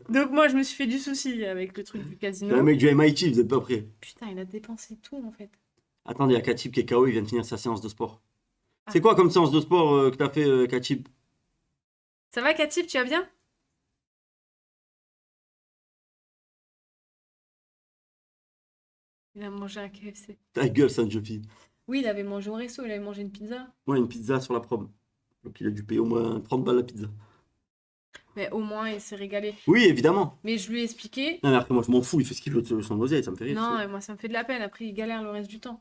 Donc, moi, je me suis fait du souci avec le truc du c'est un casino. mec du MIT, vous êtes pas prêts. Putain, il a dépensé tout, en fait. Attendez, il y a Kachib qui est KO, il vient de finir sa séance de sport. Ah. C'est quoi comme séance de sport que t'as fait, Kachib? Ça va, Catip, tu vas bien? Il a mangé un KFC. Ta gueule, Sanjofi. Oui, il avait mangé au resto, il avait mangé une pizza. Ouais, une pizza sur la prom. Donc il a dû payer au moins 30 balles la pizza. Mais au moins, il s'est régalé. Oui, évidemment. Mais je lui ai expliqué. Non, mais après, moi, je m'en fous, il fait ce qu'il veut de son oseille, ça me fait rire. Non, et moi, ça me fait de la peine. Après, il galère le reste du temps.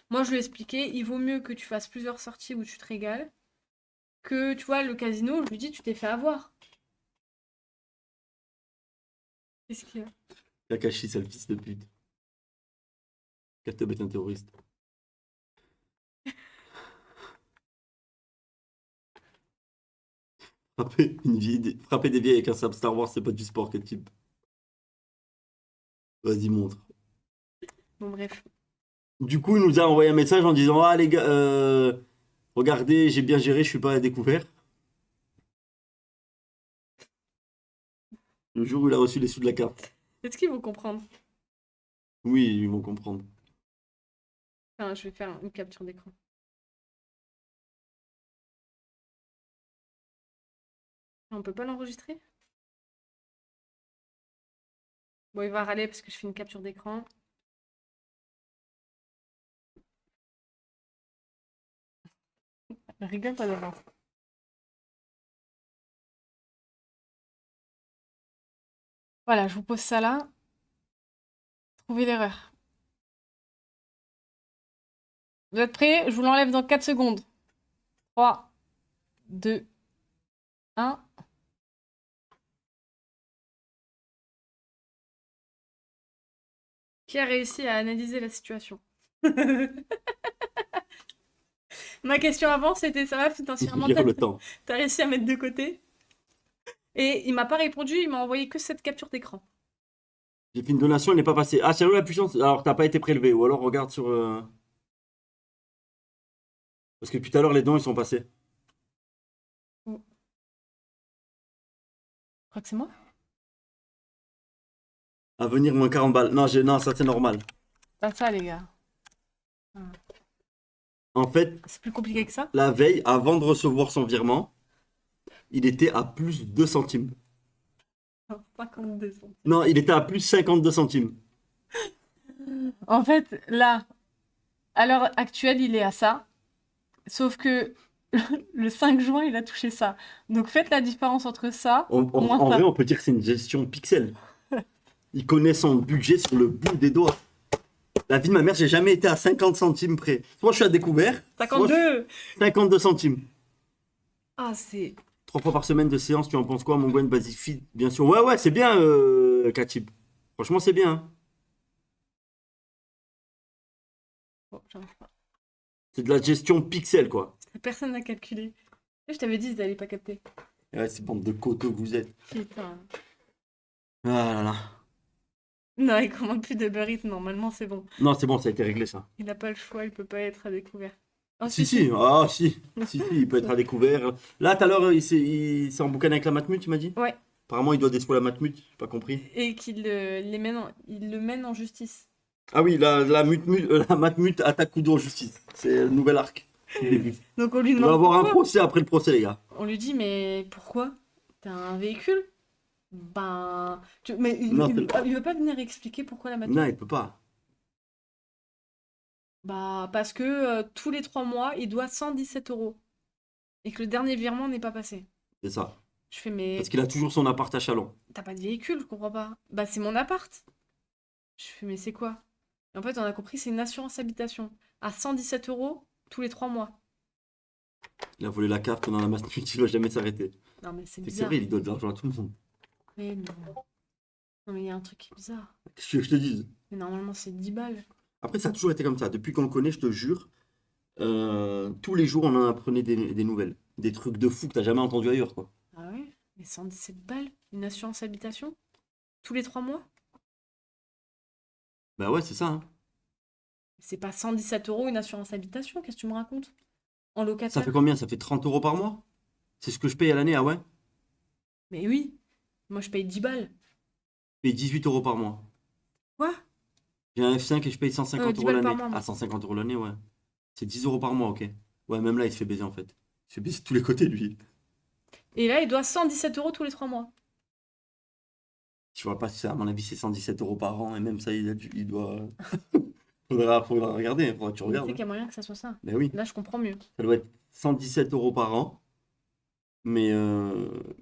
Moi, je lui ai expliqué, il vaut mieux que tu fasses plusieurs sorties où tu te régales que, tu vois, le casino, je lui dis, tu t'es fait avoir. Qu'est-ce qu'il y a? Kakashi, c'est le fils de pute. Kateb est un terroriste. Frapper des vieilles avec un sabre Star Wars, c'est pas du sport, quel type. Vas-y, montre. Bon, bref. Du coup, il nous a envoyé un message en disant, ah les gars, regardez, j'ai bien géré, je suis pas à découvert. Le jour où il a reçu les sous de la carte. Est-ce qu'ils vont comprendre? Oui, ils vont comprendre. Enfin, je vais faire une capture d'écran. On peut pas l'enregistrer? Bon, il va râler parce que je fais une capture d'écran. Rigole pas d'avance. Voilà, je vous pose ça là. Trouvez l'erreur. Vous êtes prêts? Je vous l'enlève dans 4 secondes. 3, 2, 1. Qui a réussi à analyser la situation? Ma question avant, c'était ça va financièrement, Lire le temps. t'as réussi à mettre de côté? Et il m'a pas répondu, il m'a envoyé que cette capture d'écran. J'ai fait une donation, elle n'est pas passée. Ah, c'est la puissance. Alors, t'as pas été prélevé. Ou alors, regarde sur. Parce que tout à l'heure, les dons, ils sont passés. Je crois que c'est moi. À venir, moins 40 balles. Non, non, ça, c'est normal. Pas ça, les gars. En fait, C'est plus compliqué que ça. la veille, avant de recevoir son virement, il était à plus 2 centimes. 52 centimes. Non, il était à plus 52 centimes. En fait, là, à l'heure actuelle, il est à ça. Sauf que le 5 juin, il a touché ça. Donc faites la différence entre ça, moins En ça. vrai, on peut dire que c'est une gestion pixel. Il connaît son budget sur le bout des doigts. La vie de ma mère, j'ai jamais été à 50 centimes près. Soit je suis à découvert, soit 52. 52 centimes. Ah, c'est... 3 fois par semaine de séance, tu en penses quoi, mon Gwen Basic Fit? Bien sûr. Ouais, ouais, c'est bien, Katib. Franchement, c'est bien, hein. Bon, j'arrive pas. C'est de la gestion pixel, quoi. Personne n'a calculé. Je t'avais dit, ils allaient pas capter. Ouais, c'est bande de coteaux que vous êtes. Putain. Ah là là. Non, il commande plus de Uber Eats, normalement c'est bon. Non, c'est bon, ça a été réglé, ça. Il n'a pas le choix, il peut pas être à découvert. Oh, Si, si, ah, si. Si, si, il peut être à découvert. Là, tout à l'heure, il s'est emboucané avec la Matmut, tu m'as dit? Ouais, Apparemment, il doit détruire la Matmut, j'ai pas compris. et qu'il il le mène en justice. Ah oui, la Matmut attaque Kudo en justice. C'est le nouvel arc. du début. Donc on lui Il va demande avoir un pourquoi. procès après le procès, les gars. On lui dit, mais pourquoi? T'as un véhicule? Ben... Mais Non, il veut pas venir expliquer pourquoi la Non, matière. il peut pas. Bah, parce que tous les 3 mois, il doit 117 euros. Et que le dernier virement n'est pas passé. C'est ça. Je fais, mais Parce qu'il a toujours son appart à Chalon. t'as pas de véhicule, je comprends pas. Bah, c'est mon appart. Je fais, mais c'est quoi? Et en fait, on a compris, c'est une assurance habitation. À 117 euros tous les 3 mois. Il a volé la carte pendant la Matmut, il va jamais s'arrêter. Non, mais c'est C'est bizarre. vrai, il doit de l'argent à tout le monde. Mais non. Non, mais il y a un truc qui est bizarre. Qu'est-ce que tu veux que je te dise? Mais normalement, c'est 10 balles. Après, ça a toujours été comme ça. Depuis qu'on le connaît, je te jure, tous les jours, on en apprenait des nouvelles. Des trucs de fou que t'as jamais entendu ailleurs, quoi. Ah ouais? Mais 117 balles? Une assurance habitation? Tous les 3 mois? Bah ouais, c'est ça, hein. C'est pas 117 euros une assurance habitation, qu'est-ce que tu me racontes? En Ça locataire? fait combien? Ça fait 30 euros par mois? C'est ce que je paye à l'année, ah ouais? Mais oui, moi je paye 10 balles. Je paye 18 euros par mois. Quoi? J'ai un F5 et je paye 150 10 euros balles par l'année. mois, moi. Ah, 150 euros l'année, ouais. C'est 10 euros par mois, ok. Ouais, même là, il se fait baiser, en fait. Il se fait baiser de tous les côtés, lui. Et là, il doit 117 euros tous les 3 mois. Je vois pas si ça, à mon avis, c'est 117 euros par an, et même ça, il doit. Faudra regarder, faudra que tu Mais tu sais regardes. qu'il y a moyen que ça soit ça. Ben oui, Là, je comprends mieux. ça doit être 117 euros par an, mais,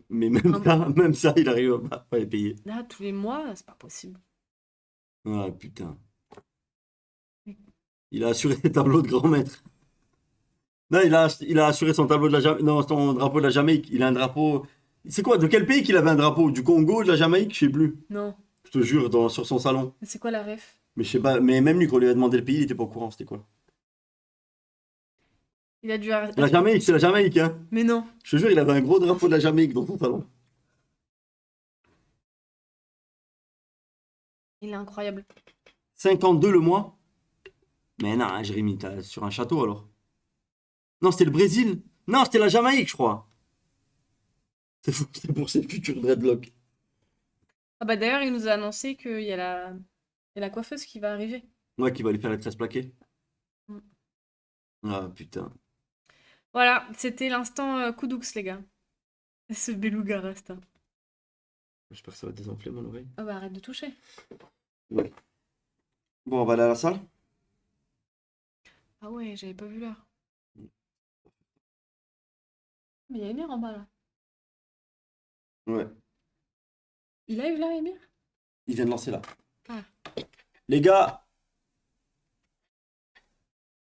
mais Ah. même ça, il arrive à pas les payer. Là, tous les mois, c'est pas possible. Ah putain. Il a assuré ses tableaux de grand maître. Non, il a assuré son tableau de la Jamaïque. Non, son drapeau de la Jamaïque. Il a un drapeau. C'est quoi? De quel pays qu'il avait un drapeau? Du Congo, de la Jamaïque? Je sais plus. Non. Je te jure, sur son salon. Mais c'est quoi la ref? Mais je sais pas. Mais même lui, quand on lui a demandé le pays, il était pas au courant. C'était quoi? Il a dû La Jamaïque, c'est la Jamaïque, hein. Mais non. Je te jure, il avait un gros drapeau de la Jamaïque dans son salon. Il est incroyable. 52 le mois? Mais non, hein, Jérémy, t'as sur un château alors. Non, c'était le Brésil. Non, c'était la Jamaïque, je crois. C'est fou, c'est pour ses futurs dreadlocks. Ah bah d'ailleurs, il nous a annoncé qu'il y a la coiffeuse qui va arriver. Ouais, qui va lui faire les tresses plaquées. Mm. Ah putain. Voilà, c'était l'instant Koudoux, les gars. Ce beluga rasta. J'espère que ça va désenfler mon oreille. Oh bah arrête de toucher. Bon, on va aller à la salle. Ah ouais, j'avais pas vu l'heure. Mais il y a Emir en bas là. Ouais. Il a eu là, Emir? Il vient de lancer là. Ah. Les gars,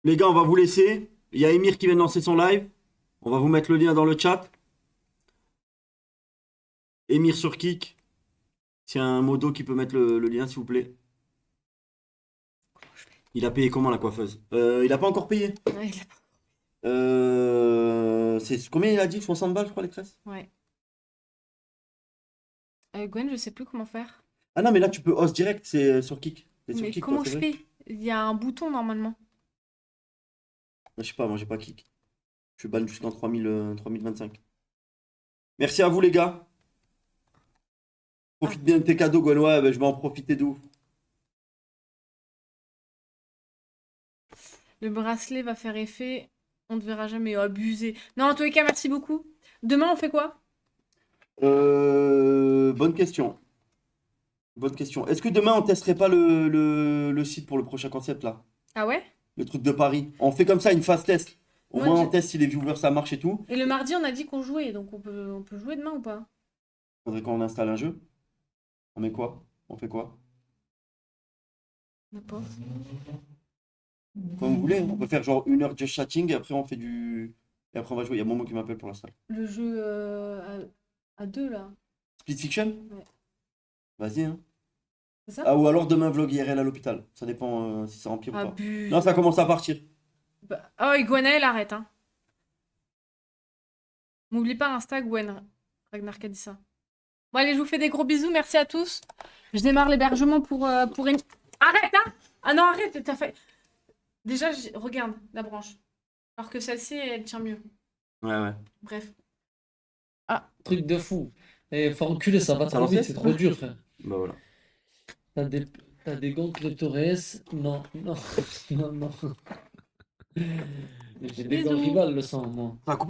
on va vous laisser. Il y a Emir qui vient de lancer son live. On va vous mettre le lien dans le chat. Emir sur Kik. C'est un modo qui peut mettre le lien, s'il vous plaît. Il a payé comment la coiffeuse? Il a pas encore payé. Ouais, il a pas. C'est combien il a dit? 60 balles, je crois, les tresses. Ouais. Gwen, je sais plus comment faire. Ah non, mais là, tu peux host direct, c'est sur Kik. C'est sur Mais Kik, comment toi, je c'est vrai? fais? Il y a un bouton normalement. Je sais pas, moi, j'ai pas Kik. Je suis ban jusqu'en 3025. Merci à vous, les gars. Profite bien de tes cadeaux, Gwen. Ouais, ben, je vais en profiter de ouf. Le bracelet va faire effet. On ne verra jamais. Oh, abusé. Non, en tous les cas, merci beaucoup. Demain, on fait quoi? Bonne question. Bonne question. Est-ce que demain, on testerait pas le site pour le prochain concept, là? Ah ouais? Le truc de Paris. On fait comme ça, une phase test. Au Moi, moins, on j'ai- teste si les viewers, ça marche et tout. Et le mardi, on a dit qu'on jouait, donc on peut jouer demain ou pas? Faudrait qu'on installe un jeu. On met quoi? On fait quoi? N'importe. Comme vous voulez. On peut faire genre 1 heure de chatting et après, on fait du... Et après, on va jouer. Il y a Momo qui m'appelle pour la salle. Le jeu à deux, là. Split Fiction? Ouais. Vas-y, hein. C'est ça? Ah, ou alors demain, vlog IRL à l'hôpital. Ça dépend si ça remplit ou pas. Abuse. Non, ça commence à partir. Bah... Oh, et Gwenaël, arrête, hein. N'oublie pas Insta, Gwen. Ragnar qui a dit ça. Bon, allez, je vous fais des gros bisous. Merci à tous. Je démarre l'hébergement pour une... Arrête, hein! Ah non, arrête, t'as fait... Déjà, regarde la branche. Alors que celle-ci, elle tient mieux. Ouais. Bref. Truc de fou. Et faut reculer, ça va Ça trop lancé vite, c'est trop dur, frère. Bah voilà. T'as des gauntlets Torres. Non, non, non, non. J'ai des gants Bisous. rivales, le sang, moi. Ça a coupé